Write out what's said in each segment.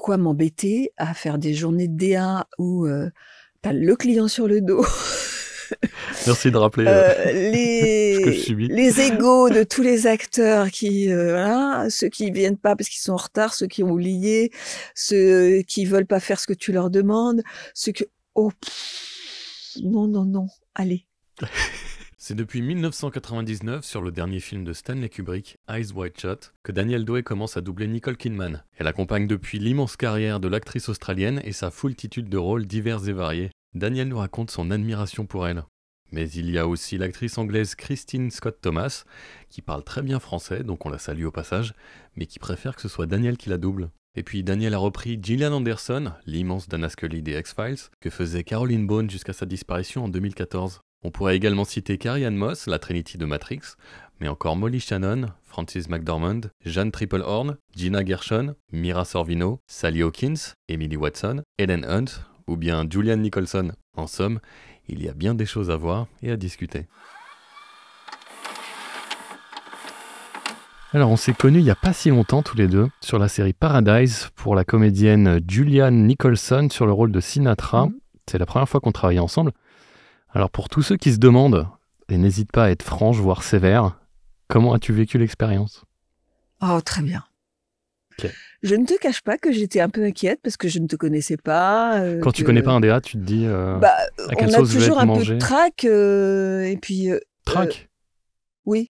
pourquoi m'embêter à faire des journées de DA où t'as le client sur le dos, Merci de rappeler ce que je subis. les égos de tous les acteurs qui, voilà, ceux qui viennent pas parce qu'ils sont en retard, ceux qui ont oublié, ceux qui veulent pas faire ce que tu leur demandes, ceux que... Oh, non, allez. C'est depuis 1999, sur le dernier film de Stanley Kubrick, Eyes Wide Shut, que Danielle Douay commence à doubler Nicole Kidman. Elle accompagne depuis l'immense carrière de l'actrice australienne et sa foultitude de rôles divers et variés. Danielle nous raconte son admiration pour elle. Mais il y a aussi l'actrice anglaise Christine Scott Thomas, qui parle très bien français, donc on la salue au passage, mais qui préfère que ce soit Danielle qui la double. Et puis Danielle a repris Gillian Anderson, l'immense Dana Scully des X-Files, que faisait Caroline Bone jusqu'à sa disparition en 2014. On pourrait également citer Carrie-Anne Moss, la Trinity de Matrix, mais encore Molly Shannon, Frances McDormand, Jeanne Tripplehorn, Gina Gershon, Mira Sorvino, Sally Hawkins, Emily Watson, Ellen Hunt ou bien Julianne Nicholson. En somme, il y a bien des choses à voir et à discuter. Alors on s'est connus il n'y a pas si longtemps tous les deux sur la série Paradise pour la comédienne Julianne Nicholson sur le rôle de Sinatra. C'est la première fois qu'on travaillait ensemble. Alors pour tous ceux qui se demandent, et n'hésite pas à être franche, voire sévère, comment as-tu vécu l'expérience ? Oh, très bien. Okay. Je ne te cache pas que j'étais un peu inquiète parce que je ne te connaissais pas. Quand tu connais pas un DA, tu te dis à quelle on sauce a toujours je vais être un mangé. peu de trac et puis... Trac Oui,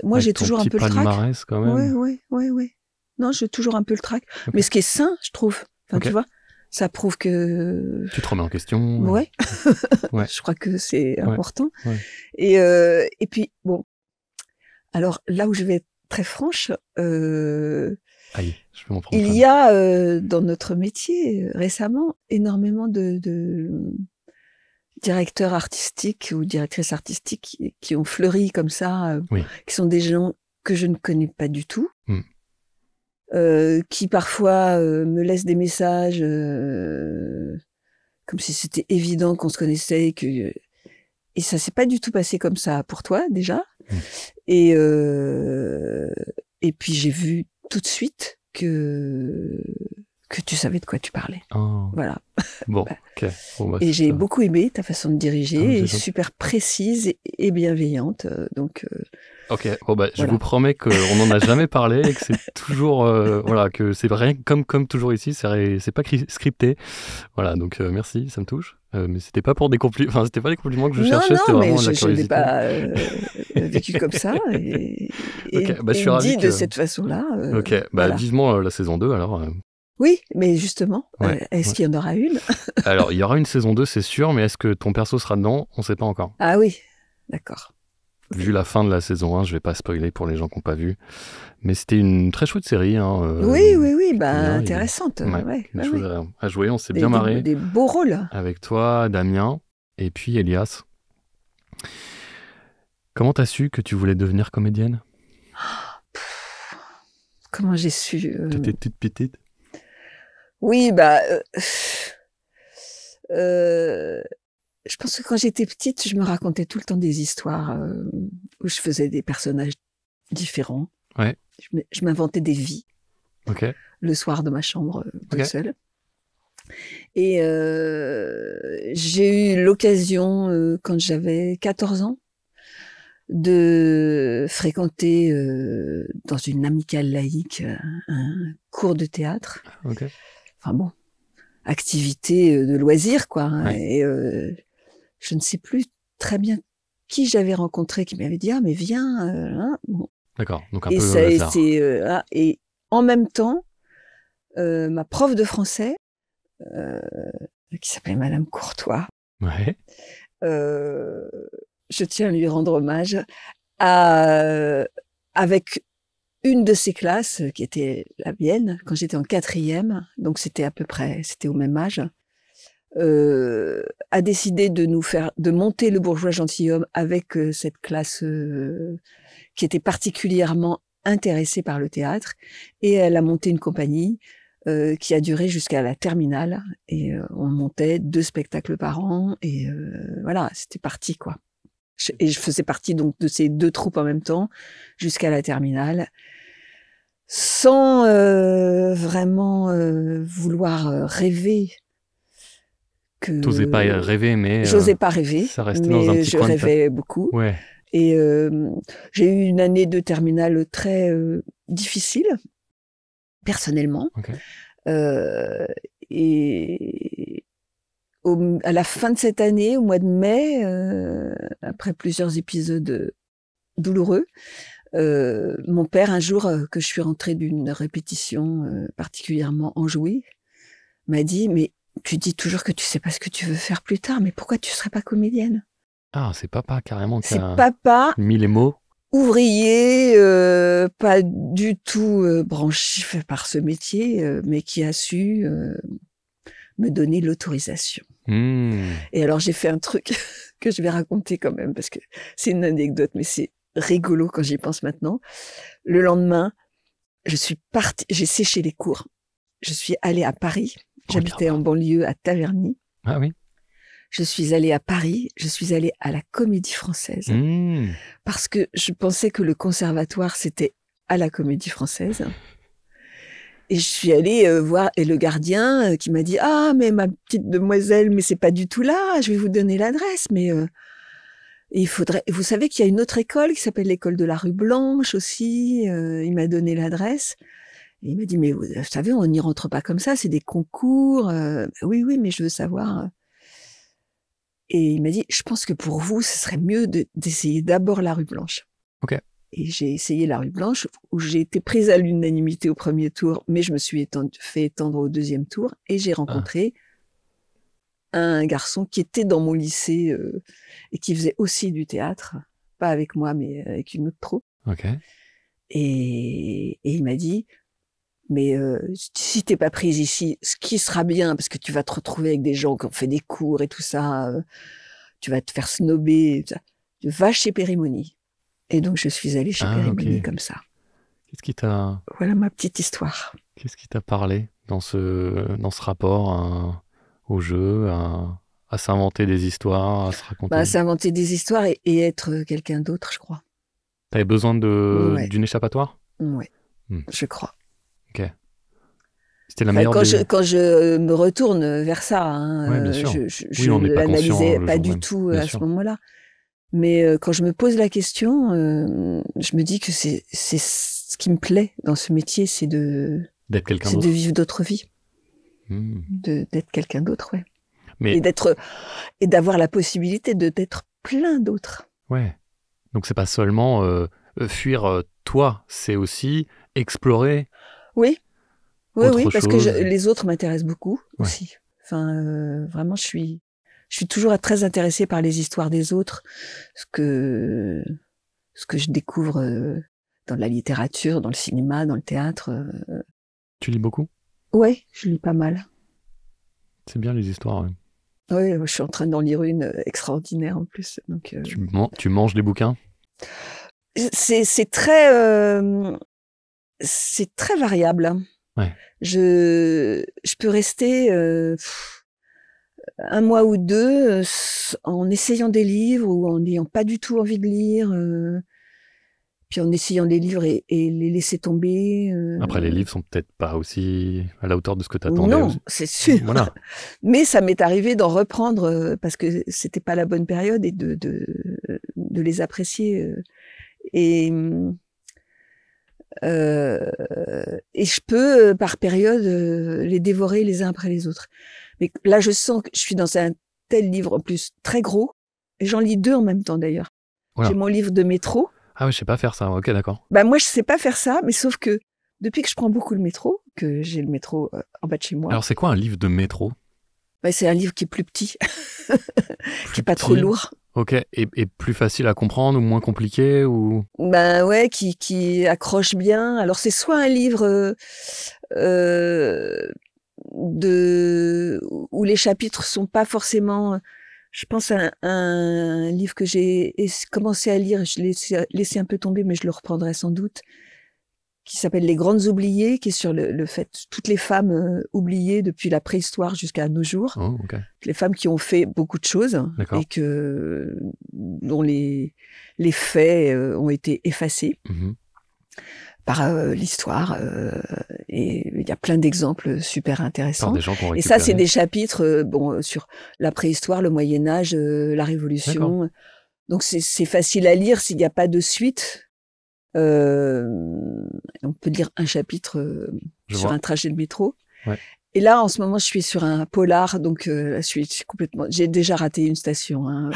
moi avec j'ai toujours un peu le trac. palmarès quand même. Oui. Non, j'ai toujours un peu le trac. Okay. Mais ce qui est sain, je trouve. Enfin, okay. Tu vois, ça prouve que... Tu te remets en question. Ouais. Ouais. Je crois que c'est important. Ouais. Et puis, bon, alors là où je vais être très franche... Aïe, je vais m'en prendre. Il y a dans notre métier récemment énormément de directeurs artistiques ou directrices artistiques qui ont fleuri comme ça, qui sont des gens que je ne connais pas du tout, qui parfois me laissent des messages comme si c'était évident qu'on se connaissait et ça s'est pas du tout passé comme ça pour toi déjà. Et puis j'ai vu tout de suite que tu savais de quoi tu parlais. Oh. Voilà. Bon, ok. Bon, et j'ai beaucoup aimé ta façon de diriger, et super précise et bienveillante. Donc. Ok. Bon je vous promets qu'on n'en a jamais parlé et que c'est toujours que c'est rien comme toujours ici, c'est pas scripté. Voilà, donc merci, ça me touche. Mais c'était pas pour des compliments. Enfin, c'était pas des compliments que je cherchais. C'était vraiment de la curiosité. Je l'ai pas vécu comme ça et je suis ravi de cette façon-là. Voilà. Vivement la saison 2 alors. Oui, mais justement, est-ce qu'il y en aura une? Alors, il y aura une saison 2, c'est sûr, mais est-ce que ton perso sera dedans? On ne sait pas encore. Ah oui, d'accord. Vu la fin de la saison 1, je ne vais pas spoiler pour les gens qui n'ont pas vu. Mais c'était une très chouette série. Oui, intéressante. Des choses à jouer, on s'est bien marré. Des beaux rôles. Avec toi, Damien, et puis Elias. Comment t'as su que tu voulais devenir comédienne? Comment j'ai su T'étais toute petite? Oui, je pense que quand j'étais petite, je me racontais tout le temps des histoires où je faisais des personnages différents. Ouais. Je m'inventais des vies. Ok. Le soir de ma chambre, toute seule. Et j'ai eu l'occasion, quand j'avais 14 ans, de fréquenter dans une amicale laïque un cours de théâtre. Ok. Enfin bon, activité de loisir, quoi. Ouais. Et je ne sais plus très bien qui j'avais rencontré qui m'avait dit « Ah, mais viens bon. D'accord, donc un et peu ça a hasard. été, et en même temps, ma prof de français, qui s'appelait Madame Courtois, je tiens à lui rendre hommage, avec une de ses classes, qui était la mienne, quand j'étais en 4e, donc c'était au même âge, a décidé de monter le Bourgeois gentilhomme avec cette classe qui était particulièrement intéressée par le théâtre, et elle a monté une compagnie qui a duré jusqu'à la terminale, et on montait 2 spectacles par an, et voilà, c'était parti, quoi. Et je faisais partie donc de ces 2 troupes en même temps, jusqu'à la terminale. sans vraiment vouloir rêver. T'osais pas rêver, mais j'osais pas rêver, ça restait dans un mais petit je coin de rêvais beaucoup. Ouais. Et j'ai eu une année de terminale très difficile, personnellement. Okay. Et à la fin de cette année, au mois de mai, après plusieurs épisodes douloureux, mon père, un jour que je suis rentrée d'une répétition particulièrement enjouée, m'a dit « Mais tu dis toujours que tu sais pas ce que tu veux faire plus tard, mais pourquoi tu serais pas comédienne ?» Ah, c'est papa carrément qui a papa, mis les mots. Ouvrier, pas du tout branché par ce métier, mais qui a su me donner l'autorisation. Et alors j'ai fait un truc que je vais raconter quand même, parce que c'est une anecdote, mais c'est rigolo quand j'y pense maintenant. Le lendemain, je suis partie, j'ai séché les cours. Je suis allée à Paris. J'habitais en banlieue à Taverny. Ah oui. Je suis allée à Paris, je suis allée à la Comédie Française, parce que je pensais que le conservatoire, c'était à la Comédie Française. Et je suis allée voir, et le gardien qui m'a dit « Ah, mais ma petite demoiselle, mais c'est pas du tout là, je vais vous donner l'adresse, mais il faudrait... » Vous savez qu'il y a une autre école qui s'appelle l'école de la rue Blanche aussi, il m'a donné l'adresse. Et il m'a dit « Mais vous savez, on n'y rentre pas comme ça, c'est des concours. Oui, mais je veux savoir... » Et il m'a dit, je pense que pour vous, ce serait mieux d'essayer d'abord la rue Blanche. Ok. Et j'ai essayé la rue Blanche, où j'ai été prise à l'unanimité au premier tour, mais je me suis fait étendre au deuxième tour, et j'ai rencontré un garçon qui était dans mon lycée et qui faisait aussi du théâtre, pas avec moi, mais avec une autre troupe. Ok. Et il m'a dit, mais si t'es pas prise ici, ce qui sera bien, parce que tu vas te retrouver avec des gens qui ont fait des cours et tout ça, tu vas te faire snober, tout ça. Va chez Périmonie. Et donc je suis allée chez Périmonie comme ça. Qu'est-ce qui t'a... Voilà ma petite histoire. Qu'est-ce qui t'a parlé dans ce rapport au jeu, à s'inventer des histoires, à se raconter s'inventer des histoires et être quelqu'un d'autre, je crois. T'avais besoin d'une échappatoire? Ouais, je crois. Ok. C'était la meilleure quand je me retourne vers ça, bien sûr. je l'analysais pas du tout à ce moment-là. Mais quand je me pose la question, je me dis que c'est ce qui me plaît dans ce métier, c'est d'être quelqu'un d'autre. C'est de vivre d'autres vies. D'être quelqu'un d'autre, ouais. Mais... Et d'avoir la possibilité d'être plein d'autres. Ouais. Donc c'est pas seulement fuir toi, c'est aussi explorer. Oui, parce que les autres m'intéressent beaucoup aussi. Enfin, vraiment, je suis toujours très intéressée par les histoires des autres, ce que je découvre dans la littérature, dans le cinéma, dans le théâtre. Tu lis beaucoup? Ouais, je lis pas mal. C'est bien les histoires. Oui, je suis en train d'en lire une extraordinaire en plus. Donc, tu manges des bouquins? C'est très variable. Ouais. Je peux rester un mois ou deux en essayant des livres ou en n'ayant pas du tout envie de lire, puis en essayant des livres et les laisser tomber. Après, les livres sont peut-être pas aussi à la hauteur de ce que tu attendais. Non, c'est sûr. Voilà. Mais ça m'est arrivé d'en reprendre parce que c'était pas la bonne période et de les apprécier. Et je peux, par période, les dévorer les uns après les autres. Mais là, je sens que je suis dans un tel livre, en plus, très gros, et j'en lis deux en même temps, d'ailleurs. Voilà. J'ai mon livre de métro. Ah oui, je sais pas faire ça, ok, d'accord. Moi, je sais pas faire ça, mais sauf que depuis que je prends beaucoup le métro, que j'ai le métro en bas de chez moi... Alors, c'est quoi un livre de métro? C'est un livre qui est plus petit, qui est pas trop lourd. Ok, et plus facile à comprendre ou moins compliqué ou... Ouais, qui accroche bien. Alors c'est soit un livre où les chapitres sont pas forcément... Je pense à un livre que j'ai commencé à lire, je l'ai laissé un peu tomber, mais je le reprendrai sans doute, qui s'appelle Les Grandes Oubliées, qui est sur le fait toutes les femmes oubliées depuis la préhistoire jusqu'à nos jours. Oh, okay. Les femmes qui ont fait beaucoup de choses et dont les faits ont été effacés par l'histoire. Et il y a plein d'exemples super intéressants. Des gens qui ont et ça, c'est récupéré. des chapitres sur la préhistoire, le Moyen-Âge, la Révolution. Donc, c'est facile à lire s'il n'y a pas de suite. On peut lire un chapitre sur un trajet de métro. Ouais. Et là, en ce moment, je suis sur un polar, donc je suis complètement. J'ai déjà raté une station, hein,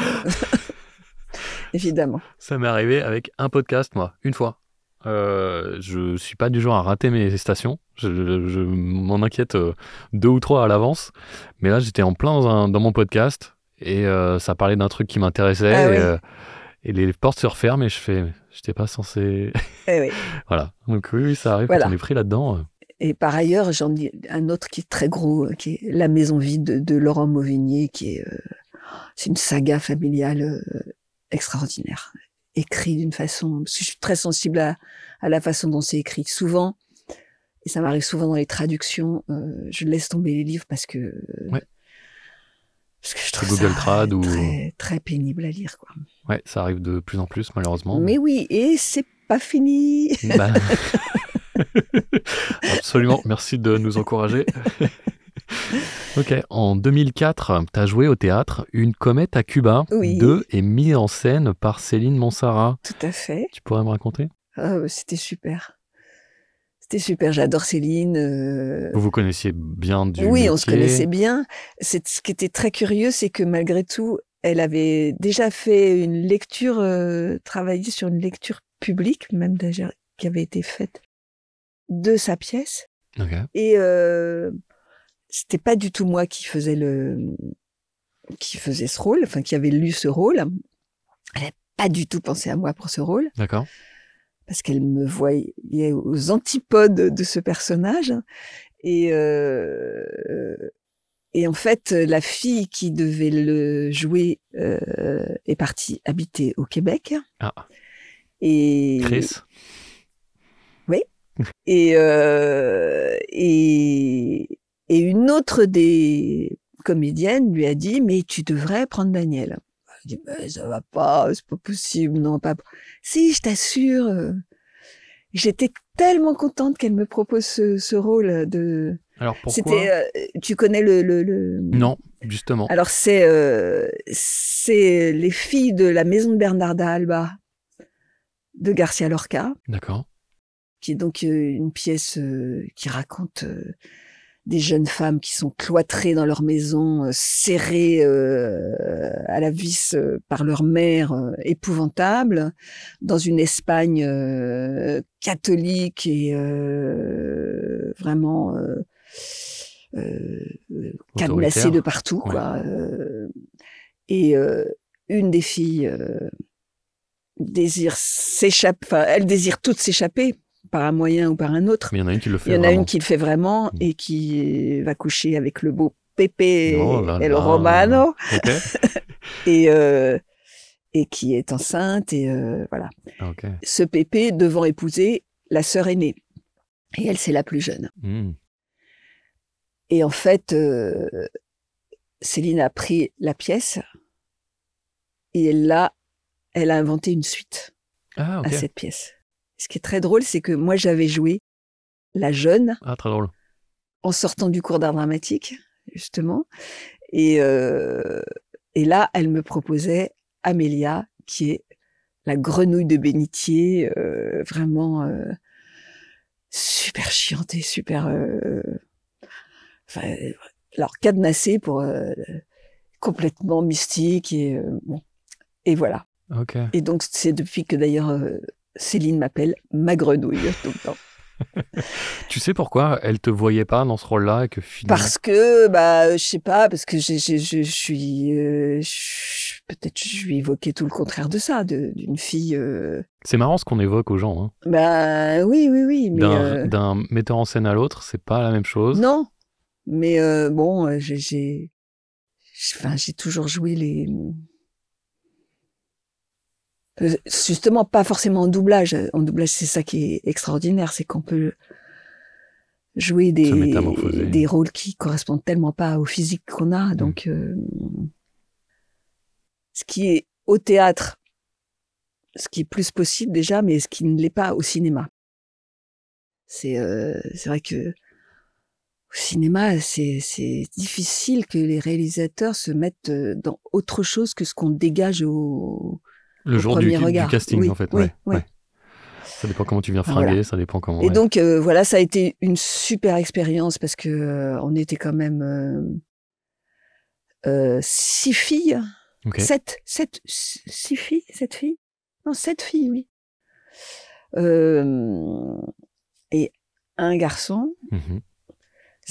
évidemment. Ça m'est arrivé avec un podcast, moi, une fois. Je suis pas du genre à rater mes stations. Je m'en inquiète 2 ou 3 à l'avance. Mais là, j'étais en plein dans mon podcast et ça parlait d'un truc qui m'intéressait. Ah, et les portes se referment et j'étais pas censé. Oui. Voilà. Donc oui, ça arrive quand on est pris là-dedans. Et par ailleurs, j'en ai un autre qui est très gros, qui est La Maison vide de Laurent Mauvigné, c'est une saga familiale extraordinaire, écrit d'une façon. Parce que je suis très sensible à la façon dont c'est écrit. Souvent, et ça m'arrive souvent dans les traductions, je laisse tomber les livres parce que je trouve Google ça Trad très, très pénible à lire, quoi. Ouais, ça arrive de plus en plus, malheureusement. Mais oui, et c'est pas fini. Bah... Absolument, merci de nous encourager. Ok, en 2004, tu as joué au théâtre Une comète à Cuba, et mis en scène par Céline Monsara. Tout à fait. Tu pourrais me raconter ? C'était super. C'était super, j'adore Céline. Vous connaissiez bien du métier ? Oui, on se connaissait bien. Ce qui était très curieux, c'est que malgré tout, elle avait déjà fait une lecture, travaillé sur une lecture publique, même d'ailleurs, qui avait été faite de sa pièce. Okay. Et c'était pas du tout moi qui faisais ce rôle, enfin qui avait lu ce rôle. Elle n'avait pas du tout pensé à moi pour ce rôle. D'accord. Parce qu'elle me voyait aux antipodes de ce personnage. Et en fait, la fille qui devait le jouer est partie habiter au Québec. Ah. Et Chris. Oui. Et une autre des comédiennes lui a dit « Mais tu devrais prendre Daniel ». Je dis « Ça va pas, c'est pas possible, non, pas... » Si, je t'assure. J'étais tellement contente qu'elle me propose ce rôle de... Alors pourquoi ? C'était, tu connais le... Non, justement. Alors c'est les filles de la maison de Bernarda Alba de Garcia Lorca. D'accord. Qui est donc une pièce qui raconte des jeunes femmes qui sont cloîtrées dans leur maison, serrées à la vis par leur mère, épouvantable, dans une Espagne catholique et vraiment cadenassée de partout, quoi. Et une des filles désire s'échapper, enfin, elle désire toutes s'échapper par un moyen ou par un autre. Mais il y en a une qui le fait vraiment. Il y en a vraiment. une qui le fait vraiment et qui va coucher avec le beau Pepe El Romano. Okay. et qui est enceinte et voilà. Okay. Ce Pepe devant épouser la sœur aînée. Et elle, c'est la plus jeune. Et en fait, Céline a pris la pièce et elle a inventé une suite à cette pièce. Ce qui est très drôle, c'est que moi, j'avais joué la jeune très drôle. En sortant du cours d'art dramatique, justement. Et là, elle me proposait Amélia, qui est la grenouille de bénitier, vraiment super chiante et super... alors, cadenassée pour complètement mystique. Et voilà. Okay. Et donc, c'est depuis que d'ailleurs Céline m'appelle ma grenouille tout le temps. Tu sais pourquoi elle te voyait pas dans ce rôle-là et que finalement... Parce que, je sais pas, parce que je suis... peut-être je lui évoquais tout le contraire de ça, d'une fille... C'est marrant ce qu'on évoque aux gens. Hein. Oui. Mais d'un metteur en scène à l'autre, c'est pas la même chose. Non, mais bon, j'ai toujours joué les... Justement, pas forcément en doublage. En doublage, c'est ça qui est extraordinaire, c'est qu'on peut jouer des rôles qui correspondent tellement pas au physique qu'on a. Donc, ce qui est au théâtre, ce qui est plus possible déjà, mais ce qui ne l'est pas au cinéma. C'est vrai que au cinéma, c'est difficile que les réalisateurs se mettent dans autre chose que ce qu'on dégage au jour premier du regard. casting, Oui, en fait. oui, Ouais, oui. ouais. Ça dépend comment tu viens Enfin, fringuer, voilà. ça dépend comment. Et Ouais. donc, voilà, ça a été une super expérience parce que on était quand même 6 filles. Ok. 6 filles, 7 filles? Non, 7 filles, oui. Et un garçon. Mhm.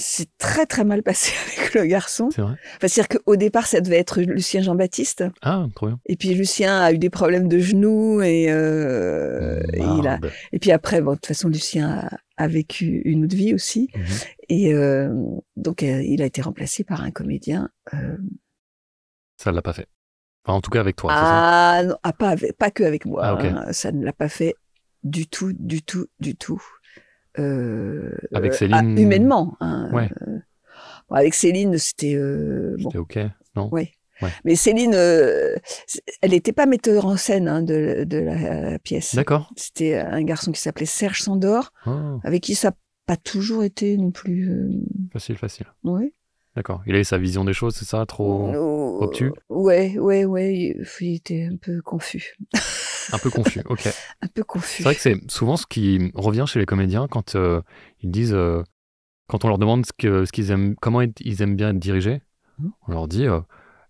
C'est très très mal passé avec le garçon. C'est vrai. Enfin, c'est-à-dire qu'au départ, ça devait être Lucien Jean-Baptiste. Ah, trop bien. Et puis Lucien a eu des problèmes de genoux et Marde. et puis après, bon, de toute façon, Lucien a vécu une autre vie aussi. Mhm. Et donc, il a été remplacé par un comédien. Ça l'a pas fait. Enfin, en tout cas avec toi, c'est ça? Non, pas que avec moi. Ah, ok. Hein. Ça ne l'a pas fait du tout, du tout, du tout. Avec Céline. Humainement. Hein. Ouais. Bon, avec Céline, c'était bon. C'était ok, non? Ouais. Ouais. Mais Céline, elle n'était pas metteur en scène hein, de la pièce. D'accord. C'était un garçon qui s'appelait Serge Sandor, Oh, avec qui ça n'a pas toujours été non plus. facile. Ouais. D'accord. Il avait sa vision des choses, c'est ça? Trop obtus? Ouais. Il était un peu confus. Un peu confus, ok. Un peu confus. C'est vrai que c'est souvent ce qui revient chez les comédiens quand ils disent, quand on leur demande ce qu'ils aiment, comment ils aiment bien être dirigés, on leur dit,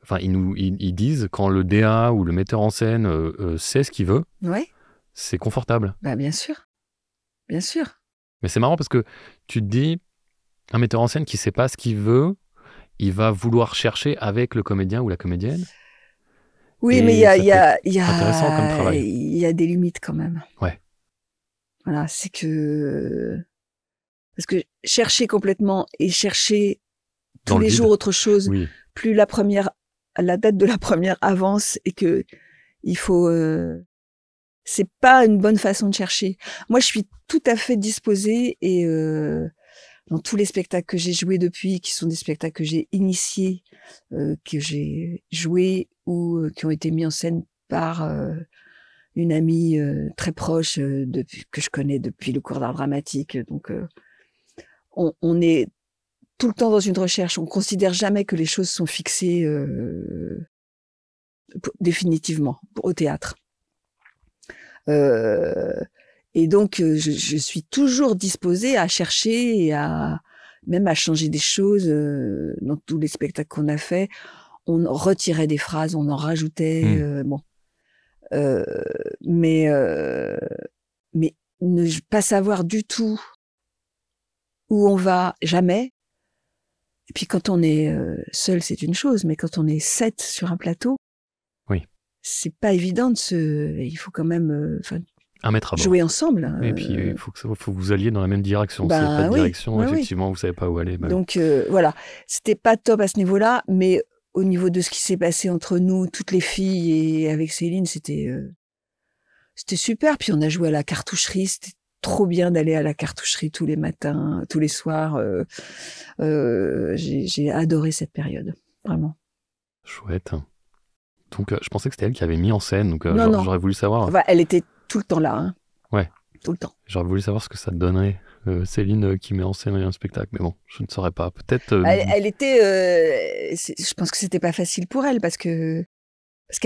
enfin ils disent quand le DA ou le metteur en scène sait ce qu'il veut, Ouais. c'est confortable. Bah bien sûr. Bien sûr. Mais c'est marrant parce que tu te dis, un metteur en scène qui sait pas ce qu'il veut, il va vouloir chercher avec le comédien ou la comédienne. Oui, Et mais ça peut être intéressant comme travail. il y a des limites quand même. Ouais. Voilà, c'est que parce que chercher complètement et chercher Dans tous le les vide. jours autre chose, Oui. plus la date de la première avance et que il faut c'est pas une bonne façon de chercher. Moi, je suis tout à fait disposée et dans tous les spectacles que j'ai joués depuis, qui sont des spectacles que j'ai initiés, que j'ai joués ou qui ont été mis en scène par une amie très proche que je connais depuis le cours d'art dramatique. Donc, on est tout le temps dans une recherche. On considère jamais que les choses sont fixées définitivement au théâtre. Et donc, je suis toujours disposée à chercher et même à changer des choses dans tous les spectacles qu'on a fait. On retirait des phrases, on en rajoutait. Bon, mais ne pas savoir du tout où on va, jamais. Et puis quand on est seul, c'est une chose, mais quand on est 7 sur un plateau, oui, c'est pas évident il faut quand même un maître à bord. jouer ensemble. Et puis il faut que vous alliez dans la même direction. Bah, s'il n'y a pas de oui, direction, ouais, effectivement, vous savez pas où aller. Bah, donc voilà, c'était pas top à ce niveau-là, mais au niveau de ce qui s'est passé entre nous, toutes les filles et avec Céline, c'était super. Puis on a joué à la cartoucherie, c'était trop bien d'aller à la cartoucherie tous les matins, tous les soirs. J'ai adoré cette période, vraiment. chouette. Donc je pensais que c'était elle qui avait mis en scène, donc Non. j'aurais voulu savoir. Enfin, elle était tout le temps là, hein. Ouais. Tout le temps. J'aurais voulu savoir ce que ça donnerait, Céline qui met en scène un spectacle, mais bon, je ne saurais pas. Peut-être. Elle était. Je pense que c'était pas facile pour elle parce qu'elle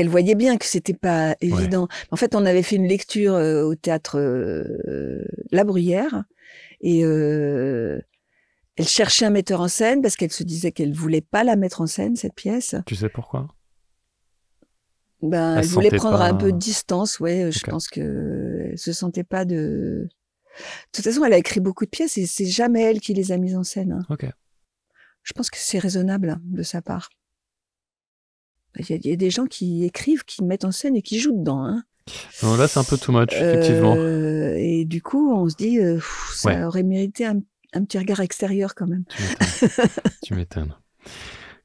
voyait bien que c'était pas évident. Ouais. En fait, on avait fait une lecture au théâtre La Bruyère et elle cherchait un metteur en scène parce qu'elle se disait qu'elle voulait pas la mettre en scène, cette pièce. Tu sais pourquoi? Elle voulait prendre un peu de distance, ouais. Je pense que elle se sentait pas de. De toute façon, elle a écrit beaucoup de pièces et c'est jamais elle qui les a mises en scène. Hein. Ok. Je pense que c'est raisonnable de sa part. Il y a des gens qui écrivent, qui mettent en scène et qui jouent dedans. Hein. Non, là, c'est un peu too much, effectivement. Et du coup, on se dit, ça aurait mérité un petit regard extérieur quand même. Tu m'étonnes.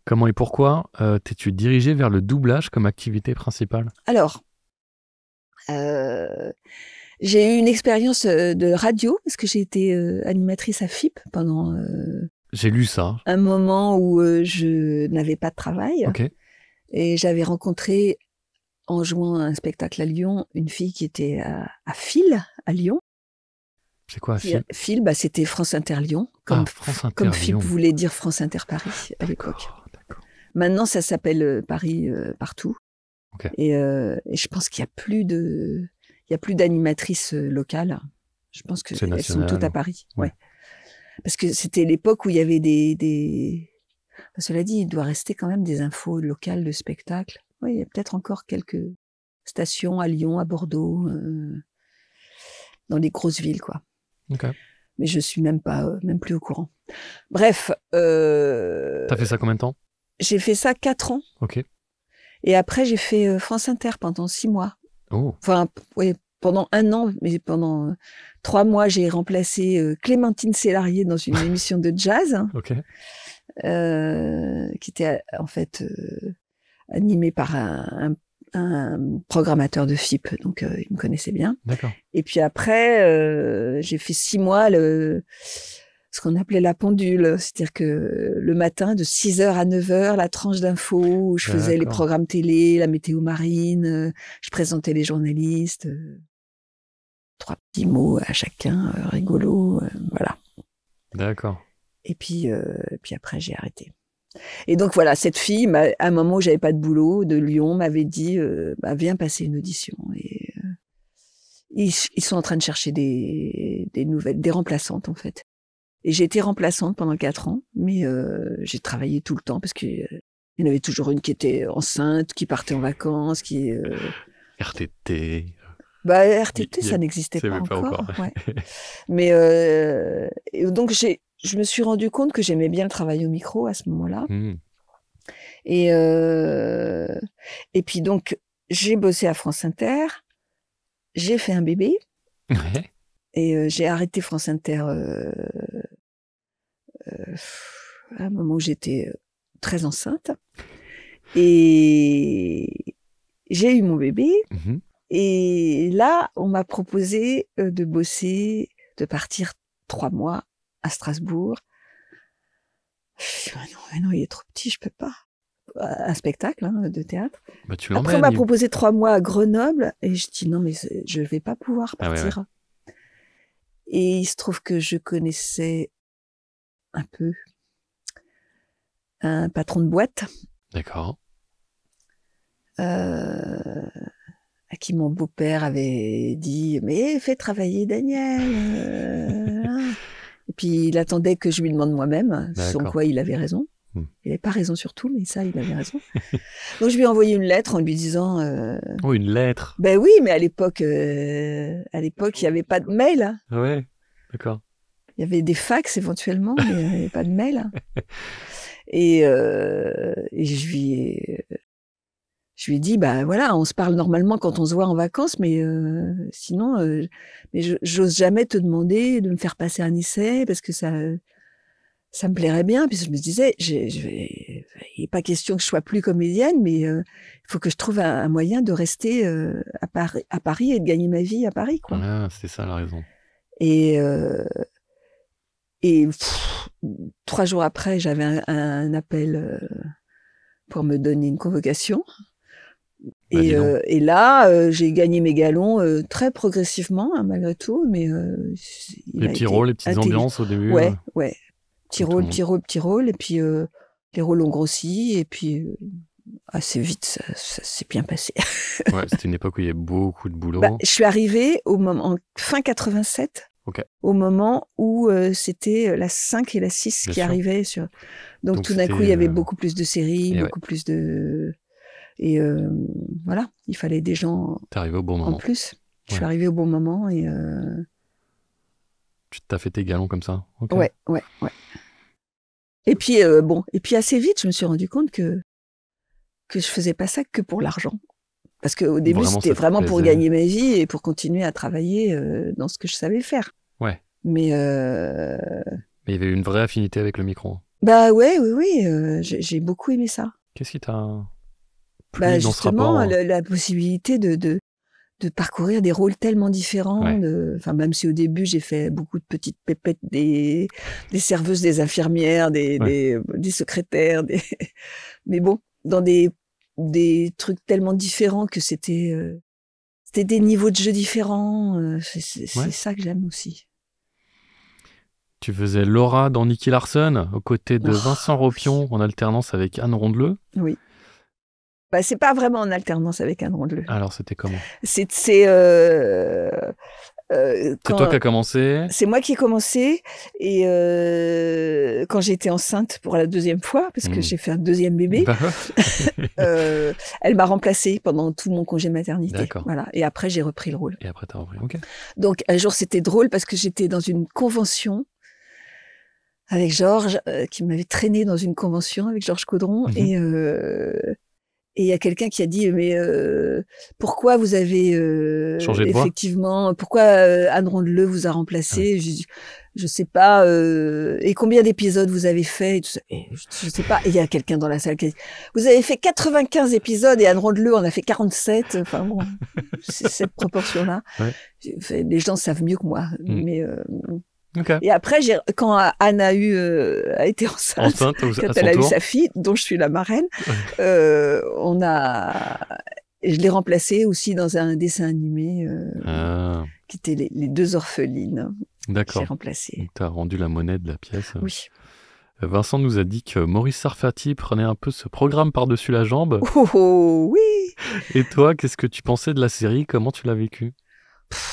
Comment et pourquoi t'es-tu dirigée vers le doublage comme activité principale? Alors, j'ai eu une expérience de radio, parce que j'ai été animatrice à FIP pendant j'ai lu ça. Un moment où je n'avais pas de travail. Okay. Et j'avais rencontré, en jouant un spectacle à Lyon, une fille qui était à Fil, à Lyon. C'est quoi, FIP? FIL, c'était France Inter Lyon, France Inter comme FIP Lyon. voulait dire France Inter Paris à l'époque. D'accord. Maintenant, ça s'appelle Paris partout. Okay. Et je pense qu'il y a plus d'animatrices locales. Je pense que elles sont toutes à Paris. Ouais. Parce que c'était l'époque où il y avait cela dit, il doit rester quand même des infos locales de spectacles. Oui, il y a peut-être encore quelques stations à Lyon, à Bordeaux, dans les grosses villes, quoi. Okay. Mais je suis même plus au courant. Bref. T'as fait ça combien de temps? J'ai fait ça 4 ans. Ok. Et après, j'ai fait France Inter pendant 6 mois. Oh. Enfin, oui, pendant 1 an, mais pendant 3 mois, j'ai remplacé Clémentine Célarié dans une émission de jazz. Ok. Qui était en fait animée par un programmateur de FIP, donc il me connaissait bien. D'accord. Et puis après, j'ai fait 6 mois ce qu'on appelait la pendule, c'est-à-dire que le matin, de 6h à 9h, la tranche d'infos, où je faisais les programmes télé, la météo marine, je présentais les journalistes, 3 petits mots à chacun, rigolo, voilà. D'accord. Et puis après, j'ai arrêté. Et donc voilà, cette fille, à un moment où j'avais pas de boulot, de Lyon, m'avait dit viens passer une audition. Et ils sont en train de chercher des nouvelles, des remplaçantes en fait. Et j'ai été remplaçante pendant 4 ans, mais j'ai travaillé tout le temps parce qu'il y en avait toujours une qui était enceinte, qui partait en vacances, qui RTT. RTT, ça n'existait pas encore. Ouais. Mais donc je me suis rendu compte que j'aimais bien le travail au micro à ce moment-là. Et puis donc, j'ai bossé à France Inter, j'ai fait un bébé, et j'ai arrêté France Inter à un moment où j'étais très enceinte. Et j'ai eu mon bébé, et là, on m'a proposé de partir 3 mois à Strasbourg. Je dis, non, il est trop petit, je peux pas. Un spectacle de théâtre. Bah, après, on m'a proposé 3 mois à Grenoble, et je dis non, mais je vais pas pouvoir partir. Ouais. Et il se trouve que je connaissais un peu un patron de boîte. D'accord. À qui mon beau-père avait dit mais fais travailler Daniel. Et puis il attendait que je lui demande moi-même, sans quoi il avait raison. Il n'avait pas raison sur tout, mais ça, il avait raison. Donc je lui ai envoyé une lettre en lui disant. Oh, une lettre. Ben oui, mais à l'époque, il n'y avait pas de mail. Hein. Ouais, d'accord. Il y avait des fax éventuellement, mais il n'y avait pas de mail. Et je lui ai dit, bah voilà, on se parle normalement quand on se voit en vacances, mais sinon, mais j'ose jamais te demander de me faire passer un essai parce que ça me plairait bien. Puis je me disais, il n'est pas question que je sois plus comédienne, mais il faut que je trouve un moyen de rester à Paris et de gagner ma vie à Paris, quoi. Ah, c'est ça la raison. Et 3 jours après, j'avais un appel pour me donner une convocation. Et là, j'ai gagné mes galons très progressivement, hein, malgré tout. Mais les petits rôles, les petites ambiances au début. Ouais. Petit rôle. Et puis les rôles ont grossi. Et puis assez vite, ça s'est bien passé. Ouais, c'était une époque où il y avait beaucoup de boulot. Je suis arrivée en fin 87. Okay. Au moment où c'était la 5 et la 6 Bien qui sûr. arrivaient. Donc tout d'un coup, il y avait beaucoup plus de séries, beaucoup plus de... Et voilà, il fallait des gens T'es arrivé au bon moment. En plus. Je suis arrivée au bon moment et... Tu t'as fait tes galons comme ça. Okay. Ouais. Et puis, assez vite, je me suis rendu compte que je faisais pas ça que pour l'argent. Parce qu'au début, c'était vraiment pour gagner ma vie et pour continuer à travailler dans ce que je savais faire. Ouais. Mais il y avait une vraie affinité avec le micro. Bah oui, j'ai beaucoup aimé ça. Qu'est-ce qui t'a plu dans ce justement, rapport la possibilité de parcourir des rôles tellement différents. Même si au début, j'ai fait beaucoup de petites pépettes, des serveuses, des infirmières, des secrétaires. Mais bon, dans des trucs tellement différents que c'était des niveaux de jeu différents. C'est ça que j'aime aussi. Tu faisais Laura dans Nicky Larson, aux côtés de Vincent Ropion, en alternance avec Anne Rondeleux. Oui. Bah, c'est pas vraiment en alternance avec Anne Rondeleux. Alors, c'était comment? C'est toi qui as commencé? C'est moi qui ai commencé. Et quand j'étais enceinte pour la deuxième fois, parce que j'ai fait un deuxième bébé, elle m'a remplacée pendant tout mon congé maternité. D'accord. Voilà. Et après, j'ai repris le rôle. Et après, t'as repris. Ok. Donc, un jour, c'était drôle parce que j'étais dans une convention avec Georges, qui m'avait traîné dans une convention avec Georges Caudron. Et il y a quelqu'un qui a dit, mais pourquoi vous avez changé de voix ? Effectivement, pourquoi Anne Rondeleux vous a remplacé? Je sais pas. Et combien d'épisodes vous avez fait? Et tout ça. Et je sais pas. Et il y a quelqu'un dans la salle qui a dit, vous avez fait 95 épisodes et Anne Rondeleux en a fait 47. Enfin bon, c'est cette proportion-là. Ouais. Les gens savent mieux que moi. Mais Okay. Et après, quand Anne a été enceinte quand elle a eu sa fille, dont je suis la marraine, je l'ai remplacée aussi dans un dessin animé qui était les deux orphelines. D'accord. J'ai remplacé. Tu as rendu la monnaie de la pièce. Oui. Vincent nous a dit que Maurice Sarfati prenait un peu ce programme par-dessus la jambe. Oh oui. Et toi, qu'est-ce que tu pensais de la série? Comment tu l'as vécue?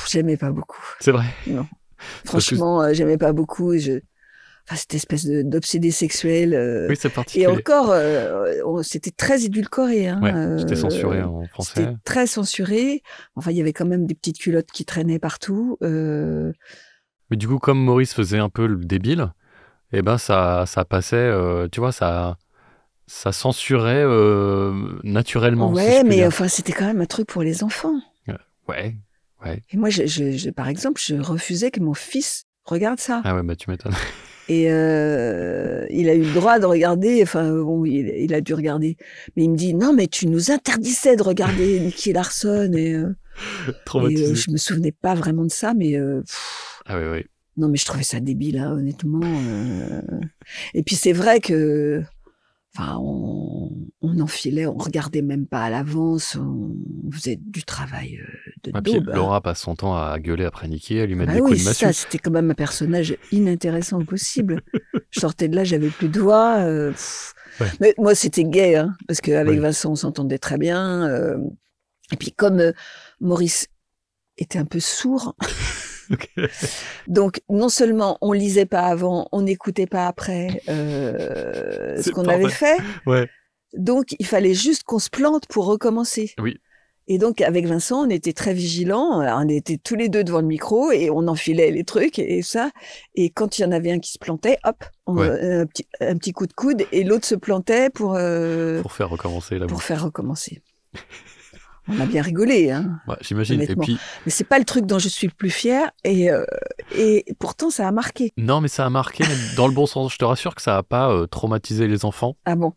J'aimais pas beaucoup. C'est vrai? Non. Franchement, j'aimais pas beaucoup. Enfin, cette espèce d'obsédé sexuel. Oui, c'est particulier. Et encore, c'était très édulcoré. Hein, ouais, c'était censuré en français. C'était très censuré. Enfin, il y avait quand même des petites culottes qui traînaient partout. Mais du coup, comme Maurice faisait un peu le débile, eh ben ça passait, tu vois, ça censurait naturellement. Ouais, si mais enfin, c'était quand même un truc pour les enfants. Ouais. Et moi, par exemple, je refusais que mon fils regarde ça. Ah ouais, bah tu m'étonnes. Et il a eu le droit de regarder, enfin bon, il a dû regarder. Mais il me dit, non, mais tu nous interdisais de regarder Nicky Larson. Et je me souvenais pas vraiment de ça, mais... ah oui. Non, mais je trouvais ça débile, hein, honnêtement. Et puis c'est vrai que... Enfin, on enfilait, on regardait même pas à l'avance, on faisait du travail de daube. Laura passe son temps à gueuler après Nicky, à lui mettre des coups de massue. Ça, c'était quand même un personnage inintéressant au possible. Je sortais de là, j'avais plus de voix. Ouais. Mais moi, c'était gay, hein, parce qu'avec Vincent, on s'entendait très bien. Et puis, comme Maurice était un peu sourd... Okay. Donc, non seulement on lisait pas avant, on n'écoutait pas après ce qu'on avait fait. Ouais. Donc, il fallait juste qu'on se plante pour recommencer. Oui. Et donc, avec Vincent, on était très vigilants. On était tous les deux devant le micro et on enfilait les trucs et ça. Et quand il y en avait un qui se plantait, hop, un petit coup de coude et l'autre se plantait pour faire recommencer la boucle. Pour faire recommencer. On a bien rigolé, hein. Ouais, j'imagine. Et puis... Mais c'est pas le truc dont je suis le plus fière, et pourtant ça a marqué. Non, mais ça a marqué, mais dans le bon sens. Je te rassure que ça a pas traumatisé les enfants. Ah bon?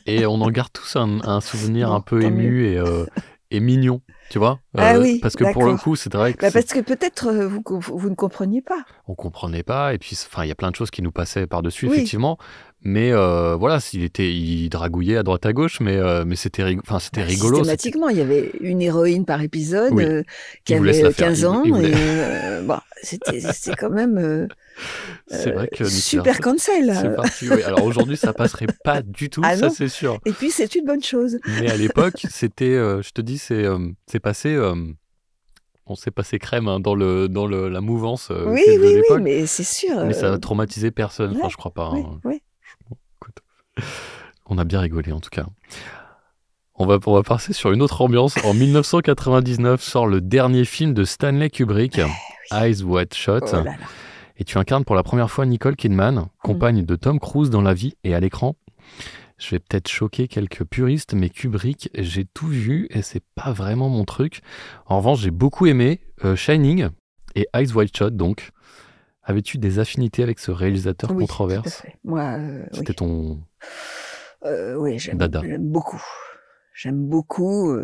Et on en garde tous un souvenir un peu ému et mignon, tu vois. Ah oui. Parce que pour le coup, c'est vrai que. Parce que peut-être vous ne compreniez pas. On comprenait pas, et puis il y a plein de choses qui nous passaient par-dessus, effectivement. Mais voilà, il dragouillait à droite à gauche, mais c'était rigolo. Systématiquement, il y avait une héroïne par épisode qui avait 15 ans. Bon, c'est quand même c'est vrai que super cancel. C'est parti, oui. Alors aujourd'hui, ça passerait pas du tout, ça c'est sûr. Et puis c'est une bonne chose. Mais à l'époque, c'était, je te dis, c'est passé... on s'est passé crème hein, dans la mouvance de l'époque. Oui, mais c'est sûr. Mais ça a traumatisé personne, enfin je crois pas. Oui. Écoute, on a bien rigolé en tout cas. On va passer sur une autre ambiance. En 1999 sort le dernier film de Stanley Kubrick, Eyes Wide Shut. Oh là là. Et tu incarnes pour la première fois Nicole Kidman, compagne de Tom Cruise dans la vie et à l'écran. Je vais peut-être choquer quelques puristes, mais Kubrick, j'ai tout vu et c'est pas vraiment mon truc. En revanche, j'ai beaucoup aimé Shining et Eyes Wide Shut, donc. Avais-tu des affinités avec ce réalisateur controverse? Tout à fait. Moi, c'était ton... oui, j'aime beaucoup. J'aime beaucoup.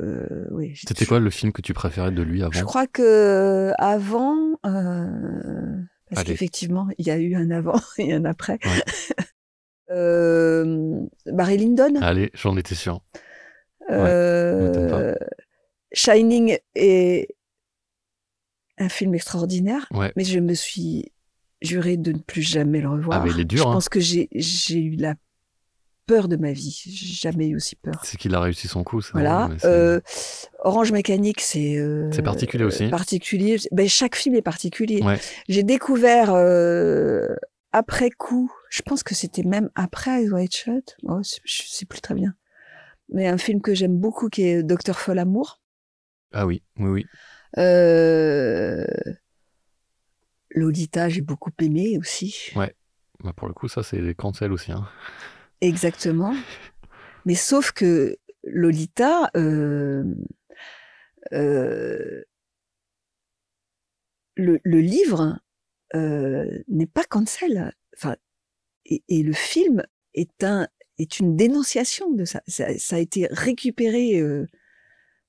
C'était quoi le film que tu préférais de lui avant? Je crois que avant, parce qu'effectivement, il y a eu un avant et un après. Ouais. Barry Lyndon. Allez, j'en étais sûr. Shining est un film extraordinaire, mais je me suis juré de ne plus jamais le revoir. Ah, mais il est dur. Je pense que j'ai eu la peur de ma vie. J'ai jamais eu aussi peur. C'est qu'il a réussi son coup, c'est Voilà. drôle, mais Orange Mécanique, c'est particulier aussi. particulier. Ben, chaque film est particulier. Ouais. J'ai découvert après coup, je pense que c'était même après Eyes Wide Shut, je sais plus très bien, mais un film que j'aime beaucoup qui est Docteur Folamour. Ah oui, oui, oui. Lolita, j'ai beaucoup aimé aussi. Ouais. Bah, pour le coup, ça, c'est cancel aussi. Hein. Exactement. Mais sauf que Lolita, le livre n'est pas cancel. Enfin, et le film est une dénonciation de ça. Ça a été récupéré.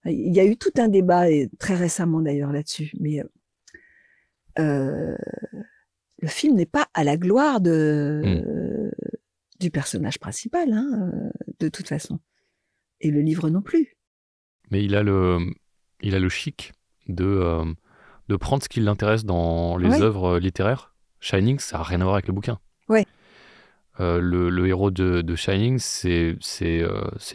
Il y a eu tout un débat, et très récemment d'ailleurs là-dessus. Mais le film n'est pas à la gloire du personnage principal, hein, de toute façon. Et le livre non plus. Mais il a le chic de prendre ce qui l'intéresse dans les œuvres littéraires. Shining, ça n'a rien à voir avec le bouquin. Ouais. Le héros de Shining, c'est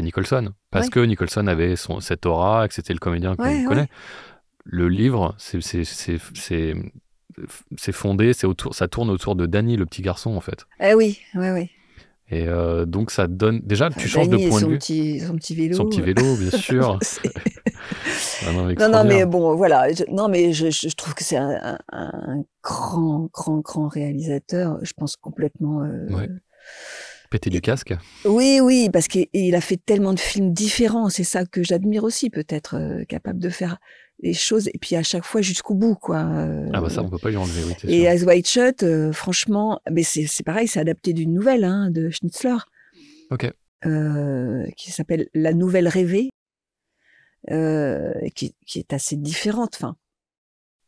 Nicholson. Parce que Nicholson avait cette aura, et que c'était le comédien qu'on connaît. Le livre, c'est fondé, ça tourne autour de Danny, le petit garçon, en fait. Oui. Et donc ça donne... Déjà, tu changes de point de vue. Son petit vélo. Son petit vélo, bien sûr. Non, mais bon, voilà. Je trouve que c'est un grand réalisateur. Je pense complètement... Péter du casque. Oui, parce qu'il a fait tellement de films différents. C'est ça que j'admire aussi, peut-être, capable de faire les choses, et puis à chaque fois jusqu'au bout, quoi. Ah bah ça, on peut pas lui enlever, oui, c'est et sûr. Eyes Wide Shut, franchement, mais c'est pareil, c'est adapté d'une nouvelle, hein, de Schnitzler. Ok. Qui s'appelle La Nouvelle Rêvée, qui est assez différente, enfin.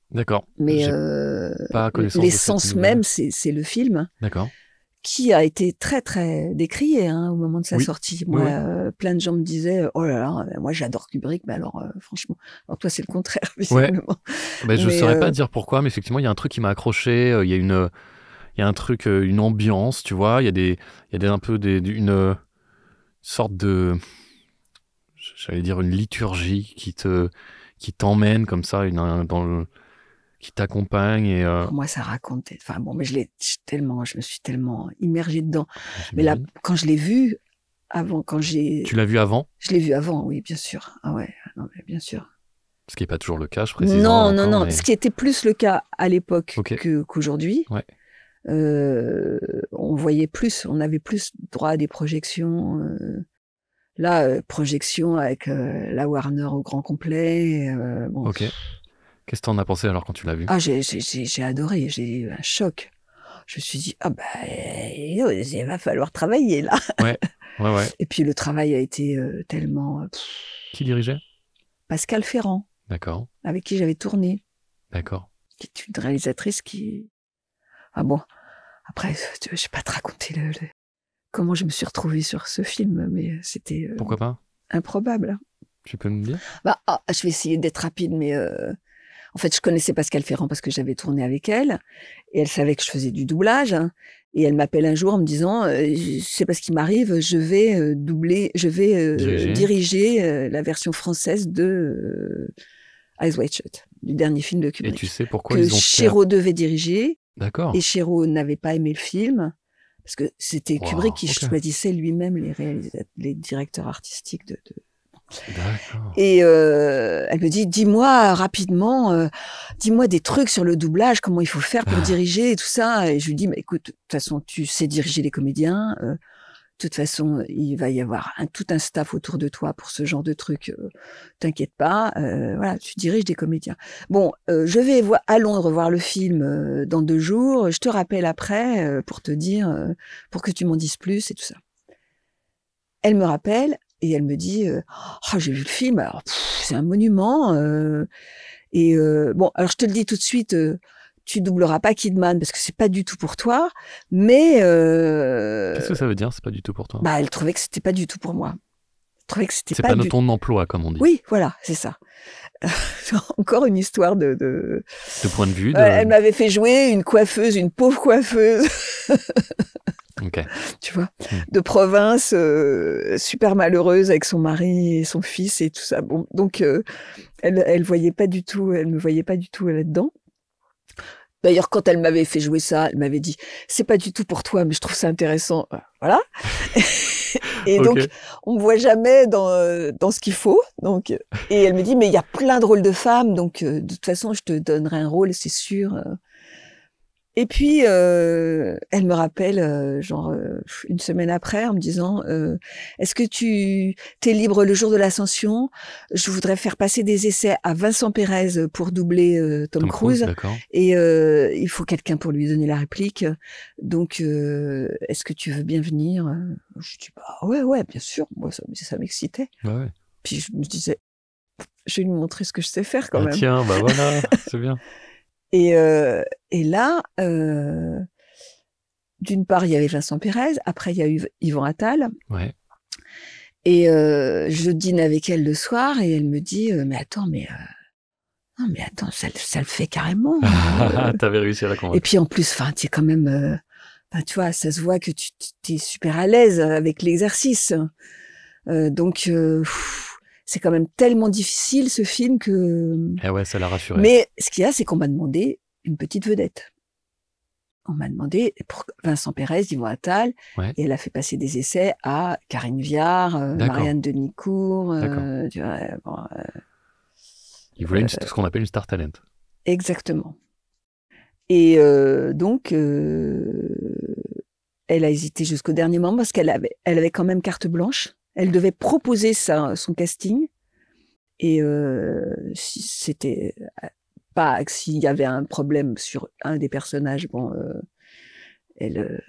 D'accord. Mais pas connaissance l'essence même, c'est le film. D'accord. Qui a été très très décrié, hein, au moment de sa sortie. Moi, plein de gens me disaient oh là là, moi j'adore Kubrick, mais alors franchement, alors toi c'est le contraire visiblement. Ouais. Je saurais pas dire pourquoi, mais effectivement il y a un truc qui m'a accroché. Il y a un truc, une ambiance, tu vois. Il y a un peu une sorte de, j'allais dire une liturgie qui t'emmène comme ça qui t'accompagne et moi ça racontait, enfin bon, mais je me suis tellement immergée dedans. Mais là, quand je l'ai vu avant, tu l'as vu avant? Je l'ai vu avant, oui, bien sûr. Ah ouais, non, mais bien sûr. Ce qui n'est pas toujours le cas, je précise. Non. Mais... Ce qui était plus le cas à l'époque qu'aujourd'hui. Ouais. On voyait plus, on avait plus droit à des projections. Là, projection avec la Warner au grand complet. Bon. Ok. Qu'est-ce que t'en as pensé alors quand tu l'as vu? Ah, j'ai adoré, j'ai eu un choc. Je me suis dit, il va falloir travailler là. Ouais. Et puis le travail a été tellement... Qui dirigeait? Pascal Ferrand. D'accord. Avec qui j'avais tourné. D'accord. Qui est une réalisatrice qui... Ah bon, après, je ne vais pas te raconter comment je me suis retrouvée sur ce film, mais c'était... Pourquoi pas? Improbable. Tu peux me dire? Je vais essayer d'être rapide, mais... En fait, je connaissais Pascal Ferrand parce que j'avais tourné avec elle, et elle savait que je faisais du doublage, hein, et elle m'appelle un jour en me disant c'est parce qu'il m'arrive, je vais diriger la version française de Eyes Wide Shut, du dernier film de Kubrick. Et tu sais pourquoi que ils ont Chéreau devait diriger. D'accord. Et Chéreau n'avait pas aimé le film parce que c'était Kubrick qui choisissait lui-même les directeurs artistiques de... D'accord. Et elle me dit, dis-moi rapidement, dis-moi des trucs sur le doublage, comment il faut faire pour diriger et tout ça. Et je lui dis, écoute, de toute façon, tu sais diriger les comédiens. De toute façon, il va y avoir tout un staff autour de toi pour ce genre de trucs. T'inquiète pas, voilà, tu diriges des comédiens. Bon, je vais à Londres revoir le film dans 2 jours. Je te rappelle après pour te dire, pour que tu m'en dises plus et tout ça. Elle me rappelle. Et elle me dit, j'ai vu le film, alors c'est un monument. Bon, alors je te le dis tout de suite, tu doubleras pas Kidman parce que c'est pas du tout pour toi. Mais qu'est-ce que ça veut dire, c'est pas du tout pour toi? Elle trouvait que c'était pas du tout pour moi. trouvais que c'était C'est pas pas ton emploi, comme on dit. Oui, voilà, c'est ça. Encore une histoire de... De point de vue. Elle m'avait fait jouer une coiffeuse, une pauvre coiffeuse. Ok. Tu vois, de province, super malheureuse avec son mari et son fils et tout ça. Bon, donc elle voyait pas du tout, elle me voyait pas du tout là-dedans. D'ailleurs, quand elle m'avait fait jouer ça, elle m'avait dit c'est pas du tout pour toi, mais je trouve ça intéressant. Voilà. Et donc on me voit jamais dans ce qu'il faut. Donc et elle me dit mais il y a plein de rôles de femmes, donc de toute façon je te donnerai un rôle, c'est sûr. Et puis, elle me rappelle, une semaine après, en me disant est-ce que tu es libre le jour de l'Ascension? Je voudrais faire passer des essais à Vincent Pérez pour doubler Tom Cruise. Et il faut quelqu'un pour lui donner la réplique. Donc, est-ce que tu veux bien venir? Je dis bah ouais, bien sûr. Moi, ça m'excitait. Ouais. Puis je me disais, je vais lui montrer ce que je sais faire quand même. Tiens, bah voilà, c'est bien. Et là, d'une part, il y avait Vincent Pérez, après il y a eu Yvan Attal. Ouais. Et je dîne avec elle le soir et elle me dit mais attends, non mais attends, ça le fait carrément. T'avais réussi à la convaincre. Et puis en plus, tu es quand même, tu vois, ça se voit que tu es super à l'aise avec l'exercice. Donc c'est quand même tellement difficile ce film que... Eh ouais, ça l'a rassuré. Mais ce qu'il y a, c'est qu'on m'a demandé une petite vedette. On m'a demandé pour Vincent Pérez, Yvan Attal, et elle a fait passer des essais à Karine Viard, Marianne Denicourt. Tu vois, il voulait ce qu'on appelle une star talent. Exactement. Et donc, elle a hésité jusqu'au dernier moment parce qu'elle avait quand même carte blanche. Elle devait proposer son casting. Et si c'était pas s'il y avait un problème sur un des personnages, bon, elle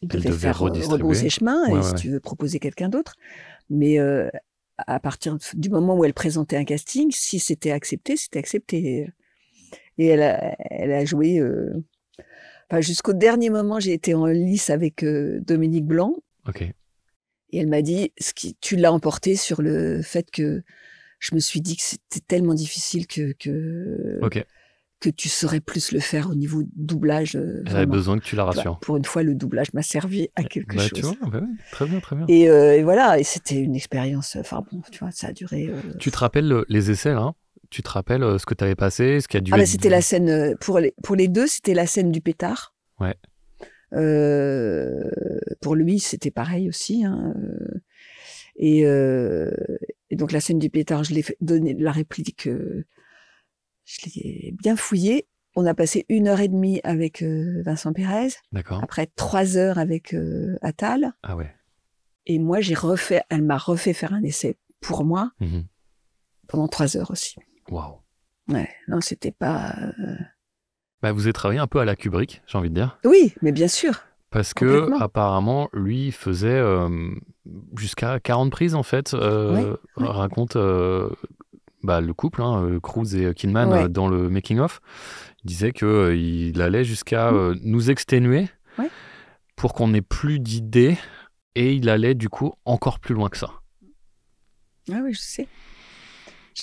devait faire rebrousser chemin et si tu veux proposer quelqu'un d'autre. Mais à partir du moment où elle présentait un casting, si c'était accepté, c'était accepté. Et elle a joué. Jusqu'au dernier moment, j'ai été en lice avec Dominique Blanc. Ok. Et elle m'a dit, tu l'as emporté sur le fait que je me suis dit que c'était tellement difficile que tu saurais plus le faire au niveau doublage. Elle avait besoin que tu la rassures. Pour une fois, le doublage m'a servi à quelque chose. Tu vois, oui, très bien, très bien. Et voilà, et c'était une expérience. Enfin bon, tu vois, ça a duré. Tu te rappelles les essais là? Tu te rappelles ce que tu avais passé, ce qui a duré? C'était la scène pour les deux, c'était la scène du pétard. Ouais. Pour lui, c'était pareil aussi. Hein. Et donc la scène du pétard, je l'ai donné la réplique, je l'ai bien fouillée. On a passé 1h30 avec Vincent Pérez. D'accord. Après 3 heures avec Attal. Ah ouais. Et moi, elle m'a refait faire un essai pour moi pendant 3 heures aussi. Waouh. Ouais, non, c'était pas. Vous avez travaillé un peu à la Kubrick, j'ai envie de dire. Oui, mais bien sûr. Parce que apparemment, lui faisait jusqu'à 40 prises en fait. Raconte le couple, Cruise et Kidman, dans le making of. Il disait que il allait jusqu'à nous exténuer pour qu'on n'ait plus d'idées, et il allait du coup encore plus loin que ça. Ah oui, je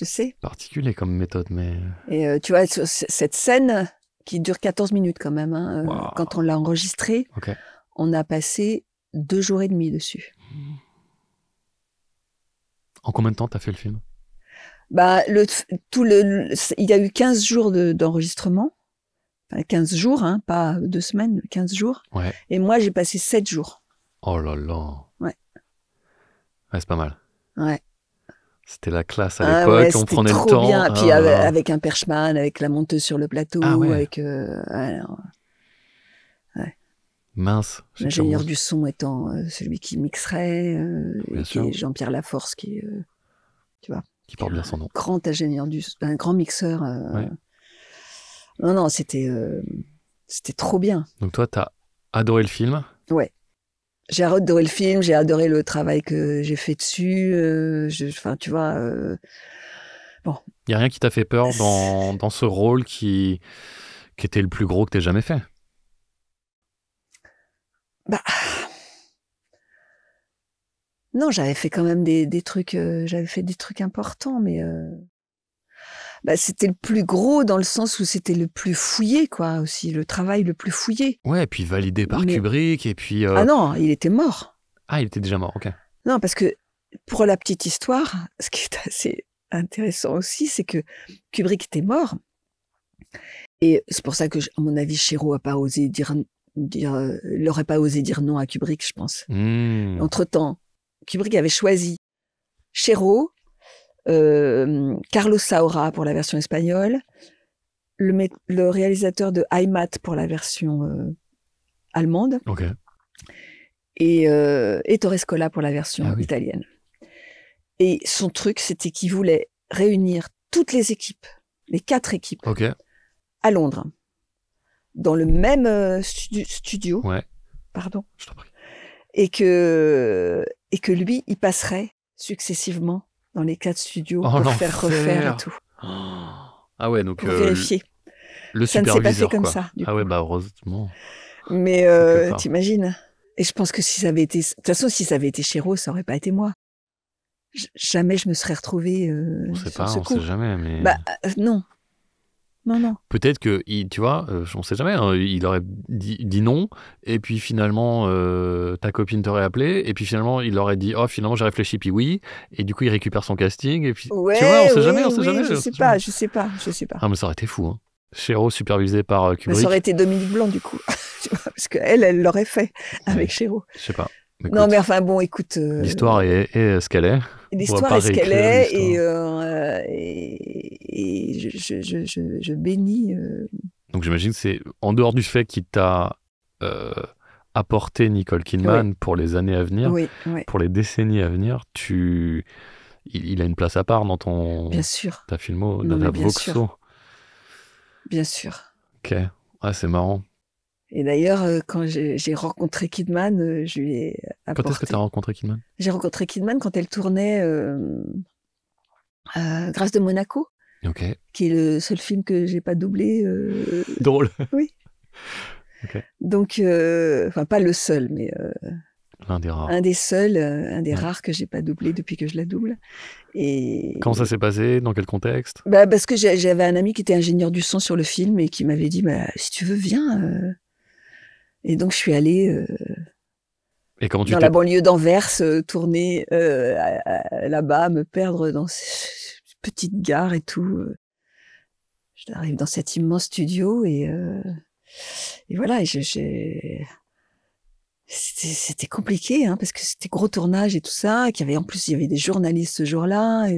sais. Particulier comme méthode, mais. Et tu vois, cette scène qui dure 14 minutes quand même, quand on l'a enregistrée, on a passé 2 jours et demi dessus. En combien de temps t'as fait le film? Il y a eu 15 jours d'enregistrement. Enfin, 15 jours, pas 2 semaines, 15 jours. Ouais. Et moi, j'ai passé 7 jours. Oh là là. Ouais, c'est pas mal. Ouais. C'était la classe à l'époque, on prenait le temps. Bien. Puis avec un perchman, avec la monteuse sur le plateau, avec... Mince. L'ingénieur du son étant celui qui mixerait, qui est Jean-Pierre Laforce, qui est, tu vois, qui porte bien son nom. Grand ingénieur un grand mixeur. Non, c'était trop bien. Donc toi, t'as adoré le film? Ouais. J'ai adoré le film, j'ai adoré le travail que j'ai fait dessus. Enfin, tu vois. Bon. Il n'y a rien qui t'a fait peur dans ce rôle qui était le plus gros que t'aies jamais fait? Non, j'avais fait quand même des trucs, j'avais fait des trucs importants, mais c'était le plus gros dans le sens où c'était le plus fouillé, quoi, aussi, le travail le plus fouillé. Ouais, et puis validé par Mais- Kubrick, et puis... Ah non, il était mort. Ah, il était déjà mort, ok. Non, parce que pour la petite histoire, ce qui est assez intéressant aussi, c'est que Kubrick était mort. Et c'est pour ça que, à mon avis, Chéreau a pas osé il n'aurait pas osé dire non à Kubrick, je pense. Entre-temps, Kubrick avait choisi Chéreau, Carlos Saura pour la version espagnole, le réalisateur de Heimat pour la version allemande, Ok. et Ettore Scola pour la version italienne. Et son truc, c'était qu'il voulait réunir toutes les équipes, les 4 équipes, à Londres, dans le même studio. Ouais. Pardon. Je t'en prie. Et que lui, il passerait successivement dans les 4 studios pour faire refaire et tout. Ah ouais, donc... Pour vérifier. Le ça ne s'est pas fait comme ça. Ah ouais, bah heureusement. Mais t'imagines. Et je pense que si ça avait été... De toute façon, si ça avait été Chéreau, ça aurait pas été moi. Jamais je me serais retrouvée on sait sur pas, ce on coup. sait jamais, mais... Non. Non. Peut-être que, tu vois, on sait jamais, hein, il aurait dit non, et puis finalement, ta copine t'aurait appelé, et puis finalement, il aurait dit, oh, finalement, j'ai réfléchi, puis oui, et du coup, il récupère son casting, et puis, ouais, tu vois, on sait jamais. Je sais pas. Ah, mais ça aurait été fou, hein. Chéreau supervisé par Kubrick. Ça aurait été Dominique Blanc, du coup, tu vois, parce qu'elle l'aurait fait avec Chéreau. Je sais pas. Écoute, non, mais enfin, bon, écoute... l'histoire est ce qu'elle est. L'histoire est ce qu'elle est, et je bénis... Donc j'imagine que c'est, en dehors du fait qu'il t'a apporté Nicole Kidman pour les années à venir, pour les décennies à venir, il a une place à part dans bien sûr. ta filmo, dans ta Voxo. Bien sûr. Ok, c'est marrant. Et d'ailleurs, quand j'ai rencontré Kidman, je lui ai apporté... Quand est-ce que tu as rencontré Kidman ? J'ai rencontré Kidman quand elle tournait Grâce de Monaco, qui est le seul film que j'ai pas doublé. Drôle. Oui. Donc, enfin, pas le seul, mais l'un des rares. Un des seuls, un des rares que j'ai pas doublé depuis que je la double. Et comment ça s'est passé ? Dans quel contexte ? Parce que j'avais un ami qui était ingénieur du son sur le film et qui m'avait dit si tu veux, viens. Et donc, je suis allée et comment dans la banlieue d'Anvers, tourner là-bas, me perdre dans cette petite gare et tout. J'arrive dans cet immense studio et voilà, c'était compliqué, hein, parce que c'était gros tournage et tout ça, en plus, il y avait des journalistes ce jour-là.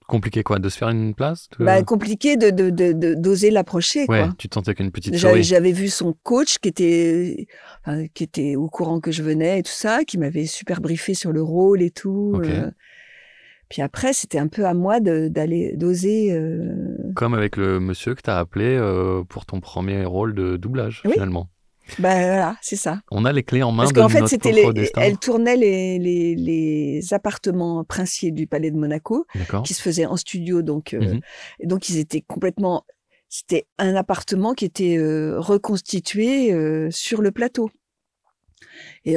Compliqué quoi ? De se faire une place ? Compliqué d'oser l'approcher. Ouais, quoi. tu te sentais qu'une petite souris. J'avais vu son coach qui était au courant que je venais et tout ça, qui m'avait super briefé sur le rôle et tout. Puis après, c'était un peu à moi d'oser... Comme avec le monsieur que tu as appelé pour ton premier rôle de doublage, finalement. Voilà, c'est ça. On a les clés en main parce de qu'en fait, notre propre destin. Elle tournait les appartements princiers du Palais de Monaco, qui se faisaient en studio. Donc, et donc ils étaient complètement... C'était un appartement qui était reconstitué sur le plateau. Et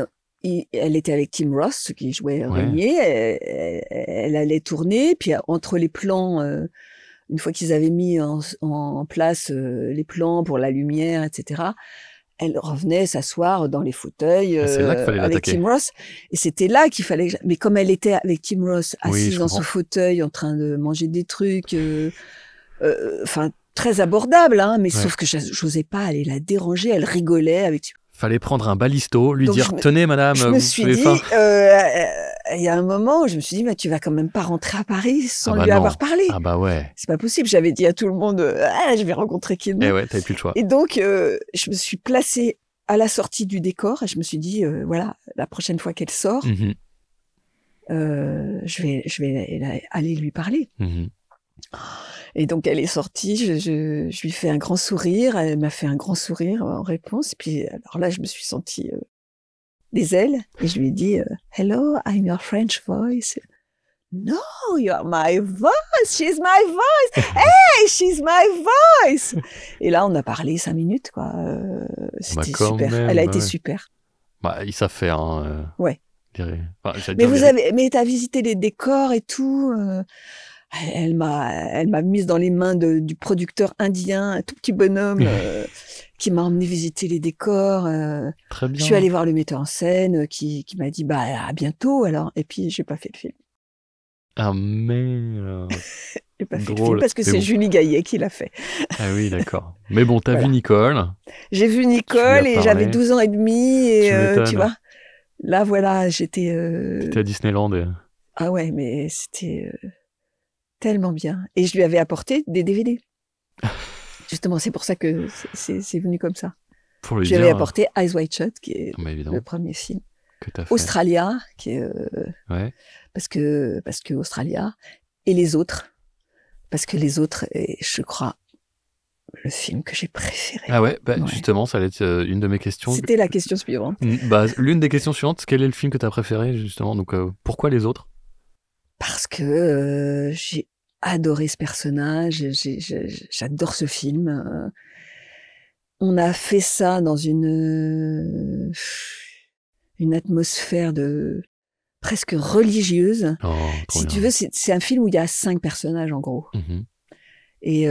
elle était avec Tim Roth, qui jouait Régnier. Elle allait tourner, puis entre les plans... une fois qu'ils avaient mis en place les plans pour la lumière, etc., elle revenait s'asseoir dans les fauteuils avec Tim Roth. Et c'était là qu'il fallait... Mais comme elle était avec Tim Roth, assise dans son fauteuil, en train de manger des trucs... Enfin, très abordable, hein, mais sauf que j'osais pas aller la déranger. Elle rigolait avec... Fallait prendre un balisto, lui dire « Tenez, madame, je me suis dit, il y a un moment où je me suis dit, mais tu vas quand même pas rentrer à Paris sans lui avoir parlé. Ah bah ouais. C'est pas possible. J'avais dit à tout le monde, je vais rencontrer Kidman. Et ouais, t'avais plus le choix. Et donc, je me suis placée à la sortie du décor et je me suis dit, voilà, la prochaine fois qu'elle sort, je vais aller lui parler. Et donc, elle est sortie, je lui fais un grand sourire, elle m'a fait un grand sourire en réponse. Puis, alors là, je me suis sentie des ailes et je lui ai dit « Hello, I'm your French voice. » « No, you're my voice, she's my voice. Hey, she's my voice. » Et là, on a parlé 5 minutes, quoi. C'était super. Elle a été super. Ils savent faire. Ouais. Mais t'as visité les décors et tout. Elle m'a mise dans les mains du producteur indien, un tout petit bonhomme qui m'a emmené visiter les décors. Très bien. Je suis allée voir le metteur en scène qui m'a dit à bientôt alors. Et puis j'ai pas fait le film. Ah mais j'ai pas fait le film parce que c'est Julie Gaillet qui l'a fait. Ah oui, d'accord. Mais bon, t'as vu Nicole. J'ai vu Nicole et j'avais 12 ans et demi et tu vois. Là voilà, j'étais. T'étais à Disneyland. Ah ouais, mais c'était tellement bien. Et je lui avais apporté des DVD. Justement, c'est pour ça que c'est venu comme ça. Pour lui je lui avais apporté Eyes Wide Shut, qui est le premier film. Que t'as fait. Australia, qui est parce que Australia, et les autres, parce que les autres est, je crois, le film que j'ai préféré. Ah ouais, justement, ça allait être une de mes questions. C'était la question suivante. L'une des questions suivantes, quel est le film que t'as préféré justement? Donc pourquoi les autres? Parce que j'ai adoré ce personnage, j'adore ce film. On a fait ça dans une atmosphère de presque religieuse. Si tu veux, c'est un film où il y a 5 personnages en gros. Et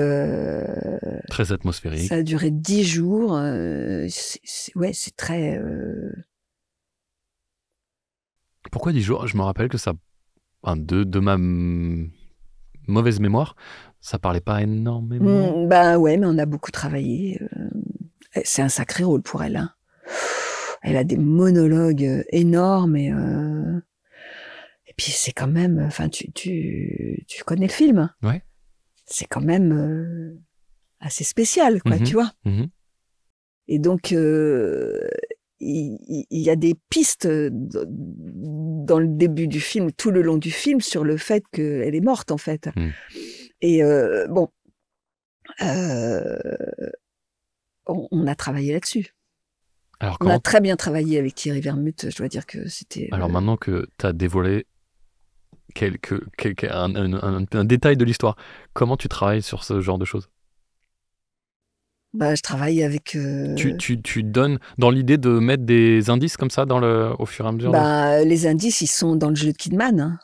très atmosphérique. Ça a duré 10 jours. C'est très. Pourquoi 10 jours? Je me rappelle que ça, de ma mauvaise mémoire, ça parlait pas énormément. Ouais, mais on a beaucoup travaillé. C'est un sacré rôle pour elle. Hein. Elle a des monologues énormes et puis c'est quand même. Enfin, tu connais le film. Ouais. C'est quand même assez spécial, quoi, tu vois. Et donc, il y a des pistes dans le début du film, tout le long du film, sur le fait qu'elle est morte, en fait. Et on a travaillé là-dessus. On a très bien travaillé avec Thierry Vermut, je dois dire que c'était... Alors maintenant que tu as dévoilé un détail de l'histoire, comment tu travailles sur ce genre de choses? Je travaille avec... Tu donnes dans l'idée de mettre des indices comme ça au fur et à mesure Les indices, ils sont dans le jeu de Kidman. Hein.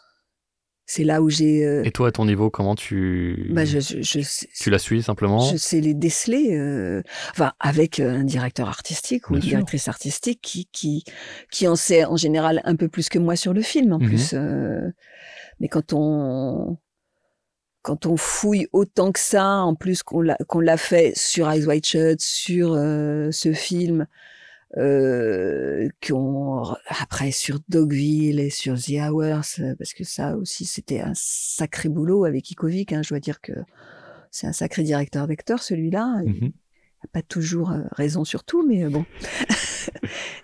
C'est là où j'ai... Et toi, à ton niveau, comment tu... tu la suis simplement? Je sais les déceler. Avec un directeur artistique ou une directrice artistique qui en sait en général un peu plus que moi sur le film, en plus. Mais quand on fouille autant que ça, en plus qu'on l'a fait sur Eyes Wide Shut, sur ce film, après sur Dogville et sur The Hours, parce que ça aussi c'était un sacré boulot avec Ikovic. Hein, je dois dire que c'est un sacré directeur d'acteur celui-là. Il n'a pas toujours raison sur tout, mais bon.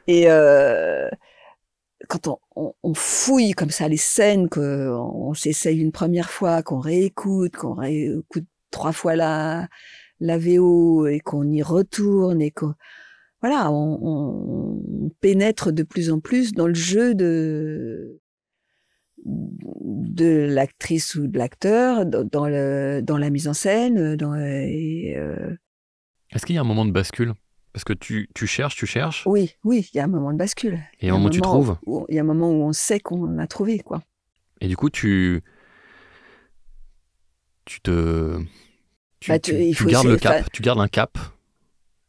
Et quand on fouille comme ça les scènes, qu'on s'essaye une première fois, qu'on réécoute 3 fois la VO et qu'on y retourne et qu'on voilà, on pénètre de plus en plus dans le jeu de l'actrice ou de l'acteur, dans la mise en scène. Est-ce qu'il y a un moment de bascule? Parce que tu cherches. Oui, il y a un moment de bascule. Et un moment où tu trouves? Il y a un moment où on sait qu'on a trouvé, quoi. Et du coup, tu gardes le cap. Tu gardes un cap.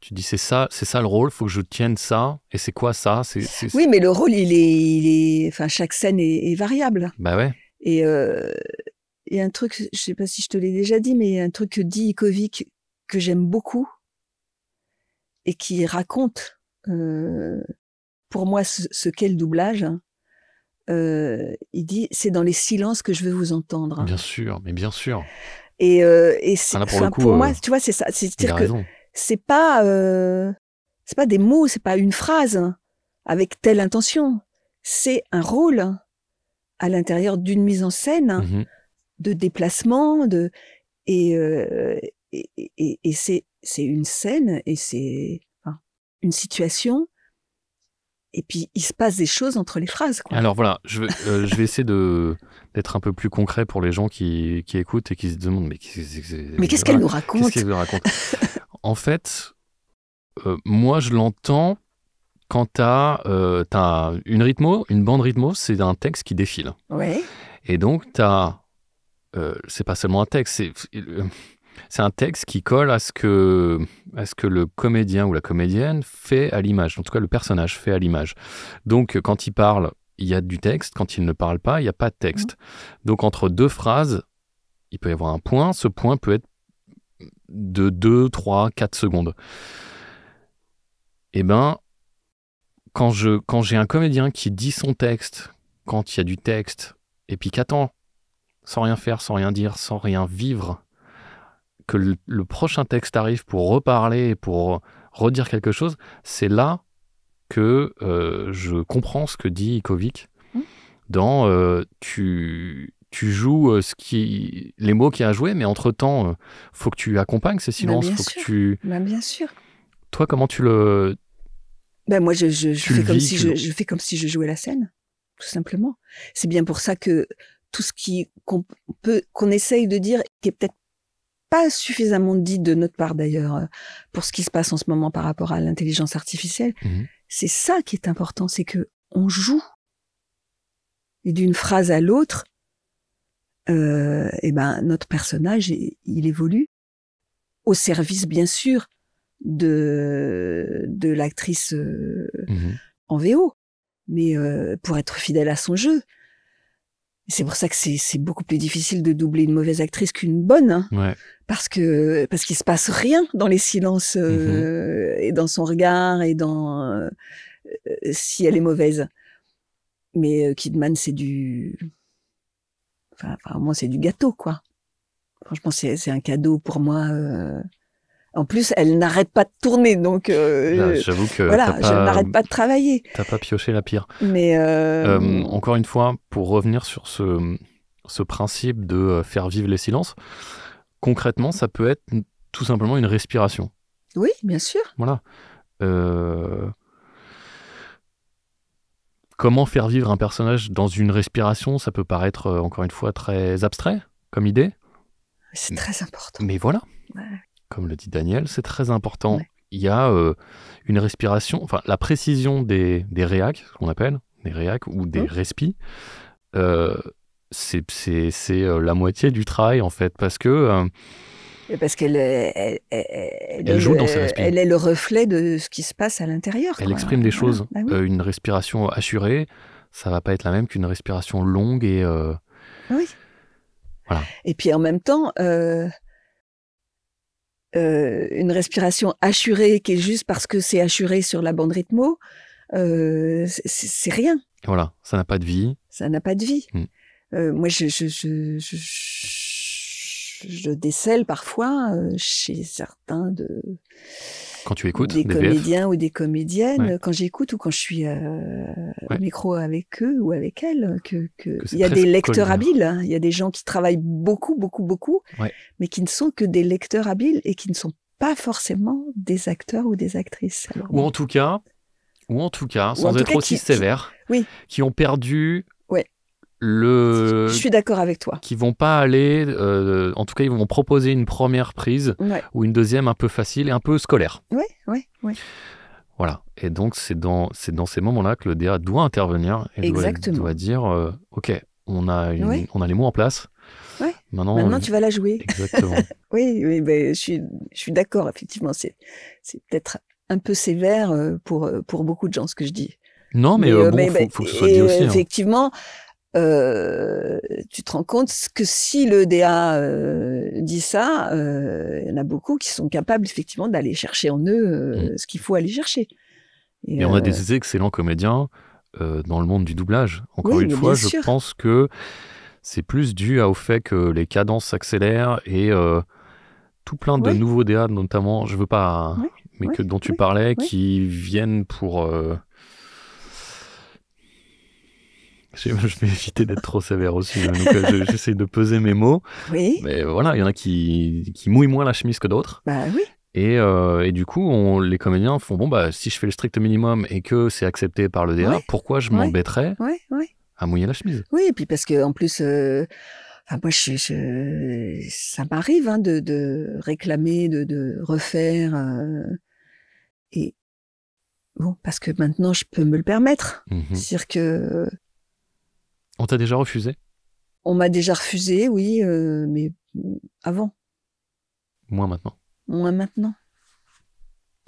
Tu dis c'est ça le rôle, faut que je tienne ça. Et c'est quoi ça? Oui, mais le rôle, il est... Enfin, chaque scène est variable. Bah ouais. Et il y a un truc, je sais pas si je te l'ai déjà dit, mais il y a un truc que dit Ikovic que j'aime beaucoup et qui raconte pour moi ce qu'est le doublage. Il dit c'est dans les silences que je veux vous entendre. Bien sûr, mais bien sûr. Et pour moi, tu vois, c'est ça. C'est-à-dire que c'est pas des mots, c'est pas une phrase avec telle intention. C'est un rôle à l'intérieur d'une mise en scène, de déplacement, et c'est une scène et c'est une situation. Et puis il se passe des choses entre les phrases, quoi. Alors voilà, je vais essayer d'être un peu plus concret pour les gens qui écoutent et qui se demandent mais qu'est-ce qu'elle nous raconte? Qu'est-ce qu'elle nous raconte? En fait, moi je l'entends quand t'as une rythmo, une bande rythmo, c'est un texte qui défile. Ouais. Et donc, c'est pas seulement un texte, c'est un texte qui colle à ce que le comédien ou la comédienne fait à l'image. En tout cas, le personnage fait à l'image. Donc, quand il parle, il y a du texte. Quand il ne parle pas, il n'y a pas de texte. Donc, entre deux phrases, il peut y avoir un point. Ce point peut être de 2, 3, 4 secondes. Eh ben, quand j'ai un comédien qui dit son texte, quand il y a du texte, et puis qu'attend, sans rien faire, sans rien dire, sans rien vivre, que le prochain texte arrive pour reparler, pour redire quelque chose, c'est là que je comprends ce que dit Ikovic dans tu joues les mots qu'il y a à jouer, mais entre-temps, faut que tu accompagnes ces silences. Bien sûr. Toi, comment tu le... Moi, je fais comme si je fais comme si je jouais la scène, tout simplement. C'est bien pour ça que tout ce qu'on essaye de dire, qui est peut-être pas suffisamment dit de notre part d'ailleurs, pour ce qui se passe en ce moment par rapport à l'intelligence artificielle, c'est ça qui est important, c'est que on joue. Et d'une phrase à l'autre, notre personnage, il évolue au service, bien sûr, de l'actrice en VO, mais pour être fidèle à son jeu. C'est pour ça que c'est beaucoup plus difficile de doubler une mauvaise actrice qu'une bonne, hein, parce qu'il se passe rien dans les silences et dans son regard et dans si elle est mauvaise. Mais Kidman, c'est moi, c'est du gâteau, quoi. Franchement, c'est un cadeau pour moi. En plus, elle n'arrête pas de tourner, donc j'avoue que je n'arrête pas de travailler. T'as pas pioché la pire. Mais encore une fois, pour revenir sur ce principe de faire vivre les silences, concrètement, ça peut être tout simplement une respiration. Oui, bien sûr. Voilà. Comment faire vivre un personnage dans une respiration, ça peut paraître, encore une fois, très abstrait comme idée. C'est très important. Mais voilà. Ouais. Comme le dit Daniel, c'est très important. Ouais. Il y a une respiration, enfin la précision des réacs, ce qu'on appelle, des réacs ou des respis, c'est la moitié du travail en fait, parce que... parce qu'elle joue dans ses respis. Elle est le reflet de ce qui se passe à l'intérieur. Elle exprime des choses. Bah oui. Une respiration assurée, ça va pas être la même qu'une respiration longue et... Oui. Voilà. Et puis en même temps... une respiration assurée qui est juste parce que c'est assuré sur la bande rythmo, c'est rien. Voilà, ça n'a pas de vie. Ça n'a pas de vie. Moi, je décèle parfois chez certains quand tu écoutes des comédiens VF. ou des comédiennes, quand j'écoute ou quand je suis au micro avec eux ou avec elles, que il y a des lecteurs habiles, hein. Il y a des gens qui travaillent beaucoup, mais qui ne sont que des lecteurs habiles et qui ne sont pas forcément des acteurs ou des actrices. Alors, ou en tout cas, sans être aussi sévère, qui ont perdu... Je suis d'accord avec toi. Qui vont pas aller, en tout cas, ils vont proposer une première prise ou une deuxième un peu facile et un peu scolaire. Oui. Voilà. Et donc, c'est dans ces moments-là que le DA doit intervenir et doit dire OK, on a les mots en place. Ouais. Maintenant, tu vas la jouer. Exactement. oui, je suis d'accord, effectivement. C'est peut-être un peu sévère pour beaucoup de gens, ce que je dis. Non, mais faut que ce soit dit aussi. Effectivement, tu te rends compte que si le DA dit ça, il y en a beaucoup qui sont capables effectivement d'aller chercher en eux ce qu'il faut aller chercher. Et on a des excellents comédiens dans le monde du doublage. Encore une fois, je pense que c'est plus dû au fait que les cadences s'accélèrent et tout plein de nouveaux DA, notamment, je veux pas, mais dont tu parlais, qui viennent pour... Je vais éviter d'être trop sévère aussi, donc j'essaie de peser mes mots. Oui. Mais voilà, il y en a qui mouillent moins la chemise que d'autres. Bah oui. Et du coup, les comédiens font si je fais le strict minimum et que c'est accepté par le DA, pourquoi je m'embêterais à mouiller la chemise? Oui, et puis parce que en plus, moi, ça m'arrive de réclamer, de refaire, et Bon, parce que maintenant, je peux me le permettre. Mhm. C'est-à-dire que On t'a déjà refusé? on m'a déjà refusé, oui, mais avant, Moins maintenant. moins maintenant.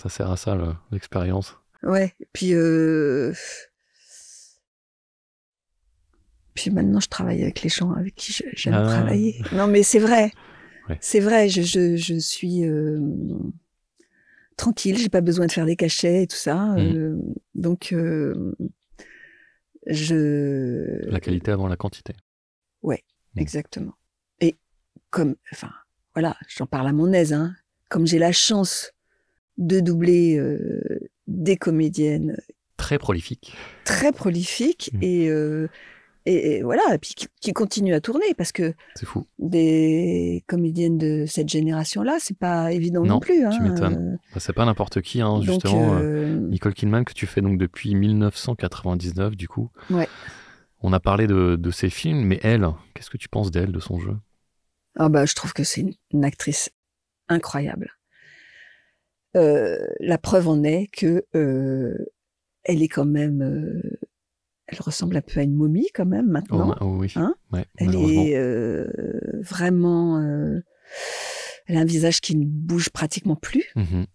Ça sert à ça, l'expérience. Ouais. Puis maintenant, je travaille avec les gens avec qui j'aime travailler. Non, mais c'est vrai. Ouais. C'est vrai. Je suis tranquille. J'ai pas besoin de faire des cachets et tout ça. Donc, La qualité avant la quantité. Ouais, exactement. Et voilà, j'en parle à mon aise, hein. Comme j'ai la chance de doubler des comédiennes très prolifiques et voilà, et puis qui continuent à tourner parce que c'est fou. Des comédiennes de cette génération-là, c'est pas évident non plus. Tu m'étonnes. C'est pas n'importe qui, hein, donc, justement. Nicole Kidman, que tu fais donc depuis 1999, du coup. Ouais. On a parlé de ses films, mais elle, qu'est-ce que tu penses d'elle, de son jeu? Ah bah, je trouve que c'est une actrice incroyable. La preuve en est que elle est quand même... elle ressemble un peu à une momie quand même maintenant. Oh oui. Hein, ouais, elle est vraiment... elle a un visage qui ne bouge pratiquement plus. Mm-hmm.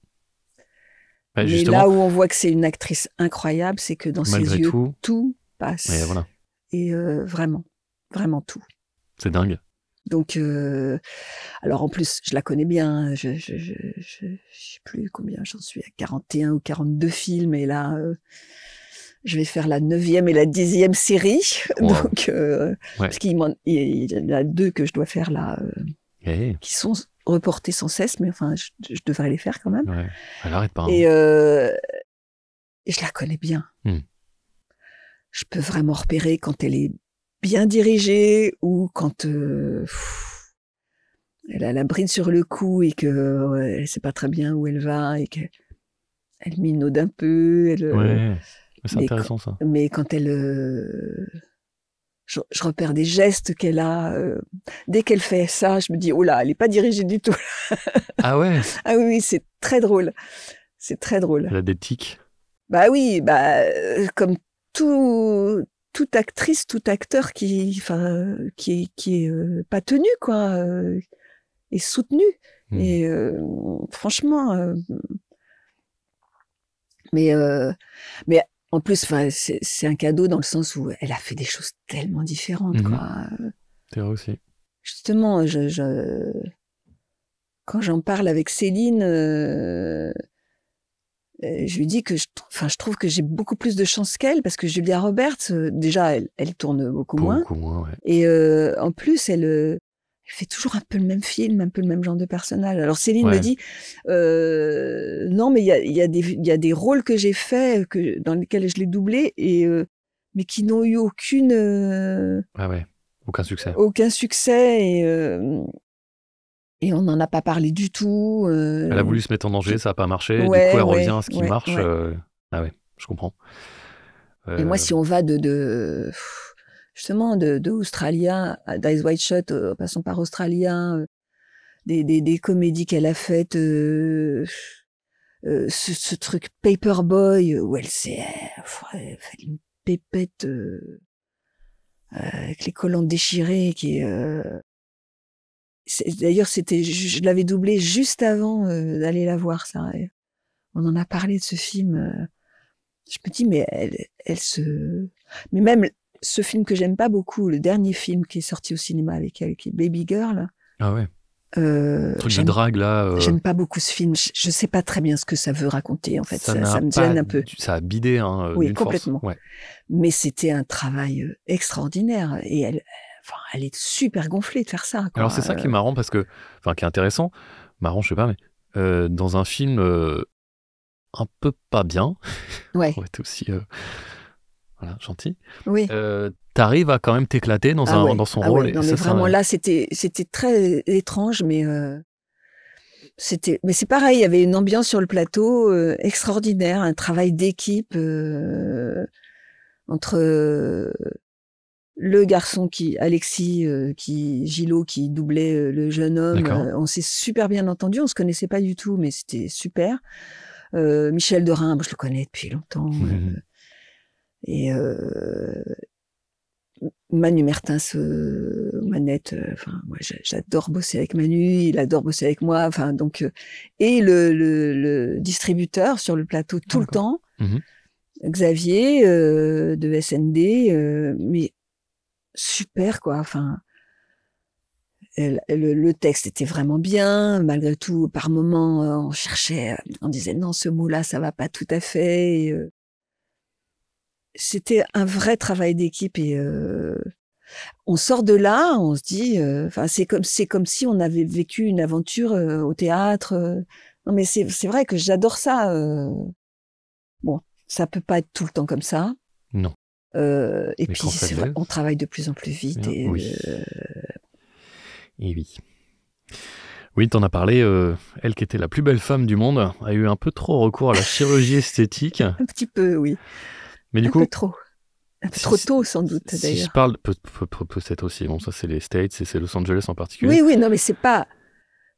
Mais justement, là où on voit que c'est une actrice incroyable, c'est que dans ses yeux, tout passe. Et voilà. Et vraiment, vraiment tout. C'est dingue. Donc, alors en plus, je la connais bien. Je sais plus combien j'en suis, à 41 ou 42 films. Et là, je vais faire la 9e et la 10e série. Wow. Donc, parce qu'il y en a 2 que je dois faire là, qui sont reportés sans cesse, mais enfin, je devrais les faire quand même. Ouais. Elle arrête pas. Et je la connais bien. Je peux vraiment repérer quand elle est bien dirigée ou quand elle a la bride sur le cou et que elle sait pas très bien où elle va et qu'elle minaude un peu. C'est intéressant ça. Mais quand elle... je repère des gestes qu'elle a. Dès qu'elle fait ça, je me dis, oh là, elle est pas dirigée du tout. Ah ouais? Ah oui, c'est très drôle. C'est très drôle. Elle a des tics. Bah oui, comme toute actrice, tout acteur qui est pas tenu, quoi, est soutenu. Et franchement, mais en plus, c'est un cadeau dans le sens où elle a fait des choses tellement différentes, quoi. C'est vrai aussi. Justement, quand j'en parle avec Céline, je lui dis que je trouve que j'ai beaucoup plus de chance qu'elle parce que Julia Roberts, déjà, elle tourne beaucoup moins. Ouais. Et en plus, elle fait toujours un peu le même film, un peu le même genre de personnage. Alors Céline me dit, non, mais il y a des rôles que j'ai faits, dans lesquels je l'ai doublé, mais qui n'ont eu aucune... aucun succès. Aucun succès, et on n'en a pas parlé du tout. Elle a voulu se mettre en danger, ça n'a pas marché. Du coup, elle revient à ce qui marche. Ah ouais, je comprends. Et moi, si on va justement de Australien à Eyes Wide Shut, passant par Australien, des comédies qu'elle a faites, ce truc Paperboy, où elle fait une pépette avec les collants déchirés, qui d'ailleurs, je l'avais doublé juste avant d'aller la voir, ça. Et on en a parlé de ce film. Je me dis, mais mais même ce film que j'aime pas beaucoup, le dernier film qui est sorti au cinéma avec elle, qui est Baby Girl. Ah ouais. Truc de drague, là. J'aime pas beaucoup ce film. Je sais pas très bien ce que ça veut raconter, en fait. Ça me gêne un peu. Ça a bidé, hein, oui, complètement. Ouais. Mais c'était un travail extraordinaire. Et elle est super gonflée de faire ça, quoi. Alors, c'est ça qui est marrant, qui est intéressant. Marrant, je sais pas, mais dans un film un peu pas bien, ouais. On va être aussi gentil. Oui. T'arrives à quand même t'éclater dans son rôle. Ouais. Non, mais vraiment, là, c'était très étrange, mais c'est pareil, il y avait une ambiance sur le plateau extraordinaire, un travail d'équipe entre le garçon Alexis, Gillot, qui doublait le jeune homme. On s'est super bien entendu, on se connaissait pas du tout, mais c'était super. Michel Dorin, je le connais depuis longtemps. Et Manu Mertens, Manette, enfin, moi, j'adore bosser avec Manu, il adore bosser avec moi, enfin, donc, et le distributeur sur le plateau tout le temps, Xavier, de SND, mais super, quoi, enfin, le texte était vraiment bien, malgré tout, par moments, on cherchait, on disait non, ce mot-là, ça va pas tout à fait, et, c'était un vrai travail d'équipe et on sort de là, on se dit, enfin c'est comme si on avait vécu une aventure au théâtre. Non mais c'est vrai que j'adore ça. Bon, ça peut pas être tout le temps comme ça. Non. Et mais puis c'est vrai, on travaille de plus en plus vite. Bien, Et, oui. Et oui. Oui, t'en as parlé, elle qui était la plus belle femme du monde, a eu un peu trop recours à la chirurgie esthétique. Un petit peu, oui. Mais du coup, peu trop. Un peu trop tôt, sans doute, d'ailleurs. Si je parle, peut-être aussi, bon, ça c'est les States et c'est Los Angeles en particulier. Oui, non, mais c'est pas...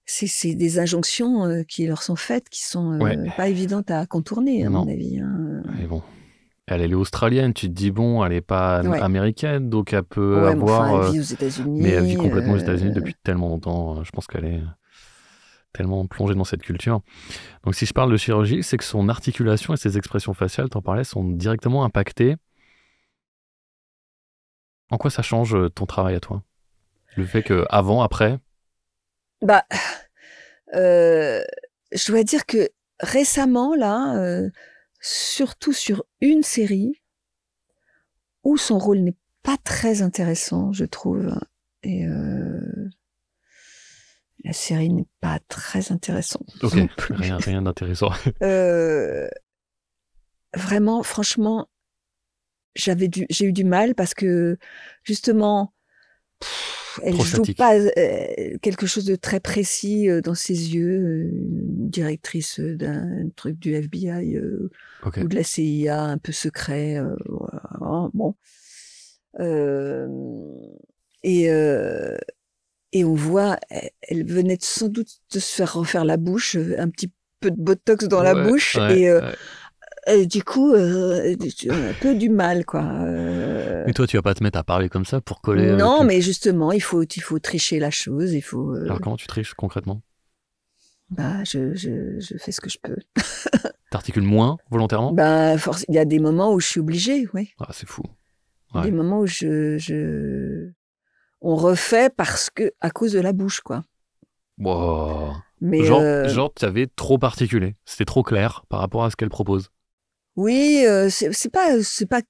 C'est des injonctions qui leur sont faites, qui sont pas évidentes à contourner, à mon avis. Hein. Mais bon, elle est australienne, tu te dis, bon, elle n'est pas américaine, donc elle peut avoir... mais enfin, elle vit aux États-Unis. Mais elle vit complètement aux États-Unis depuis tellement longtemps, je pense qu'elle est tellement plongée dans cette culture. Donc si je parle de chirurgie, c'est que son articulation et ses expressions faciales, t'en parlais, sont directement impactées. En quoi ça change ton travail à toi? Le fait que avant, après? Bah, je dois dire que récemment, là, surtout sur une série, où son rôle n'est pas très intéressant, je trouve, et la série n'est pas très intéressante. Ok, rien d'intéressant. Vraiment, franchement, j'ai eu du mal parce que justement, elle joue pas quelque chose de très précis dans ses yeux, une directrice d'un truc du FBI ou de la CIA un peu secret, voilà, bon. Et on voit, elle venait sans doute de se faire refaire la bouche, un petit peu de botox dans la bouche, et du coup, un peu du mal, quoi. Mais toi, tu vas pas te mettre à parler comme ça pour coller non, avec mais justement, il faut tricher la chose, il faut... Alors, comment tu triches concrètement? Bah, je fais ce que je peux. T'articules moins, volontairement? Bah, il y a des moments où je suis obligée, oui. Ah, c'est fou. Ouais. Des moments où on refait à cause de la bouche, quoi. Wow. Mais genre, tu avais trop articulé. C'était trop clair par rapport à ce qu'elle propose. Oui, c'est pas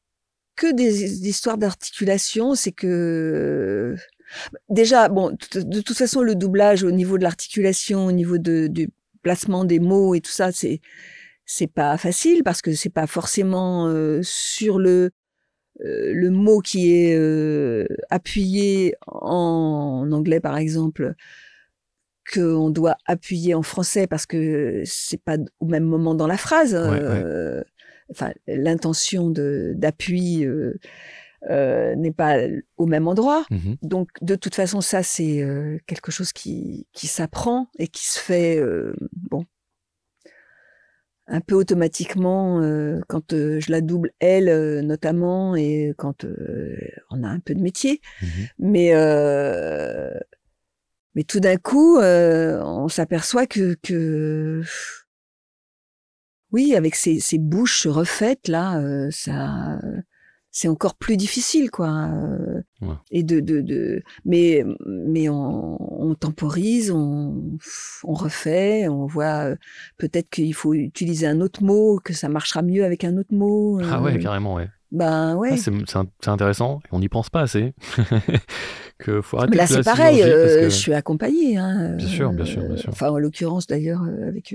que des histoires d'articulation, c'est que déjà, bon, de toute façon, le doublage au niveau de l'articulation, au niveau du placement des mots et tout ça, c'est pas facile parce que c'est pas forcément sur le mot qui est appuyé en anglais, par exemple, qu'on doit appuyer en français parce que c'est pas au même moment dans la phrase. Enfin, l'intention d'appui n'est pas au même endroit. Donc, de toute façon, ça, c'est quelque chose qui s'apprend et qui se fait, bon, un peu automatiquement quand je la double, elle, notamment, et quand on a un peu de métier. Mais tout d'un coup, on s'aperçoit que oui, avec ces bouches refaites là, ça, c'est encore plus difficile, quoi. Et mais on temporise, on refait, on voit peut-être qu'il faut utiliser un autre mot, que ça marchera mieux avec un autre mot. Ah ouais, carrément, ouais. Ben ouais. Ah, c'est intéressant. On n'y pense pas assez. Que faut arrêter. Mais là, c'est pareil. Je suis accompagnée. Hein, bien sûr. Enfin, en l'occurrence, d'ailleurs, avec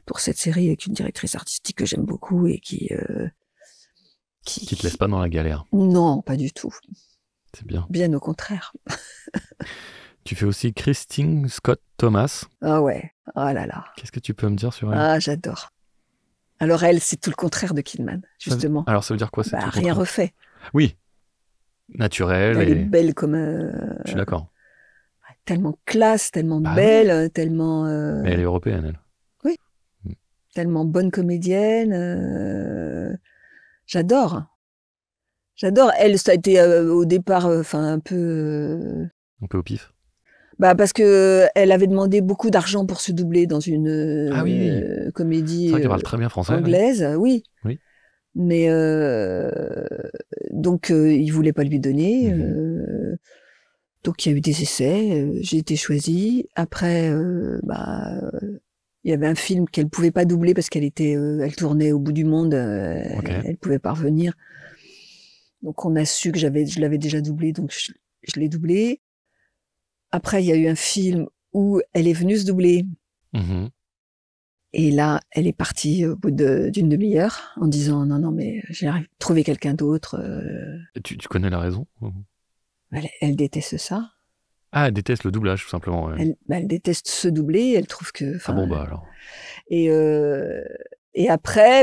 pour cette série, avec une directrice artistique que j'aime beaucoup et qui te laisse pas dans la galère. Non, pas du tout. C'est bien. Bien au contraire. Tu fais aussi Christine Scott Thomas. Ah ouais. Oh là là. Qu'est-ce que tu peux me dire sur elle? Ah, j'adore. Alors elle, c'est tout le contraire de Kidman, justement. Alors ça veut dire quoi? C'est rien refait. Oui. Naturel. Elle est belle comme... Je suis d'accord. Tellement classe, tellement belle, tellement... Mais elle est européenne, elle. Oui. tellement bonne comédienne. J'adore. Elle, ça a été au départ, un peu. Un peu au pif. Parce que elle avait demandé beaucoup d'argent pour se doubler dans une Ah oui. comédie C'est vrai qu'elle parle très bien français. anglaise, oui. Oui. Mais donc il voulait pas lui donner. Donc il y a eu des essais. J'ai été choisie. Après, il y avait un film qu'elle pouvait pas doubler parce qu'elle était, elle tournait au bout du monde. Elle pouvait pas revenir. Donc on a su que je l'avais déjà doublé, donc je l'ai doublé. Après, il y a eu un film où elle est venue se doubler. Et là, elle est partie au bout d'une demi-heure en disant non, mais j'ai trouvé quelqu'un d'autre. Tu connais la raison? Elle déteste ça. Ah, elle déteste le doublage, tout simplement. Ouais. Elle déteste se doubler. Elle trouve que. Ah bon, alors. Et après,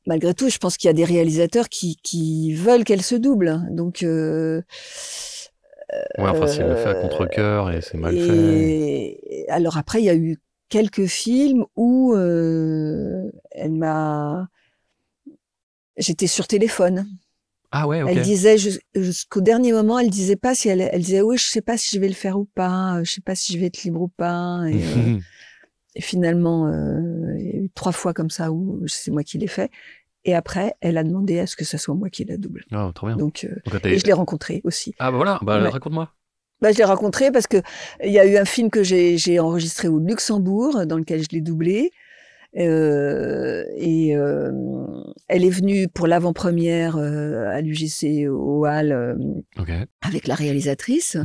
malgré tout, je pense qu'il y a des réalisateurs qui veulent qu'elle se double. Donc. Ouais, enfin, si elle le fait à contre-cœur et c'est mal fait. Alors après, il y a eu quelques films où j'étais sur téléphone. Ah ouais, ok. Elle disait jusqu'au dernier moment, elle disait pas si elle disait oui, je sais pas si je vais le faire ou pas, je sais pas si je vais être libre ou pas. Et finalement, il y a eu 3 fois comme ça où c'est moi qui l'ai fait. Et après, elle a demandé à ce que ça soit moi qui la double. Oh, trop bien. Donc et je l'ai rencontrée aussi. Ah voilà, Ouais. Raconte-moi. Je l'ai rencontrée parce que il y a eu un film que j'ai enregistré au Luxembourg, dans lequel je l'ai doublé. Elle est venue pour l'avant-première à l'UGC au Hall avec la réalisatrice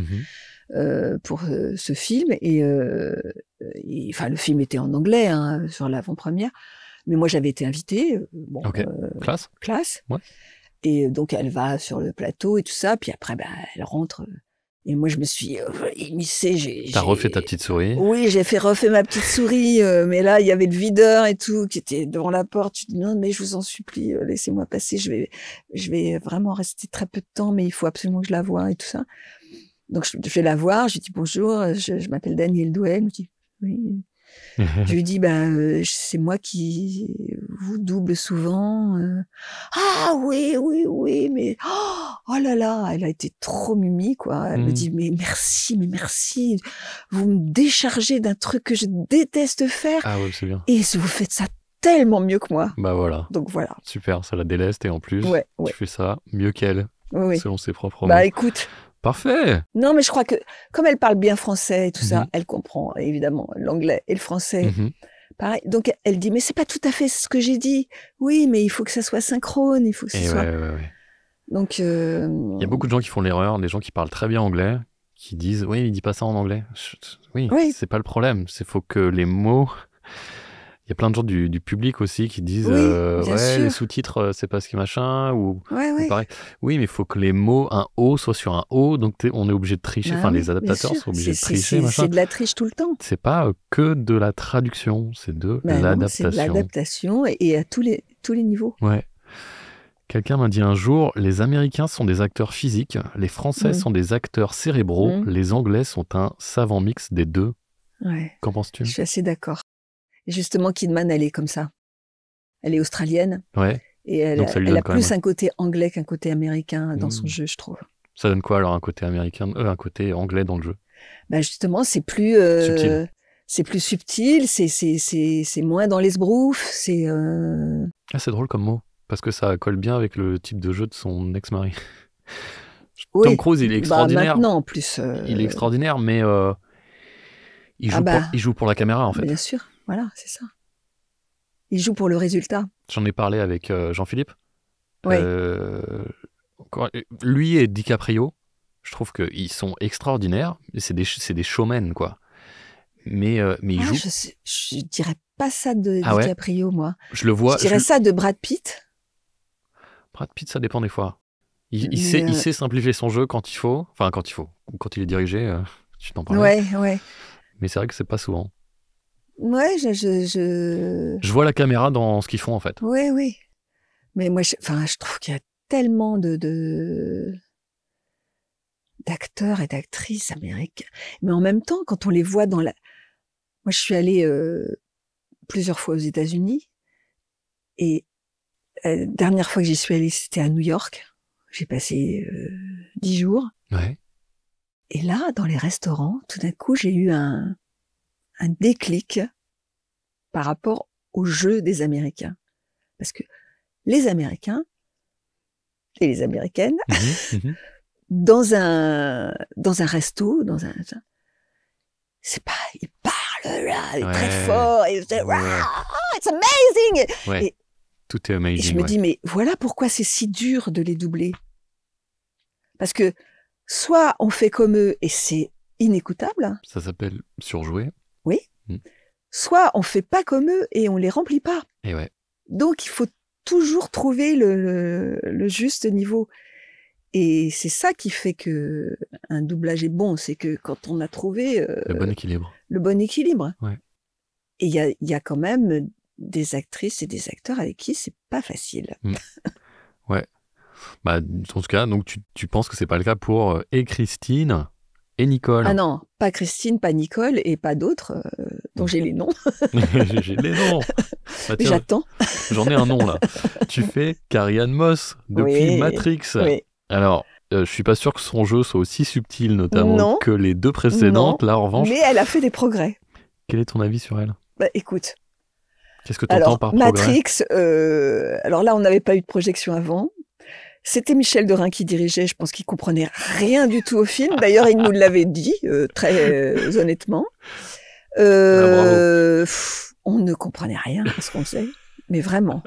pour ce film. Et le film était en anglais sur l'avant-première. Mais moi, j'avais été invitée. Classe. Ouais. Et donc, elle va sur le plateau et tout ça. Puis après, elle rentre. Et moi, je me suis immiscée. T'as refait ta petite souris? Oui, j'ai refait ma petite souris. Mais là, il y avait le videur et tout qui était devant la porte. Je dis non, mais je vous en supplie, laissez-moi passer. Je vais vraiment rester très peu de temps, mais il faut absolument que je la voie et tout ça. Donc, je vais la voir. Je lui dis bonjour, je m'appelle Daniel Douai. Elle me dit oui. Je lui dis c'est moi qui vous double souvent. Ah oui, mais oh là là, elle a été trop mimi quoi. Elle me dit mais merci, vous me déchargez d'un truc que je déteste faire. Ah ouais, c'est bien. Et vous faites ça tellement mieux que moi. Bah voilà. Donc voilà. Super, ça la déleste et en plus tu fais ça mieux qu'elle, selon ses propres mots. Écoute. Parfait. Non, mais je crois que comme elle parle bien français et tout ça, elle comprend évidemment l'anglais et le français. Pareil. Donc elle dit mais c'est pas tout à fait ce que j'ai dit. Oui, mais il faut que ça soit synchrone, il faut que ça soit. Ouais. Donc il y a beaucoup de gens qui font l'erreur, des gens qui parlent très bien anglais, qui disent oui, il dit pas ça en anglais. Oui. C'est pas le problème. C'est faut que les mots. Il y a plein de gens du public aussi qui disent les sous-titres c'est pas ce qui machin ou pareil. Oui, mais il faut que les mots, un O soit sur un O, donc on est obligé de tricher. Les adaptateurs sont obligés de tricher. C'est de la triche tout le temps. C'est pas que de la traduction, c'est de l'adaptation. C'est de l'adaptation et à tous les niveaux. Ouais. Quelqu'un m'a dit un jour, les Américains sont des acteurs physiques, les Français sont des acteurs cérébraux, les Anglais sont un savant mix des deux. Ouais. Qu'en penses-tu ? Je suis assez d'accord. Et justement, Kidman, elle est comme ça. Elle est australienne. Ouais. Et elle a plus un côté anglais qu'un côté américain dans son jeu, je trouve. Ça donne quoi alors un côté américain, un côté anglais dans le jeu ? Justement, c'est plus subtil. C'est plus subtil, c'est moins dans l'esbrouf, c'est. C'est drôle comme mot parce que ça colle bien avec le type de jeu de son ex-mari. Tom Cruise, il est extraordinaire. Maintenant, en plus. Il est extraordinaire, mais il joue pour la caméra en fait. Bien sûr. Voilà, c'est ça. Il joue pour le résultat. J'en ai parlé avec Jean-Philippe. Ouais. Lui et DiCaprio, je trouve qu'ils sont extraordinaires. C'est des showmen, quoi. Mais ils jouent... Je dirais pas ça de DiCaprio, moi. Je le vois. Je dirais ça de Brad Pitt. Brad Pitt, ça dépend des fois. Il sait simplifier son jeu quand il faut. Enfin, quand il faut. Quand il est dirigé, tu t'en parles. Ouais. Mais c'est vrai que c'est pas souvent. Ouais, je vois la caméra dans ce qu'ils font en fait. Oui. Mais moi, je trouve qu'il y a tellement d'acteurs et d'actrices américains. Mais en même temps, quand on les voit dans la... Moi, je suis allée plusieurs fois aux États-Unis. Et dernière fois que j'y suis allée, c'était à New York. J'ai passé 10 jours. Ouais. Et là, dans les restaurants, tout d'un coup, j'ai eu un déclic par rapport au jeu des Américains. Parce que les Américains et les Américaines, dans un resto, c'est pas, ils parlent là, très fort, et c'est it's amazing. Ouais. Et tout est amazing. Et je me dis, mais voilà pourquoi c'est si dur de les doubler. Parce que soit on fait comme eux et c'est inécoutable. Ça s'appelle surjouer. Oui. Soit on fait pas comme eux et on les remplit pas. Et ouais. Donc il faut toujours trouver le juste niveau. Et c'est ça qui fait que un doublage est bon, c'est que quand on a trouvé le bon équilibre. Le bon équilibre. Ouais. Et il y a quand même des actrices et des acteurs avec qui c'est pas facile. Ouais. Bah, en tout cas, donc tu penses que c'est pas le cas pour et Christine et Nicole. Ah non, pas Christine, pas Nicole et pas d'autres dont j'ai les noms. J'ai les noms. Bah, Mais j'attends. J'en ai un nom là. Tu fais Carrie-Anne Moss depuis Matrix. Oui. Alors, je suis pas sûr que son jeu soit aussi subtil notamment que les deux précédentes. Là, en revanche. Mais elle a fait des progrès. Quel est ton avis sur elle ? Bah écoute. Qu'est-ce que tu entends par progrès ? Matrix, alors là, on n'avait pas eu de projection avant. C'était Michel Derain qui dirigeait. Je pense qu'il comprenait rien du tout au film. D'ailleurs, il nous l'avait dit très honnêtement. On ne comprenait rien à ce qu'on faisait, mais vraiment.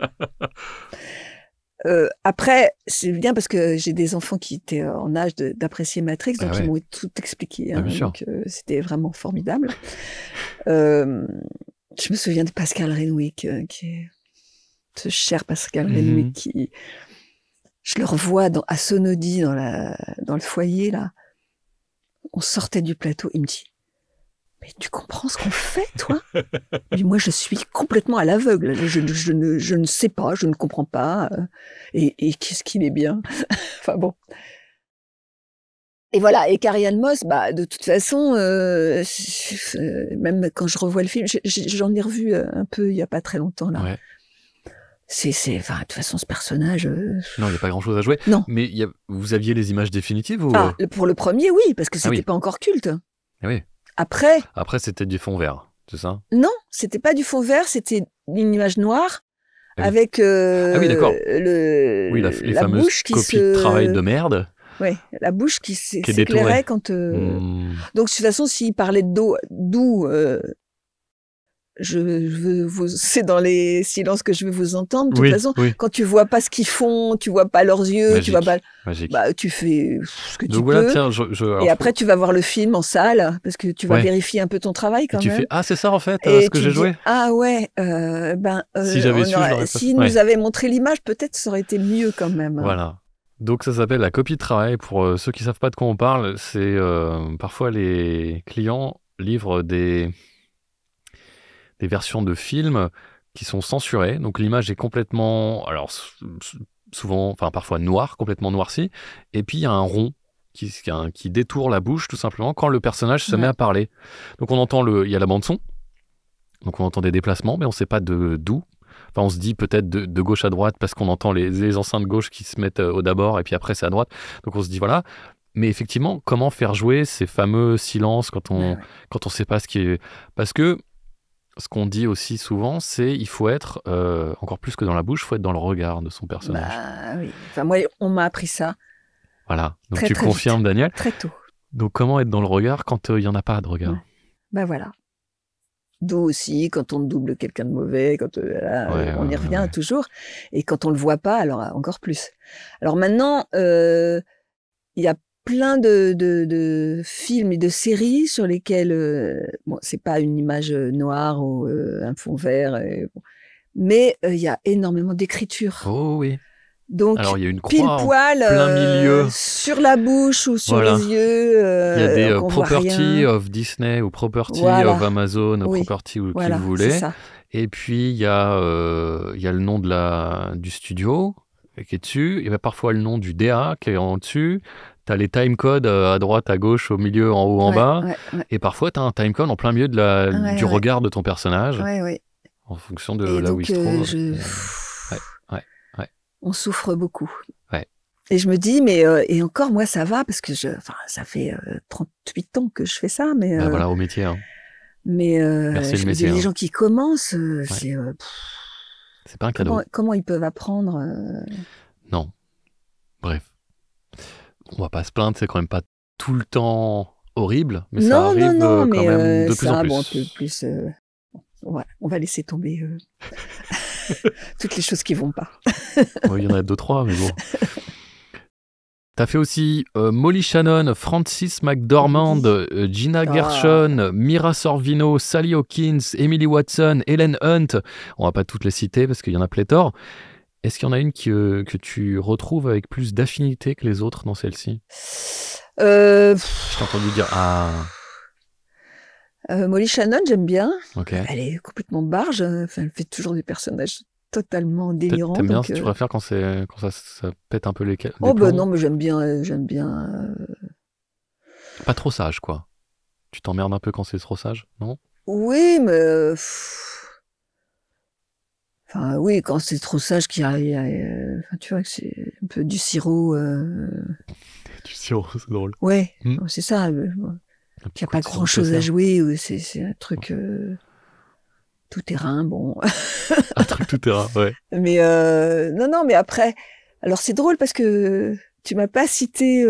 Après, c'est bien parce que j'ai des enfants qui étaient en âge d'apprécier Matrix, donc ils m'ont tout expliqué. Hein, donc c'était vraiment formidable. Je me souviens de Pascal Renwick, ce cher Pascal Renwick qui... Je le revois à Sonodi, dans le foyer, là. On sortait du plateau, il me dit « Mais tu comprends ce qu'on fait, toi ?» Mais moi, je suis complètement à l'aveugle. Je ne sais pas, je ne comprends pas. Et qu'est-ce qu'il est bien. Enfin bon. Et voilà, et Carrie-Anne Moss, bah, de toute façon, même quand je revois le film, j'en ai revu un peu il n'y a pas très longtemps, là. Ouais. Enfin, de toute façon, ce personnage... Non, il n'y a pas grand-chose à jouer. Non. Mais vous aviez les images définitives ou... Pour le premier, oui, parce que c'était pas encore culte. Ah oui. Après, c'était du fond vert, c'est ça ? Non, c'était pas du fond vert, c'était une image noire avec d'accord. Les la fameuses bouche qui copies de travail de merde. Oui, la bouche qui s'éclairait quand... Donc, de toute façon, s'il parlait d'où... c'est dans les silences que je vais vous entendre. De toute façon, quand tu vois pas ce qu'ils font, tu vois pas leurs yeux, Magique, tu vois pas, magique. Bah, tu fais ce que donc tu peux. Tiens, et après, tu vas voir le film en salle parce que tu vas vérifier un peu ton travail quand même. Tu fais c'est ça en fait ce que j'ai joué. Ah ouais, si j'avais su, s'il nous avait montré l'image, peut-être ça aurait été mieux quand même. Voilà. Donc ça s'appelle la copie de travail. Pour ceux qui savent pas de quoi on parle, c'est parfois les clients livrent des versions de films qui sont censurées. Donc l'image est complètement, alors souvent, enfin parfois noire, complètement noircie. Et puis il y a un rond qui détourne la bouche tout simplement quand le personnage se met à parler. Donc il y a la bande son. Donc on entend des déplacements, mais on ne sait pas d'où. Enfin, on se dit peut-être de gauche à droite parce qu'on entend les enceintes gauche qui se mettent au d'abord et puis après c'est à droite. Donc on se dit voilà. Mais effectivement, comment faire jouer ces fameux silences quand on sait pas ce qui est... Parce que ce qu'on dit aussi souvent, c'est il faut être, encore plus que dans la bouche, il faut être dans le regard de son personnage. Bah oui, enfin moi on m'a appris ça. Voilà, donc tu confirmes vite. Daniel. Très tôt. Donc comment être dans le regard quand il n'y en a pas de regard ? Ben voilà. D'où aussi, quand on double quelqu'un de mauvais, quand on y revient toujours. Et quand on le voit pas, alors encore plus. Alors maintenant, il y a plein de films et de séries sur lesquels, c'est pas une image noire ou un fond vert, mais il y a énormément d'écriture. Oh oui. Donc, alors, il y a une croix pile poil plein milieu. Sur la bouche ou sur les yeux. Il y a des property of Disney ou property of Amazon ou property qui vous voulez. Ça. Et puis, il y a le nom du studio qui est dessus. Il y a parfois le nom du DA qui est en dessus. Tu as les timecodes à droite, à gauche, au milieu, en haut, en bas. Et parfois, tu as un timecode en plein milieu du regard de ton personnage. en fonction de Et là où il donc, se trouve. Ouais. on souffre beaucoup. Ouais. Et je me dis, mais et encore, moi, ça va, parce que ça fait 38 ans que je fais ça, mais Bah voilà, au métier. Hein. mais Merci le je me dis, métier. les Hein. gens qui commencent, Ouais. C'est pas un cadeau. comment ils peuvent apprendre Non. Bref. On va pas se plaindre, c'est quand même pas tout le temps horrible, mais ça arrive non, quand mais même de plus en ça, plus. bon, plus voilà, on va laisser tomber toutes les choses qui vont pas. Oui, il y en a 2-3, mais bon. T'as fait aussi Molly Shannon, Frances McDormand, Gina Gershon, Mira Sorvino, Sally Hawkins, Emily Watson, Helen Hunt. On va pas toutes les citer parce qu'il y en a pléthore. Est-ce qu'il y en a une que tu retrouves avec plus d'affinité que les autres dans celle-ci ? Je t'ai entendu dire Molly Shannon, j'aime bien. Ok. Elle est complètement barge. Enfin, elle fait toujours des personnages totalement délirants. T'aimes bien, donc, tu préfères quand ça pète un peu les oh plombs. non, mais j'aime bien. Pas trop sage, quoi. Tu t'emmerdes un peu quand c'est trop sage, non ? Oui, mais enfin oui, quand c'est trop sage qu'il y a enfin, tu vois que c'est un peu du sirop. Du sirop, c'est drôle. Ouais, Hmm. c'est ça. Il n'y a pas grand-chose à jouer. C'est un truc tout terrain, bon. Un truc tout terrain, ouais. Mais non, mais après, alors c'est drôle parce que tu m'as pas cité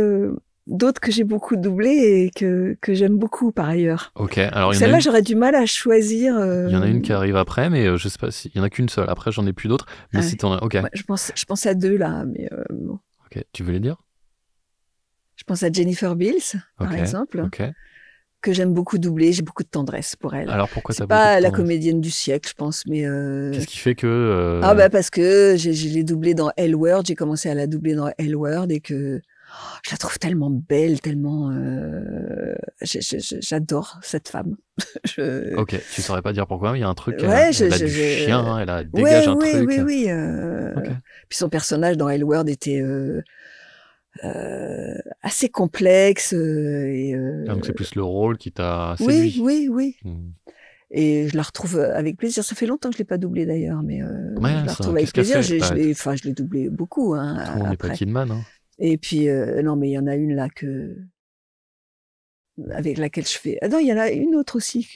d'autres que j'ai beaucoup doublées et que j'aime beaucoup par ailleurs. Ok, alors celle-là, j'aurais du mal à choisir. Il y en a une qui arrive après, mais je sais pas si. Il y en a qu'une seule. Après, j'en ai plus d'autres. Mais si t'en as. Ok. Ouais, je pense à 2 là, mais bon. Ok, tu veux les dire ? Je pense à Jennifer Beals, par exemple, que j'aime beaucoup doubler. J'ai beaucoup de tendresse pour elle. Alors pourquoi c'est pas la comédienne du siècle, je pense, mais. Qu'est-ce qui fait que parce que je l'ai doublée dans L Word. J'ai commencé à la doubler dans L Word et que je la trouve tellement belle, tellement. J'adore cette femme. Ok, tu saurais pas dire pourquoi, mais il y a un truc. Ouais, elle a du chien, elle dégage un truc. Oui. Puis son personnage dans L Word était assez complexe. Donc c'est plus le rôle qui t'a séduit. Oui. Et je la retrouve avec plaisir. Ça fait longtemps que je l'ai pas doublée d'ailleurs, mais je la retrouve avec plaisir. Je l'ai doublée beaucoup. Hein, tout le monde n'est pas Kidman. Hein. Et puis, non, mais il y en a une là avec laquelle je fais. Ah non, il y en a une autre aussi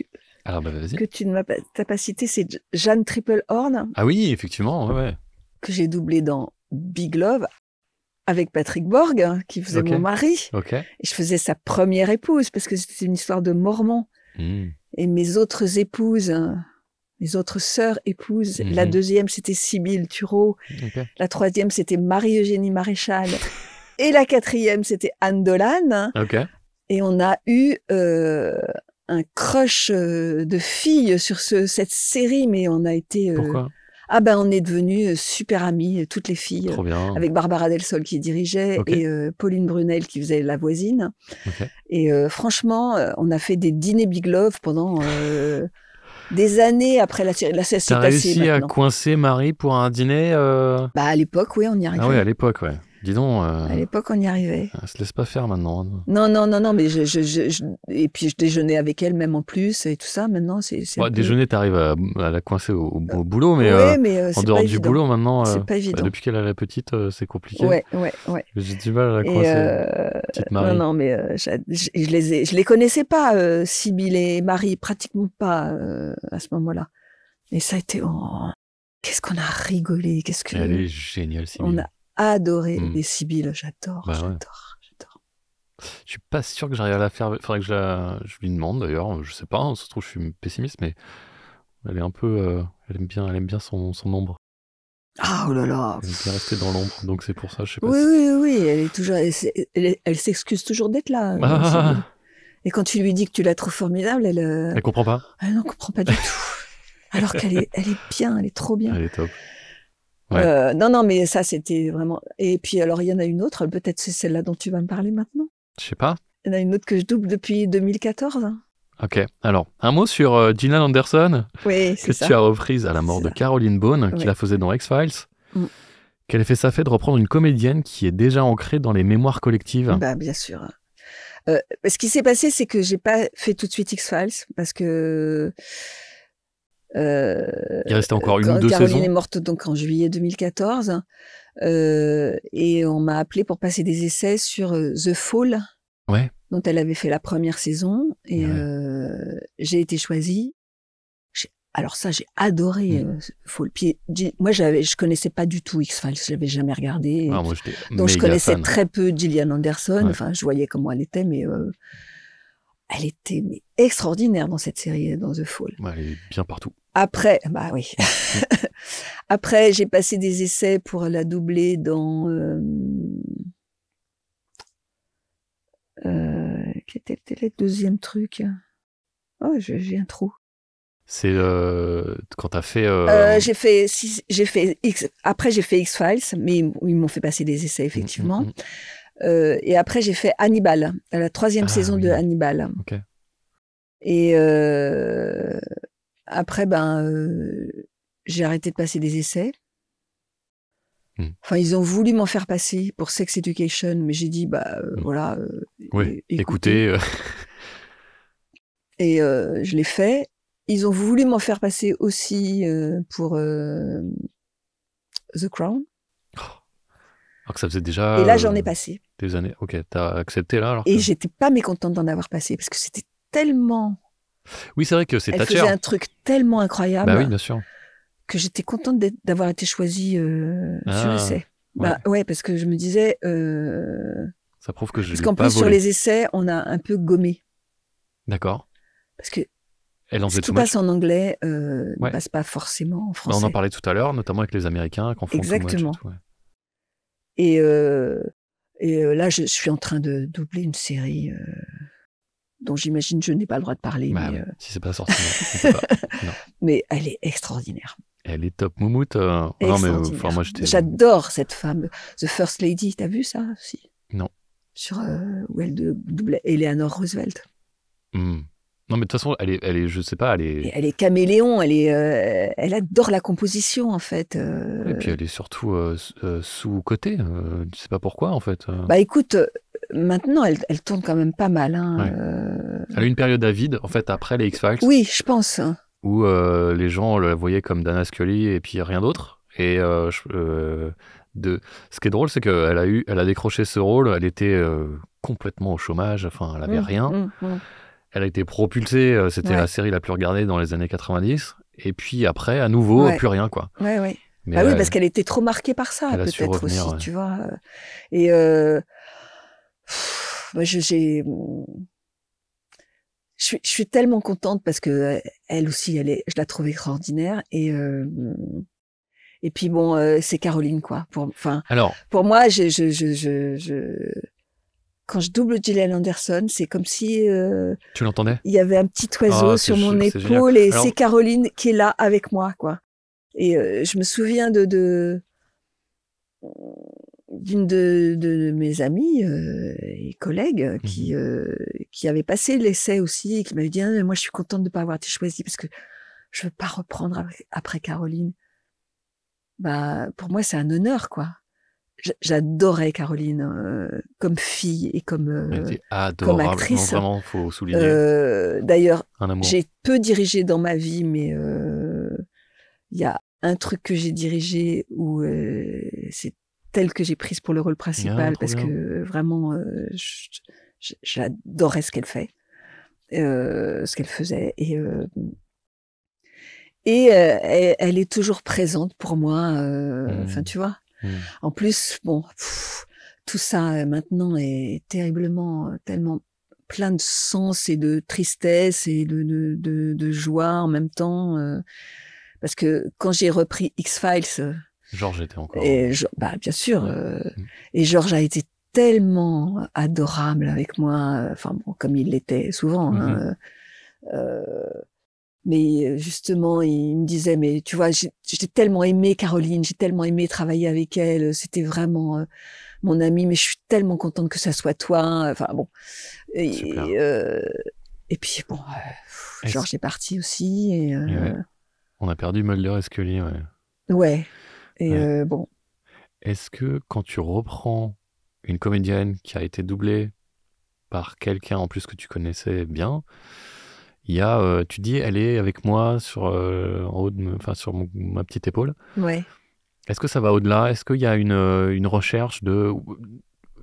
Alors, vas-y. Que tu ne m'as pas citée, c'est Jeanne Tripplehorn. Ah oui, effectivement, ouais. Que j'ai doublée dans Big Love avec Patrick Borg, qui faisait mon mari. Et je faisais sa première épouse parce que c'était une histoire de Mormon. Et mes autres épouses, mes autres sœurs épouses, la deuxième c'était Sibylle Thureau, la troisième c'était Marie-Eugénie Maréchal et la quatrième c'était Anne Dolan. Et on a eu un crush de filles sur cette série, mais on a été... Pourquoi ? On est devenues super amies, toutes les filles. Trop bien. Avec Barbara Del Sol qui dirigeait et Pauline Brunel qui faisait la voisine. Et franchement, on a fait des dîners Big Love pendant des années après la série. Là, c'est passé. T'as réussi à coincer Marie pour un dîner à l'époque, oui, on y arrivait. Ah oui, à l'époque, ouais. Dis donc. À l'époque, on y arrivait. Elle se laisse pas faire maintenant. Non, mais et puis je déjeunais avec elle même en plus et tout ça. Maintenant, c'est. Déjeuner, t'arrives à la coincer au boulot, mais, en dehors du boulot, maintenant, c'est pas évident. Depuis qu'elle est petite, c'est compliqué. Ouais. J'ai du mal à la coincer. Petite Marie. Non, mais je les connaissais pas, Sibylle et Marie, pratiquement pas à ce moment-là. Et ça a été. Qu'est-ce qu'on a rigolé, Elle est géniale, Sibylle. On a adoré les Sibylle, j'adore. Je suis pas sûr que j'arrive à la faire. Faudrait que je lui demande d'ailleurs. Je sais pas. Ça se trouve, je suis pessimiste, mais elle est un peu. Elle aime bien son ombre. Ah, oh là là. Elle est restée dans l'ombre, donc c'est pour ça. Je sais pas. Oui. Elle est toujours. Elle s'excuse toujours d'être là. Et quand tu lui dis que tu la trouves formidable, elle comprend pas. Elle ne comprend pas du tout. Alors qu'elle est bien. Elle est trop bien. Elle est top. Ouais. Non, mais ça, c'était vraiment... Et puis, alors, il y en a une autre, peut-être c'est celle-là dont tu vas me parler maintenant. Je sais pas. Il y en a une autre que je double depuis 2014. Ok, alors, un mot sur Gillian Anderson, que tu as reprise à la mort de Caroline Bone, qui la faisait dans X-Files. Quel effet ça fait de reprendre une comédienne qui est déjà ancrée dans les mémoires collectives ? Bien sûr. Ce qui s'est passé, c'est que j'ai pas fait tout de suite X-Files, parce que... Il restait encore une ou deux Caroline saisons. est morte donc en juillet 2014. Et on m'a appelé pour passer des essais sur The Fall, Ouais. dont elle avait fait la première saison. Et Ouais. j'ai été choisie. Alors ça, j'ai adoré Fall. Puis, moi, je connaissais pas du tout X-Files, je l'avais jamais regardé. Ah, moi, j'étais Donc, je méga connaissais fan. très peu Gillian Anderson. Ouais. Enfin, je voyais comment elle était, mais elle était extraordinaire dans cette série, dans The Fall. Ouais, elle est bien partout. Après, bah oui. Après, j'ai passé des essais pour la doubler dans... quel était le deuxième truc? Oh, j'ai un trou. C'est quand t'as fait... Après, j'ai fait X-Files, mais ils m'ont fait passer des essais, effectivement. Et après, j'ai fait Hannibal, la 3e saison de Hannibal. Ok. Et après, j'ai arrêté de passer des essais. Enfin, ils ont voulu m'en faire passer pour Sex Education, mais j'ai dit, voilà. Oui, écoutez. Et je l'ai fait. Ils ont voulu m'en faire passer aussi pour The Crown. Alors que ça faisait déjà... Et là, j'en ai passé. Des années. Ok, t'as accepté là alors Et que... j'étais pas mécontente d'en avoir passé, parce que c'était tellement... Oui, c'est vrai que c'est Elle Thatcher. faisait un truc tellement incroyable. Bah oui, bien sûr. Que j'étais contente d'avoir été choisie sur essai. Ouais, parce que je me disais... ça prouve que je l'ai pas volé. Parce qu'en plus, sur les essais, on a un peu gommé. D'accord. Parce que ce qui passe en anglais ne passe pas forcément en français. On en parlait tout à l'heure, notamment avec les Américains qui en font Exactement. too much et tout, et là, je suis en train de doubler une série dont j'imagine je n'ai pas le droit de parler. Mais, si c'est pas sorti, on peut pas. Non. Mais elle est extraordinaire. Elle est top moumoute. Moi, j'adore cette femme. The First Lady, t'as vu ça aussi? Non. Sur où elle doublait Eleanor Roosevelt. Non, mais de toute façon, elle est, je sais pas, elle est caméléon, elle adore la composition, en fait. Et puis elle est surtout sous-cotée, je sais pas pourquoi, en fait. Bah écoute, maintenant, elle tourne quand même pas mal. Elle a eu une période à vide, en fait, après les X-Files. Oui, je pense. Où les gens la voyaient comme Dana Scully et puis rien d'autre. Et ce qui est drôle, c'est qu'elle a décroché ce rôle, elle était complètement au chômage, enfin, elle avait rien. Elle a été propulsée, c'était la série la plus regardée dans les années 90. Et puis après, à nouveau, plus rien, quoi. Ouais. Mais oui, parce qu'elle était trop marquée par ça, peut-être aussi, tu vois. Et je suis tellement contente parce que elle aussi, je la trouve extraordinaire. Et puis bon, c'est Caroline, quoi. Pour moi, quand je double Gillian Anderson, c'est comme si tu l'entendais? Il y avait un petit oiseau sur mon épaule et c'est Caroline qui est là avec moi, quoi. Et je me souviens d'une de mes amies et collègues qui avait passé l'essai aussi et qui m'avait dit moi je suis contente de ne pas avoir été choisie parce que je veux pas reprendre après Caroline. Pour moi c'est un honneur, quoi. J'adorais Caroline comme fille et comme actrice. Non, vraiment, faut souligner. D'ailleurs, j'ai peu dirigé dans ma vie, mais il y a un truc que j'ai dirigé où c'est elle que j'ai prise pour le rôle principal parce que vraiment, j'adorais ce qu'elle fait, ce qu'elle faisait. Et elle est toujours présente pour moi. Enfin, tu vois. En plus, bon, tout ça maintenant est tellement plein de sens et de tristesse et de joie en même temps. Parce que quand j'ai repris X-Files, George était encore. Bien sûr. Et George a été tellement adorable avec moi. Enfin bon, comme il l'était souvent. Mais justement, il me disait, mais tu vois, j'ai tellement aimé Caroline, j'ai tellement aimé travailler avec elle, c'était vraiment mon amie, mais je suis tellement contente que ça soit toi. Enfin bon. Et puis bon, Georges est parti aussi. Et on a perdu Mulder et Scully, Ouais. Et bon. Est-ce que quand tu reprends une comédienne qui a été doublée par quelqu'un en plus que tu connaissais bien, il y a, tu dis, elle est avec moi en haut sur ma petite épaule. Ouais. Est-ce que ça va au-delà? Est-ce qu'il y a une recherche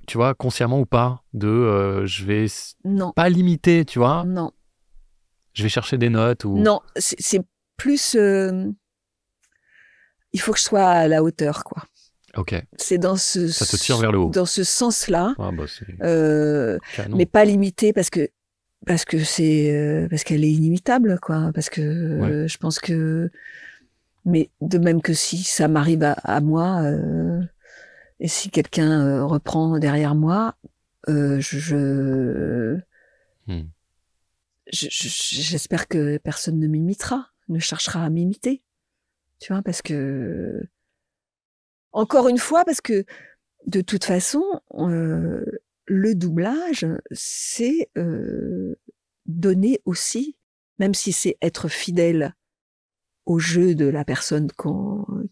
tu vois, consciemment ou pas, je vais Non, pas limiter, tu vois, non, je vais chercher des notes ou... non. C'est plus. Il faut que je sois à la hauteur, quoi. Ok, C'est ça te tire vers le haut. dans ce sens-là, Ah bah c'est canon. mais pas limité parce qu'elle est inimitable, quoi. Parce que Ouais. je pense que, mais de même que si ça m'arrive à moi, et si quelqu'un reprend derrière moi, Hmm. j'espère que personne ne m'imitera, ne cherchera à m'imiter, tu vois, parce que encore une fois, parce que de toute façon, le doublage, c'est donner aussi, même si c'est être fidèle au jeu de la personne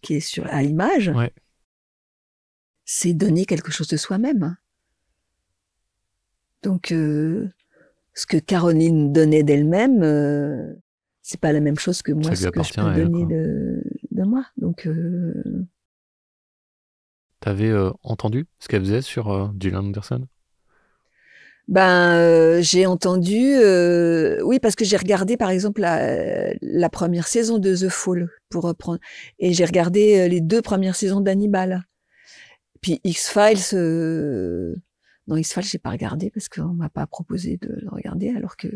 qui est à l'image, Ouais. c'est donner quelque chose de soi-même. Donc, ce que Caroline donnait d'elle-même, c'est pas la même chose que moi, Ça lui ce que je appartient peux à elle, donner quoi. de moi. Donc, T'avais entendu ce qu'elle faisait sur Gillian Anderson? j'ai entendu, oui, parce que j'ai regardé par exemple la première saison de The Fall pour reprendre, et j'ai regardé les 2 premières saisons d'Hannibal. Puis X-Files, non, X-Files j'ai pas regardé parce qu'on m'a pas proposé de le regarder, alors que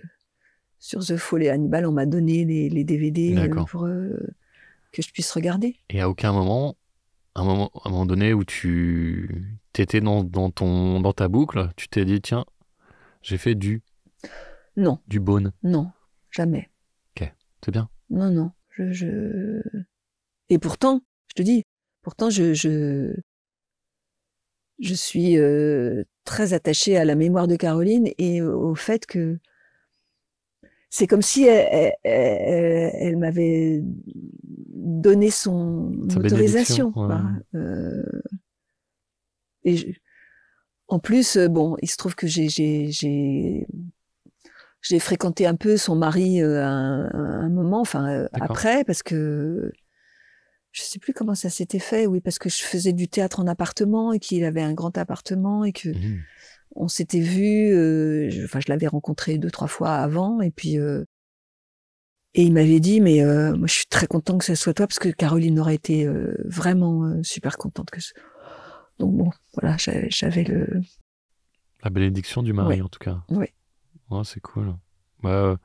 sur The Fall et Hannibal on m'a donné les DVD D'accord. pour que je puisse regarder. Et à aucun moment, à un moment donné où tu t'étais dans ta boucle, tu t'es dit, tiens, j'ai fait Non, du Bone. non, jamais. Ok, c'est bien. Non, non. Et pourtant, je te dis, pourtant je suis très attachée à la mémoire de Caroline et au fait que c'est comme si elle m'avait donné son Sa bénédiction. autorisation, Ouais. quoi. Et en plus, bon, il se trouve que j'ai fréquenté un peu son mari à un moment, enfin D'accord. après, parce que je sais plus comment ça s'était fait. Oui, parce que je faisais du théâtre en appartement et qu'il avait un grand appartement et que Mhm. on s'était vu. Je l'avais rencontré 2-3 fois avant et puis et il m'avait dit, mais moi je suis très content que ce soit toi parce que Caroline aurait été vraiment super contente Donc bon, voilà, j'avais le. La bénédiction du mari, Ouais, en tout cas. ouais. Ouais, c'est cool. Bah,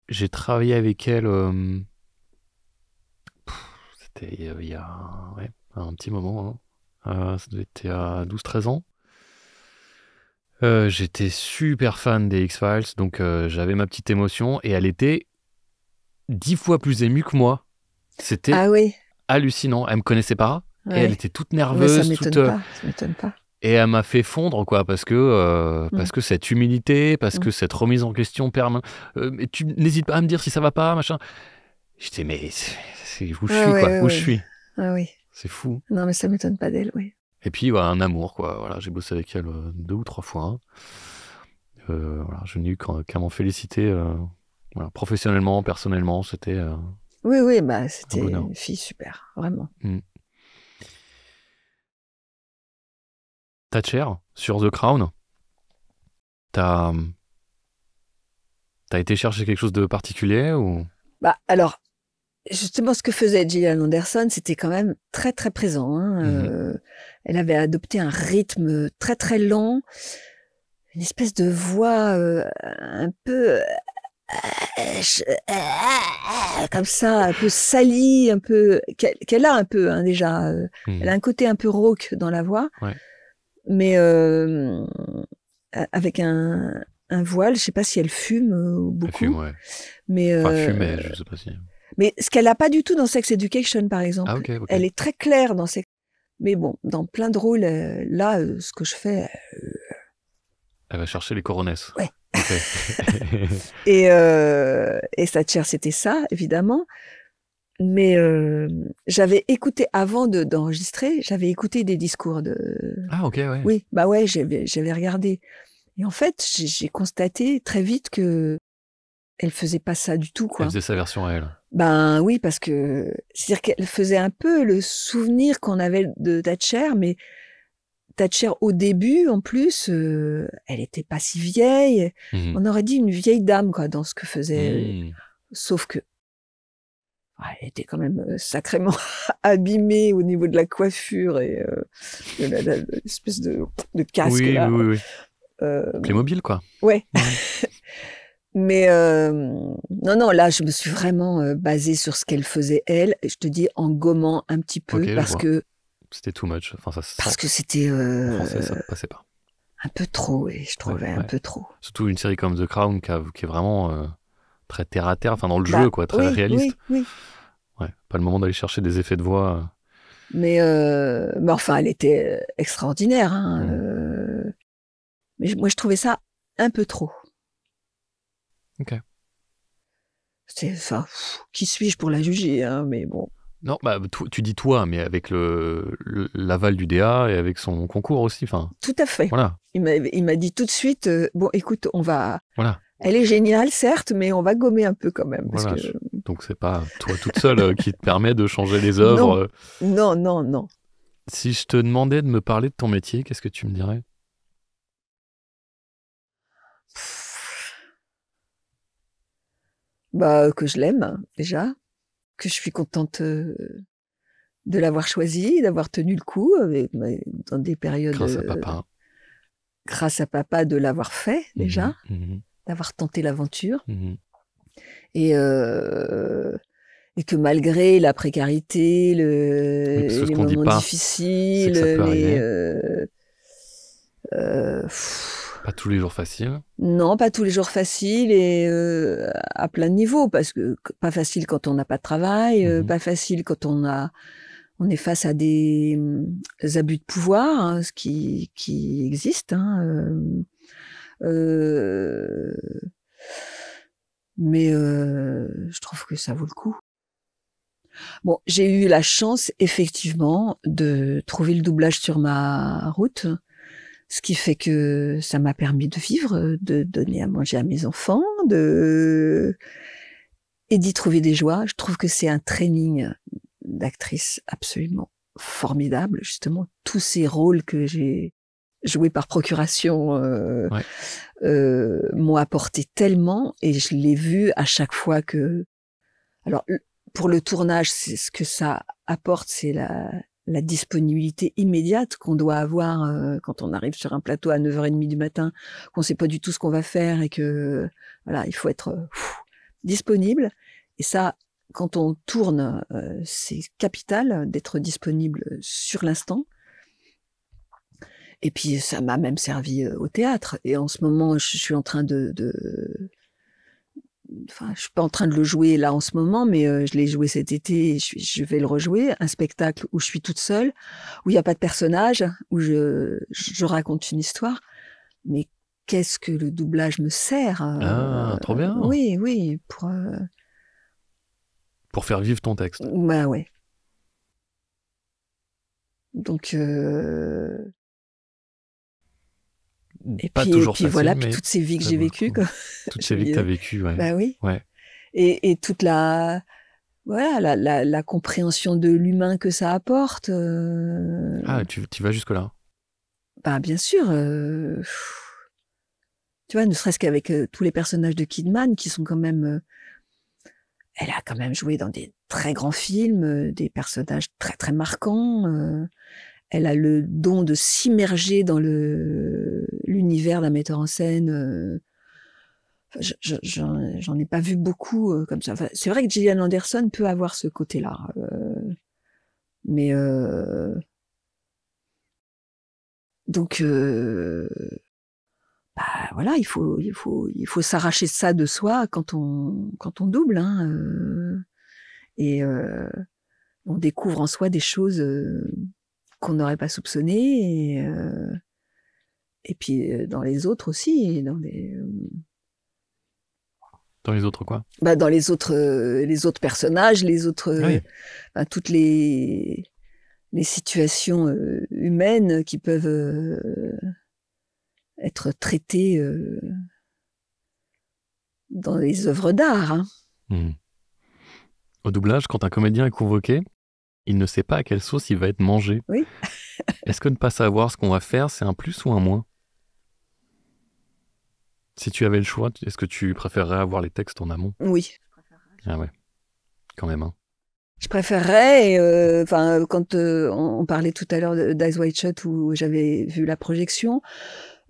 j'ai travaillé avec elle, c'était il y a ouais, un petit moment. Hein. Ça devait être il y a 12-13 ans. J'étais super fan des X-Files, donc j'avais ma petite émotion et elle était 10 fois plus émue que moi. C'était Ah oui, hallucinant. Elle me connaissait pas et elle ouais. était toute Mais ça nerveuse, m'étonne pas, ça m'étonne pas. et elle m'a fait fondre, quoi, parce Mm, que cette humilité, parce mm. que cette remise en question permanente. Mais tu n'hésites pas à me dire si ça va pas, machin. J'étais, mais où je Ouais, suis, ouais, quoi, ouais, où je ouais. suis. Ah oui. C'est fou. Non, mais ça m'étonne pas d'elle, oui. Et puis, voilà, un amour, quoi. Voilà, j'ai bossé avec elle 2 ou 3 fois. Hein. Voilà, je n'ai eu qu'à m'en féliciter. Voilà, professionnellement, personnellement, c'était Oui, oui, un c'était bonheur. une fille super, vraiment. Mm. Thatcher, sur The Crown, t'as été chercher quelque chose de particulier ou... Alors, justement, ce que faisait Gillian Anderson, c'était quand même très, très présent. Hein. Mhm. Elle avait adopté un rythme très, très lent, une espèce de voix un peu comme ça, un peu salie, un peu qu'elle a un peu hein, déjà. Elle a Mhm. un côté un peu rauque dans la voix, Ouais, mais avec un voile. Je sais pas si elle fume elle fume, beaucoup, ouais. mais Enfin, fumait, je sais pas si... ce qu'elle a pas du tout dans Sex Education, par Ah, exemple. ok, ok. Elle est très claire dans Sex. Mais bon, dans plein de rôles, là, ce que je fais, Elle va chercher les coronesses. ouais. Ok. Et Thatcher, c'était ça, évidemment. Mais j'avais écouté, avant d'enregistrer, j'avais écouté des discours de... Ah, ok, ouais. Oui, bah ouais, j'avais regardé. Et en fait, j'ai constaté très vite que elle faisait pas ça du tout, quoi. Elle faisait sa version à elle. Ben oui, parce que c'est-à-dire qu'elle faisait un peu le souvenir qu'on avait de Thatcher, mais Thatcher au début, en plus, elle était pas si vieille. Mhm. On aurait dit une vieille dame, quoi, dans ce que faisait. Mhm. Sauf que elle était quand même sacrément abîmée au niveau de la coiffure et de l'espèce de casque Oui, là. oui, oui. Euh, Playmobil, quoi. ouais. Mhm. Mais non, là, je me suis vraiment basée sur ce qu'elle faisait elle. Et je te dis en gommant un petit peu Ok, je parce vois. que C'était too much. Enfin, parce que c'était en français, ça passait pas. un peu trop. Et je trouvais un Ouais. peu trop. Surtout une série comme The Crown qui est vraiment très terre à terre, enfin dans le Bah jeu, quoi, très réaliste. oui. Ouais, pas le moment d'aller chercher des effets de voix. Mais enfin, elle était extraordinaire. Hein, Mhm. mais moi, je trouvais ça un peu trop. Ok. Enfin, qui suis-je pour la juger, hein, mais bon. Non, bah tu dis toi, mais avec l'aval du DA et avec son concours aussi. Enfin, Tout à fait. voilà. Il m'a dit tout de suite, bon, écoute, Voilà. elle est géniale, certes, mais on va gommer un peu quand même, parce Voilà. que Donc c'est pas toi toute seule qui te permet de changer les non, œuvres. non. Si je te demandais de me parler de ton métier, qu'est-ce que tu me dirais? Bah, que je l'aime déjà, que je suis contente de l'avoir choisi, d'avoir tenu le coup dans des périodes Grâce à papa. grâce à papa de l'avoir fait déjà, Mhm. d'avoir tenté l'aventure Mhm. et euh, et que malgré la précarité, Oui, parce que ce les qu'on dit moments pas, c'est difficiles, que ça peut les arriver. euh, Pas tous les jours facile. non, pas tous les jours faciles et à plein de niveaux, parce que pas facile quand on n'a pas de travail, Mhm. pas facile quand on est face à des abus de pouvoir, hein, ce qui existe. Hein, euh, mais je trouve que ça vaut le coup. Bon, j'ai eu la chance, effectivement, de trouver le doublage sur ma route, ce qui fait que ça m'a permis de vivre, de donner à manger à mes enfants, et d'y trouver des joies. Je trouve que c'est un training d'actrice absolument formidable. Justement, tous ces rôles que j'ai joués par procuration Ouais. m'ont apporté tellement, et je l'ai vu à chaque fois que... Alors, pour le tournage, c'est ce que ça apporte, c'est la disponibilité immédiate qu'on doit avoir quand on arrive sur un plateau à 9h30 du matin, qu'on sait pas du tout ce qu'on va faire et que voilà, il faut être disponible. Et ça, quand on tourne, c'est capital d'être disponible sur l'instant. Et puis ça m'a même servi au théâtre. Et en ce moment, je suis en train enfin, je suis pas en train de le jouer là en ce moment, mais je l'ai joué cet été et je vais le rejouer. Un spectacle où je suis toute seule, où il n'y a pas de personnage, où je raconte une histoire. Mais qu'est-ce que le doublage me sert Ah, trop bien. oui, Pour faire vivre ton texte. bah ouais. Donc Pas toujours puis voilà, facile, puis mais toutes ces vies que ça j'ai vaut le vécues, coup. quoi. Toutes Je ces me vies que tu as disais, vécues, ouais. bah oui. Ouais. Et toute voilà, la compréhension de l'humain que ça apporte. Ah, tu vas jusque-là. Bah, bien sûr, tu vois, ne serait-ce qu'avec tous les personnages de Kidman qui sont quand même... elle a quand même joué dans des très grands films, des personnages très très marquants. Elle a le don de s'immerger dans l'univers d'un metteur en scène. Enfin, j'en ai pas vu beaucoup comme ça. Enfin, c'est vrai que Gillian Anderson peut avoir ce côté-là, mais donc bah voilà, il faut s'arracher ça de soi quand on double, hein, et on découvre en soi des choses qu'on n'aurait pas soupçonnées, et puis dans les autres aussi, Dans les autres, quoi. bah, dans les autres personnages, Oui. ben, toutes les situations humaines qui peuvent être traitées dans les œuvres d'art. Hein. Hmm. Au doublage, quand un comédien est convoqué, il ne sait pas à quelle sauce il va être mangé. Oui. Est-ce que ne pas savoir ce qu'on va faire, c'est un plus ou un moins? Si tu avais le choix, est-ce que tu préférerais avoir les textes en amont? Oui. Ah ouais, quand même. Hein. Je préférerais, quand on parlait tout à l'heure d'Eyes Wide Shut où j'avais vu la projection,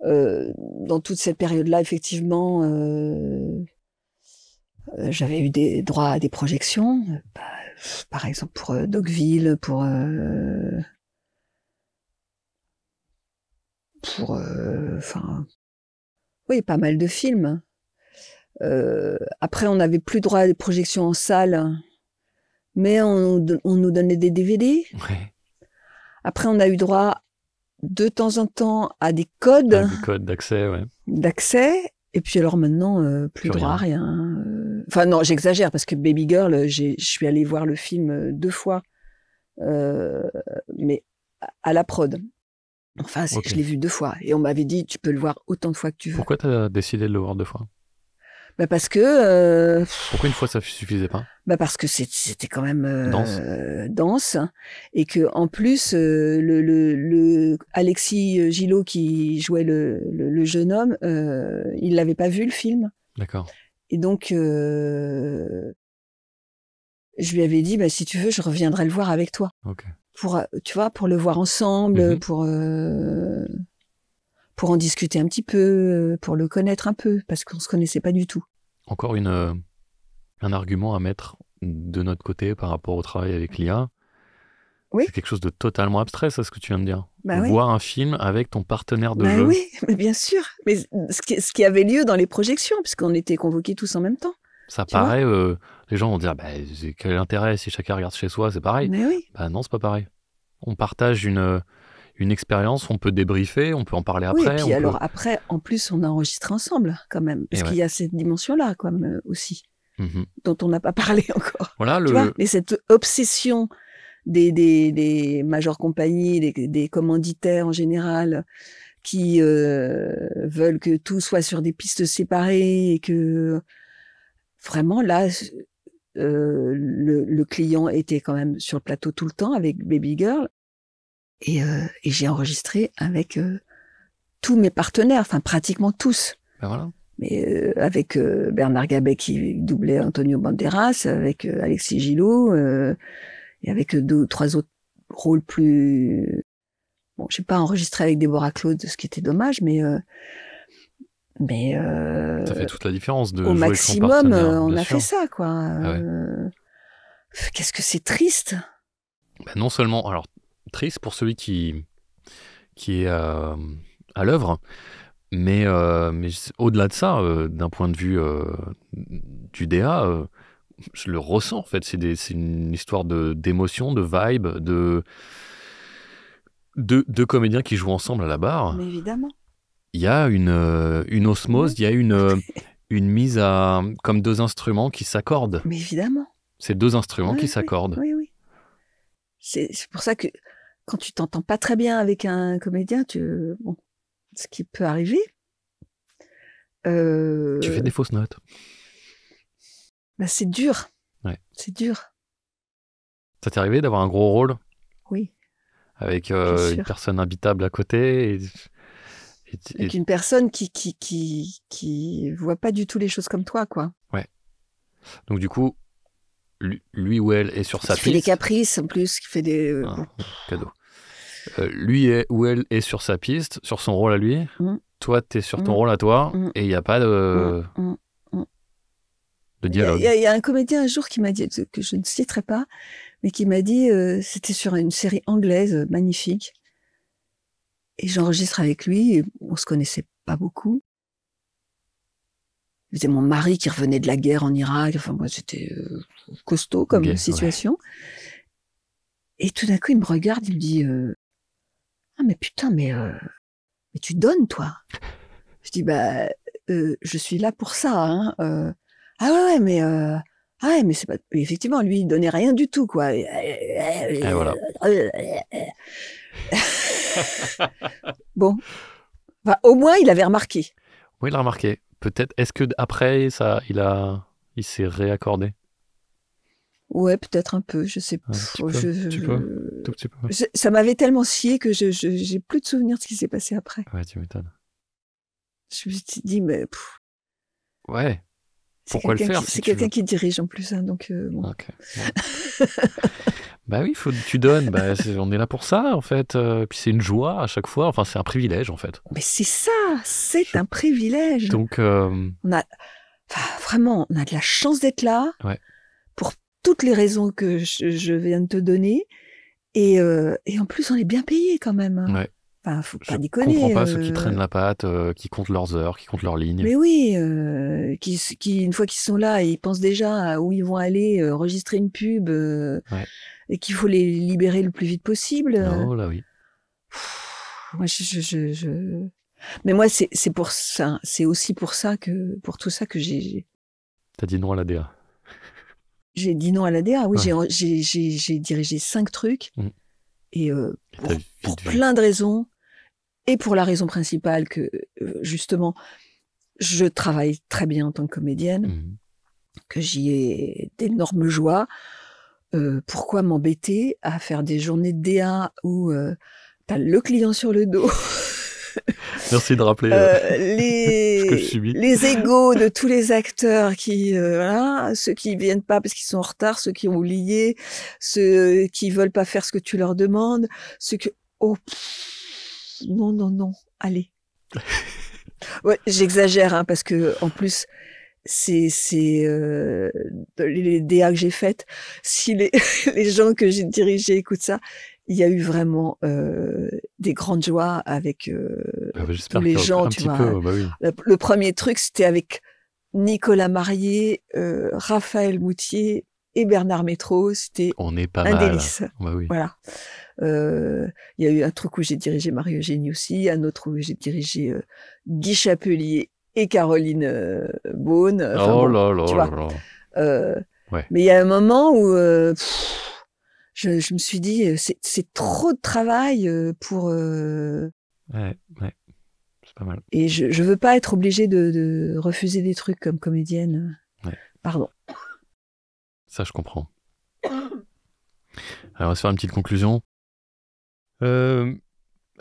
dans toute cette période-là, effectivement, j'avais eu des droits à des projections, par exemple pour Dogville, oui, pas mal de films. Après, on n'avait plus droit à des projections en salle, mais on nous donnait des DVD. Ouais. Après, on a eu droit de temps en temps à des codes, Avec des codes d'accès, ouais. d'accès. Et puis alors maintenant, plus droit à rien. Enfin non, j'exagère parce que Baby Girl, je suis allée voir le film 2 fois, mais à la prod. Enfin, Ok. je l'ai vu 2 fois. Et on m'avait dit, tu peux le voir autant de fois que tu veux. Pourquoi tu as décidé de le voir 2 fois? Parce que... Pourquoi une fois ça suffisait pas? Parce que c'était quand même Dense. et que en plus le Alexis Gillot qui jouait le jeune homme, il l'avait pas vu le film. D'accord. Et donc je lui avais dit si tu veux je reviendrai le voir avec toi. Ok. Tu vois, pour le voir ensemble, pour en discuter un petit peu, pour le connaître un peu parce qu'on se connaissait pas du tout. Encore un argument à mettre de notre côté par rapport au travail avec l'IA. Oui. C'est quelque chose de totalement abstrait, ça, ce que tu viens de dire. Oui. Voir un film avec ton partenaire de jeu. Oui, mais bien sûr. Mais ce qui avait lieu dans les projections, puisqu'on était convoqués tous en même temps. Ça paraît, les gens vont dire, quel intérêt si chacun regarde chez soi, c'est pareil. Mais oui. Non, c'est pas pareil. On partage une expérience, on peut débriefer, on peut en parler après. Oui, et puis après, en plus, on enregistre ensemble, quand même. Parce qu'il y a cette dimension-là, quand même, aussi, dont on n'a pas parlé encore. Voilà, tu vois, et cette obsession des majeures compagnies, des commanditaires en général, qui veulent que tout soit sur des pistes séparées et que vraiment, là, le client était quand même sur le plateau tout le temps avec Baby Girl. Et j'ai enregistré avec tous mes partenaires, enfin pratiquement tous. Voilà. Mais avec Bernard Gabet qui doublait Antonio Banderas, avec Alexis Gillot, et avec 2 ou 3 autres rôles plus... Bon, j'ai pas enregistré avec Déborah Claude, ce qui était dommage, mais ça fait toute la différence de au jouer maximum, avec son partenaire, on a sûr. fait ça, quoi. Ah ouais. Qu'est-ce que c'est triste. Non seulement, alors triste pour celui qui est à l'œuvre, mais au-delà de ça, d'un point de vue du DA, je le ressens en fait. C'est une histoire d'émotion, de vibe, de comédiens qui jouent ensemble à la barre. Mais évidemment. Il y a une osmose, il y a une mise à comme 2 instruments qui s'accordent. Mais évidemment. C'est 2 instruments qui s'accordent. Oui. C'est pour ça que quand tu t'entends pas très bien avec un comédien, ce qui peut arriver. Tu fais des fausses notes. C'est dur. Ouais. C'est dur. Ça t'est arrivé d'avoir un gros rôle? Oui. Avec une personne imbitable à côté avec une personne qui voit pas du tout les choses comme toi, quoi. Ouais. Donc du coup, lui ou elle est sur sa piste. Qui fait des caprices en plus, qui fait des... cadeau. Lui ou elle est sur sa piste, sur son rôle à lui. Toi, t'es sur ton rôle à toi. Et il n'y a pas de dialogue. Il y a un comédien un jour qui m'a dit, que je ne citerai pas, mais qui m'a dit, c'était sur une série anglaise magnifique. Et j'enregistre avec lui, et on se connaissait pas beaucoup. C'était mon mari qui revenait de la guerre en Irak. Enfin, moi, c'était costaud comme situation. Ouais. Et tout d'un coup, il me regarde, il me dit, ah, mais putain, mais tu donnes, toi. Je dis, je suis là pour ça, hein. Ah ouais, mais c'est pas... Effectivement, lui, il donnait rien du tout, quoi. Et voilà. Bon. Au moins, il avait remarqué. Oui, il l'a remarqué. peut-être. Est-ce que après ça, il s'est réaccordé? Ouais, peut-être un peu, je sais pas. Un petit peu, tout petit peu. Ça m'avait tellement scié que j'ai plus de souvenirs de ce qui s'est passé après. Ouais, tu m'étonnes. Je me suis dit, mais Ouais. Pourquoi le faire c'est quelqu'un qui dirige en plus, hein, donc bon. Ok. Bon. Bah oui, tu donnes. Bah, on est là pour ça, en fait. Puis c'est une joie à chaque fois. Enfin, c'est un privilège, en fait. Mais c'est ça, c'est un privilège. Donc, Vraiment, on a de la chance d'être là. Ouais. Pour toutes les raisons que je viens de te donner. Et en plus, on est bien payé quand même. Hein. Ouais. Enfin, faut pas déconner. Je comprends pas ceux qui traînent la patte, qui comptent leurs heures, qui comptent leurs lignes. Mais oui, qui une fois qu'ils sont là, ils pensent déjà à où ils vont aller, enregistrer une pub, et qu'il faut les libérer le plus vite possible. Oh là oui. Moi, Mais moi, c'est pour ça, c'est aussi pour tout ça que T'as dit non à la DA. J'ai dit non à la DA. Oui, Ouais. j'ai dirigé 5 trucs. Et pour vite vu. plein de raisons. Et pour la raison principale que, justement, je travaille très bien en tant que comédienne, que j'y ai d'énormes joies. Pourquoi m'embêter à faire des journées de DA où t'as le client sur le dos Merci de rappeler ce que je subis. Les égos de tous les acteurs qui, voilà, ceux qui viennent pas parce qu'ils sont en retard, ceux qui ont oublié, ceux qui veulent pas faire ce que tu leur demandes, ceux que... Oh, non, allez. Ouais, j'exagère, hein, parce que en plus, c'est les DA que j'ai faites. Si les gens que j'ai dirigés écoutent ça, il y a eu vraiment des grandes joies avec tous les gens, tu vois. Peu, bah oui. Le premier truc, c'était avec Nicolas Marié, Raphaël Moutier et Bernard Métro. C'était un délice. Bah oui. Voilà. Il y a eu un truc où j'ai dirigé Marie-Eugénie aussi, un autre où j'ai dirigé Guy Chapelier et Caroline Beaune. Enfin, tu vois. Ouais. Mais il y a un moment où je me suis dit, c'est trop de travail pour... Ouais, c'est pas mal. Et je veux pas être obligée de refuser des trucs comme comédienne. Ouais. Pardon. Ça, je comprends. Alors, on va se faire une petite conclusion.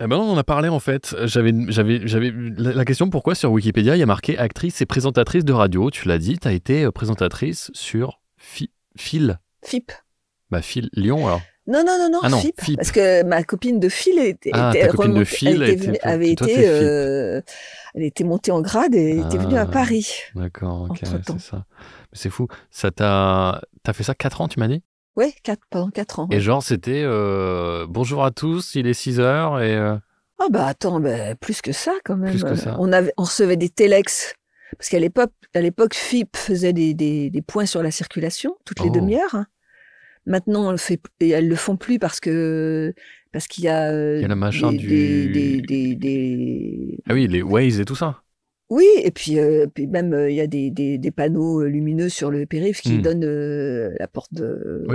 Eh ben on en a parlé en fait. J'avais la question pourquoi sur Wikipédia il y a marqué actrice et présentatrice de radio. Tu l'as dit, tu as été présentatrice sur Phil. FIP. Bah Phil Lyon alors. Non, ah non, FIP, FIP. parce que ma copine de Phil elle était montée en grade et était venue à Paris. D'accord, ok, c'est ça. C'est fou. T'as fait ça 4 ans, tu m'as dit? Oui, pendant 4 ans. Et genre, c'était bonjour à tous, il est 6h et... Ah bah attends, plus que ça quand même. Plus que ça. On recevait des téléx. Parce qu'à l'époque, FIP faisait des points sur la circulation toutes les demi-heures. Hein. Maintenant, elles le font plus parce qu'il y a... il y a le machin Ah oui, les Waze et tout ça. Oui, et puis même il y a des panneaux lumineux sur le périph' qui donnent la porte de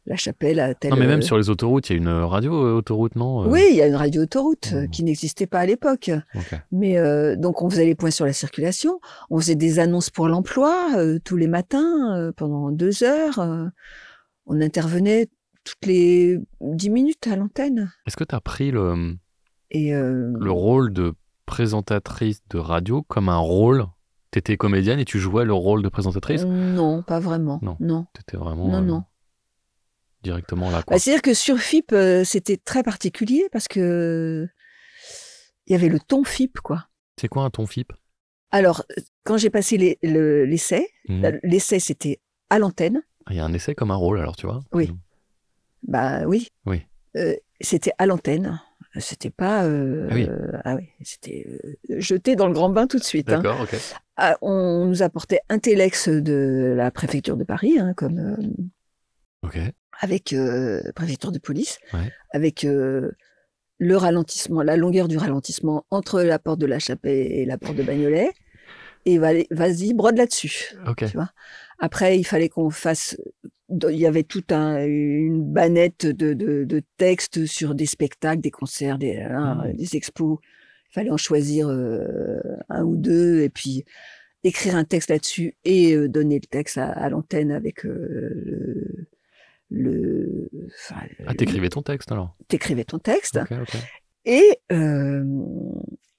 la Chapelle à telle... Non, mais même sur les autoroutes, il y a une radio autoroute, non Oui, il y a une radio autoroute qui n'existait pas à l'époque. Okay. Mais donc on faisait les points sur la circulation, on faisait des annonces pour l'emploi tous les matins pendant 2 heures. On intervenait toutes les 10 minutes à l'antenne. Est-ce que tu as pris le rôle de présentatrice de radio comme un rôle? T'étais comédienne et tu jouais le rôle de présentatrice? Non, pas vraiment. Non. T'étais vraiment non. Directement là, quoi. C'est-à-dire que sur FIP, c'était très particulier parce que il y avait le ton FIP, quoi. C'est quoi un ton FIP? Alors, quand j'ai passé l'essai, l'essai c'était à l'antenne. Il y a un essai comme un rôle, alors tu vois? Oui. Bah oui. Oui. C'était à l'antenne. C'était pas... c'était jeté dans le grand bain tout de suite. D'accord, ok. On nous apportait un téléx de la préfecture de Paris, comme... ok. Avec préfecture de police, avec le ralentissement, la longueur du ralentissement entre la porte de la Chapelle et la porte de Bagnolet. Et vas-y, brode là-dessus. Ok. Tu vois. Après, il fallait qu'on fasse... Il y avait toute une bannette de textes sur des spectacles, des concerts, des expos Il fallait en choisir un ou deux et puis écrire un texte là-dessus et donner le texte à l'antenne avec T'écrivais ton texte alors? T'écrivais ton texte. Ok. Et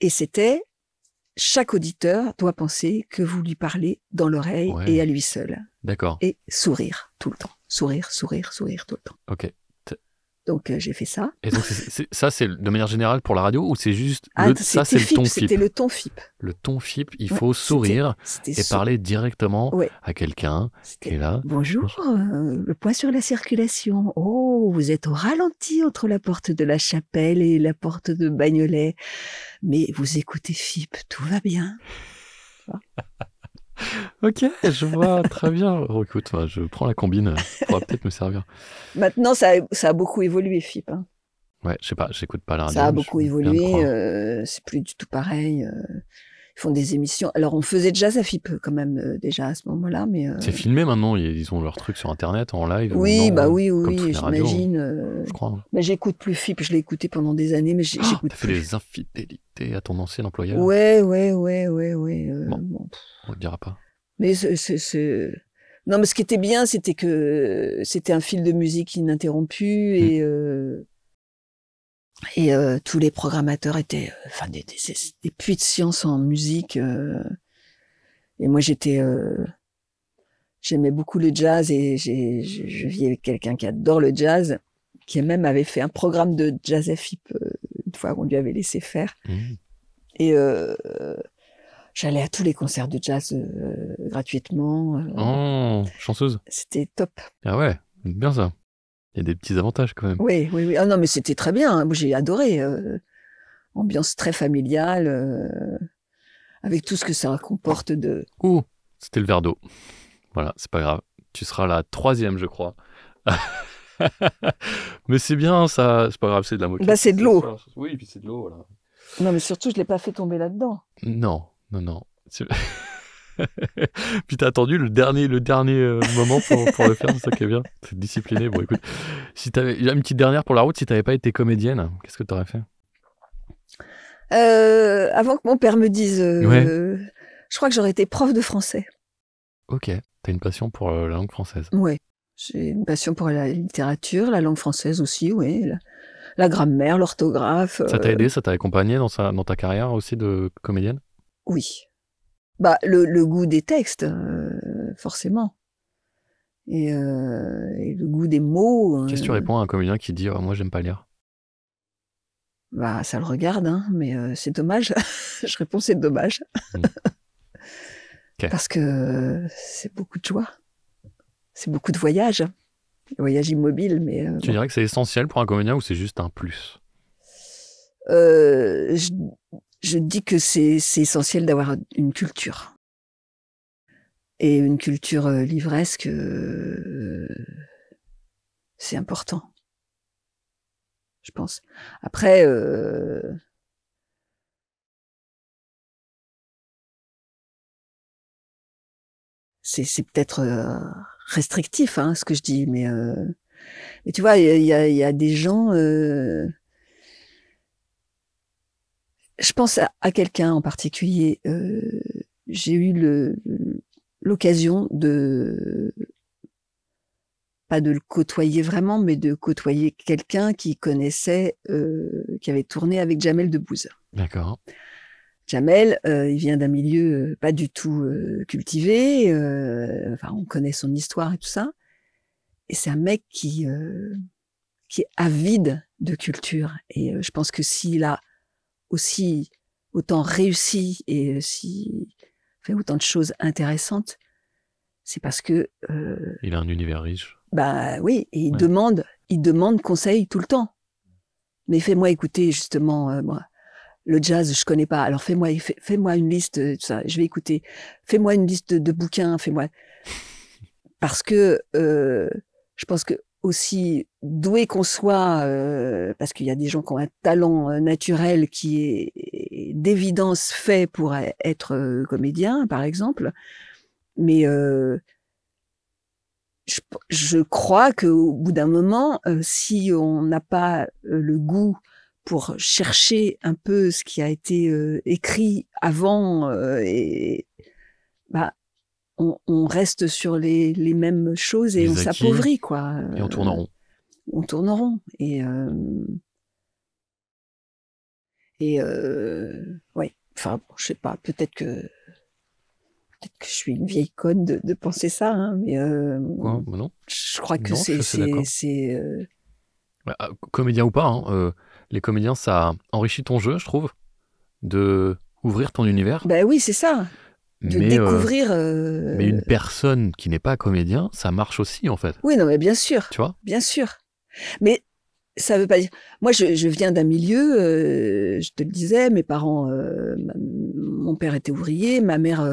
c'était chaque auditeur doit penser que vous lui parlez dans l'oreille et à lui seul. D'accord. Et sourire tout le temps. Sourire tout le temps. Ok. Donc j'ai fait ça. Et donc ça, c'est de manière générale pour la radio ou c'est juste ça, c'est le ton FIP? C'était le ton FIP. Le ton FIP, il faut sourire et parler directement à quelqu'un qui est là. Bonjour, le point sur la circulation. Oh, vous êtes au ralenti entre la porte de la Chapelle et la porte de Bagnolet. Mais vous écoutez FIP, tout va bien. Ok, je vois, très bien. Oh, écoute, je prends la combine, ça pourra peut-être me servir. Maintenant, ça a beaucoup évolué, FIP. Hein. Ouais, je sais pas, j'écoute pas la radio. Ça a beaucoup évolué, c'est plus du tout pareil. Ils font des émissions. Alors, on faisait de jazz à FIP quand même déjà à ce moment-là, mais... C'est filmé maintenant, ils ont leur truc sur Internet, en live. Oui, oui, j'imagine. Je crois. Mais j'écoute plus FIP, je l'ai écouté pendant des années, mais j'écoute plus. T'as fait des infidélités à ton ancien employeur? Ouais. Bon, on le dira pas. Mais non, mais ce qui était bien, c'était que c'était un fil de musique ininterrompu et tous les programmateurs étaient des puits de science en musique. Et moi, j'aimais beaucoup le jazz et je vis avec quelqu'un qui adore le jazz, qui même avait fait un programme de jazz FIP une fois qu'on lui avait laissé faire. Et j'allais à tous les concerts de jazz gratuitement. Oh, chanceuse. C'était top. Ah ouais, bien ça. Il y a des petits avantages quand même. Oui. Ah non, mais c'était très bien. Moi, j'ai adoré. Ambiance très familiale, avec tout ce que ça comporte de... Ouh, c'était le verre d'eau. Voilà, c'est pas grave. Tu seras la 3e, je crois. Mais c'est bien, ça. C'est pas grave, c'est de la moquette. Bah, c'est de l'eau. Oui, puis c'est de l'eau, voilà. Non, mais surtout, je l'ai pas fait tomber là-dedans. Non. Puis t'as attendu le dernier moment pour le faire, c'est ça qui est bien. C'est discipliné. Bon, écoute, si t'avais une petite dernière pour la route, si t'avais pas été comédienne, qu'est-ce que t'aurais fait? Avant que mon père me dise, je crois que j'aurais été prof de français. Ok, t'as une passion pour la langue française. Oui, j'ai une passion pour la littérature, la langue française aussi, oui, la grammaire, l'orthographe. Ça t'a aidé, ça t'a accompagné dans ta carrière aussi de comédienne? Oui. Bah, le goût des textes, forcément. Et le goût des mots. Qu'est-ce que tu réponds à un comédien qui dit moi j'aime pas lire? Bah, ça le regarde, hein, mais c'est dommage. Je réponds c'est dommage. Okay. Parce que c'est beaucoup de joie. C'est beaucoup de voyages. Voyage immobile, mais... Tu dirais que c'est essentiel pour un comédien ou c'est juste un plus? Je dis que c'est essentiel d'avoir une culture. Et une culture livresque, c'est important. Je pense. Après, c'est peut-être restrictif, hein, ce que je dis, mais tu vois, il y a des gens... Je pense à quelqu'un en particulier. J'ai eu l'occasion pas de le côtoyer vraiment, mais de côtoyer quelqu'un qui connaissait, qui avait tourné avec Jamel Debbouze. D'accord. Jamel, il vient d'un milieu pas du tout cultivé. On connaît son histoire et tout ça. Et c'est un mec qui est avide de culture. Et je pense que s'il a aussi autant réussi et s'il fait autant de choses intéressantes, c'est parce que... il a un univers riche. Bah oui, et il demande conseil tout le temps. Mais fais-moi écouter justement, moi, le jazz, je connais pas. Alors fais-moi une liste, tout ça, je vais écouter. Fais-moi une liste de bouquins, fais-moi. Parce que je pense que aussi doué qu'on soit, parce qu'il y a des gens qui ont un talent naturel qui est d'évidence fait pour être comédien, par exemple. Mais je crois qu'au bout d'un moment, si on n'a pas le goût pour chercher un peu ce qui a été écrit avant et bah on reste sur les mêmes choses et Les on acquis, s'appauvrit quoi. et on tourne en rond. On tourne en rond et ouais. Enfin, bon, je sais pas. Peut-être que je suis une vieille conne de penser ça, hein, mais Quoi? Bah non. je crois que Non, je suis assez d'accord. c'est Comédien ou pas, hein, les comédiens, ça enrichit ton jeu, je trouve, de ouvrir ton univers. bah oui, c'est ça. De Mais découvrir. une personne qui n'est pas comédien, ça marche aussi, en fait. Oui, non, mais bien sûr, Tu vois? bien sûr. Mais ça veut pas dire. Moi, je viens d'un milieu. Je te le disais, mes parents. Mon père était ouvrier, ma mère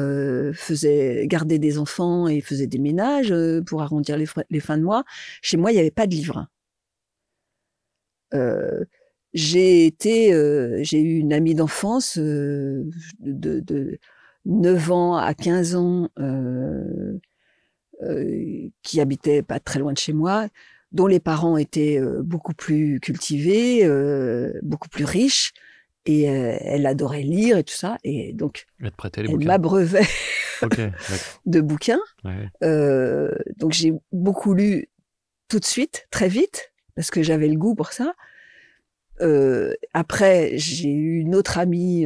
gardait des enfants et faisait des ménages pour arrondir les fins de mois. Chez moi, il n'y avait pas de livre. J'ai eu une amie d'enfance de 9 ans à 15 ans qui habitait pas très loin de chez moi, dont les parents étaient beaucoup plus cultivés, beaucoup plus riches, et elle adorait lire et tout ça, et donc Elle te prêtait les elle bouquins. m'abreuvait Ok, d'accord. de bouquins. Ouais. Donc j'ai beaucoup lu tout de suite, très vite, parce que j'avais le goût pour ça. Après, j'ai eu une autre amie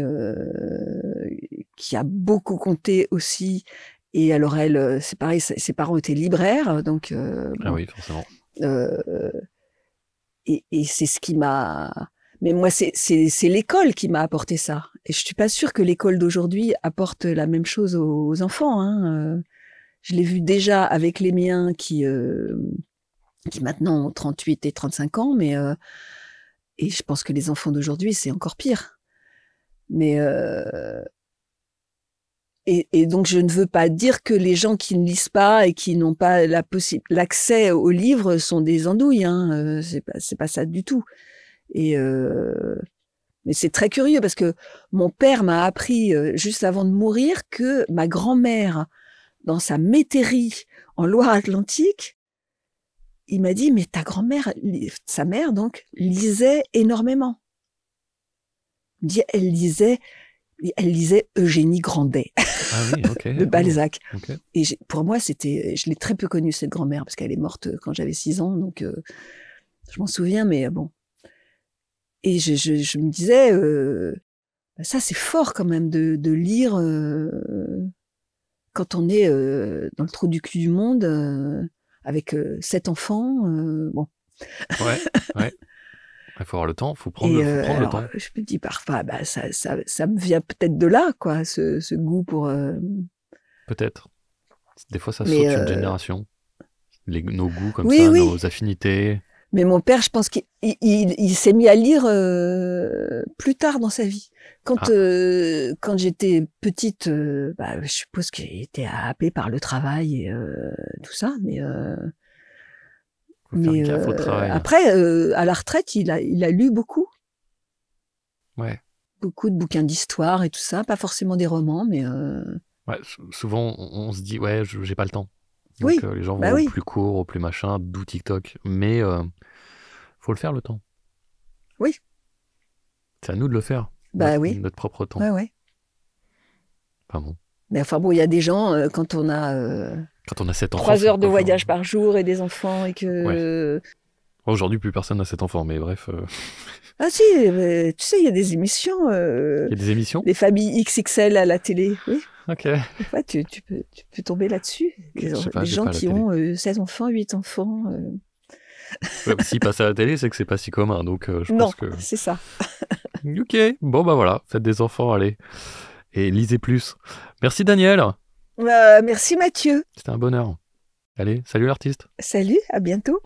qui a beaucoup compté aussi. Et alors elle, c'est pareil, ses parents étaient libraires, donc Ah bon, oui, forcément. et c'est ce qui m'a. Mais moi, c'est l'école qui m'a apporté ça. Et je suis pas sûre que l'école d'aujourd'hui apporte la même chose aux enfants. Hein. Je l'ai vu déjà avec les miens qui maintenant ont 38 et 35 ans, mais et je pense que les enfants d'aujourd'hui, c'est encore pire. Mais et donc, je ne veux pas dire que les gens qui ne lisent pas et qui n'ont pas l'accès aux livres sont des andouilles. Hein. C'est pas ça du tout. Et mais c'est très curieux parce que mon père m'a appris juste avant de mourir que ma grand-mère, dans sa métairie en Loire-Atlantique, il m'a dit, mais ta grand-mère, sa mère donc, lisait énormément. Il me dit, elle lisait Eugénie Grandet Ah oui, ok. de Balzac. Oh, ok. Et pour moi, je l'ai très peu connue, cette grand-mère, parce qu'elle est morte quand j'avais 6 ans, donc je m'en souviens, mais bon. Et je me disais, ça c'est fort quand même de lire quand on est dans le trou du cul du monde, avec 7 enfants. Bon. Ouais, ouais. Il faut avoir le temps, faut prendre Et le alors, temps. je me dis parfois, bah, ça me vient peut-être de là, quoi, ce goût pour. Peut-être. Des fois, ça Mais saute une génération. Nos goûts comme oui, ça, oui. nos affinités. Mais mon père, je pense qu'il s'est mis à lire plus tard dans sa vie. Quand j'étais petite, bah, je suppose qu'il était happé par le travail et tout ça, mais Faut faire gaffe au travail. après, à la retraite, il a lu beaucoup. Ouais. Beaucoup de bouquins d'histoire et tout ça, pas forcément des romans, mais Ouais, souvent, on se dit, ouais, j'ai pas le temps. Donc, oui, les gens vont bah au oui. plus court, au plus machin, d'où TikTok. Mais faut le faire, le temps. Oui. C'est à nous de le faire. Bah oui. Notre propre temps. Ouais, ouais. Enfin bon. Mais enfin bon, il y a des gens, quand on a Quand on a 7 enfants. 3 heures de encore voyage par jour et des enfants et que. Ouais. Aujourd'hui, plus personne n'a 7 enfants, mais bref. Ah si, mais, tu sais, il y a des émissions. Il y a des émissions. Les familles XXL à la télé, oui. Ok. Des fois, tu peux tomber là-dessus. Je sais pas, des j'ai gens pas la qui télé. ont 16 enfants, 8 enfants. Ouais, s'ils passent à la télé, c'est que c'est pas si commun, donc je Non, pense que. c'est ça. Ok, bon bah voilà, faites des enfants, allez. Et lisez plus. Merci Daniel, Merci Mathieu. c'était un bonheur. Allez, salut l'artiste. Salut, à bientôt.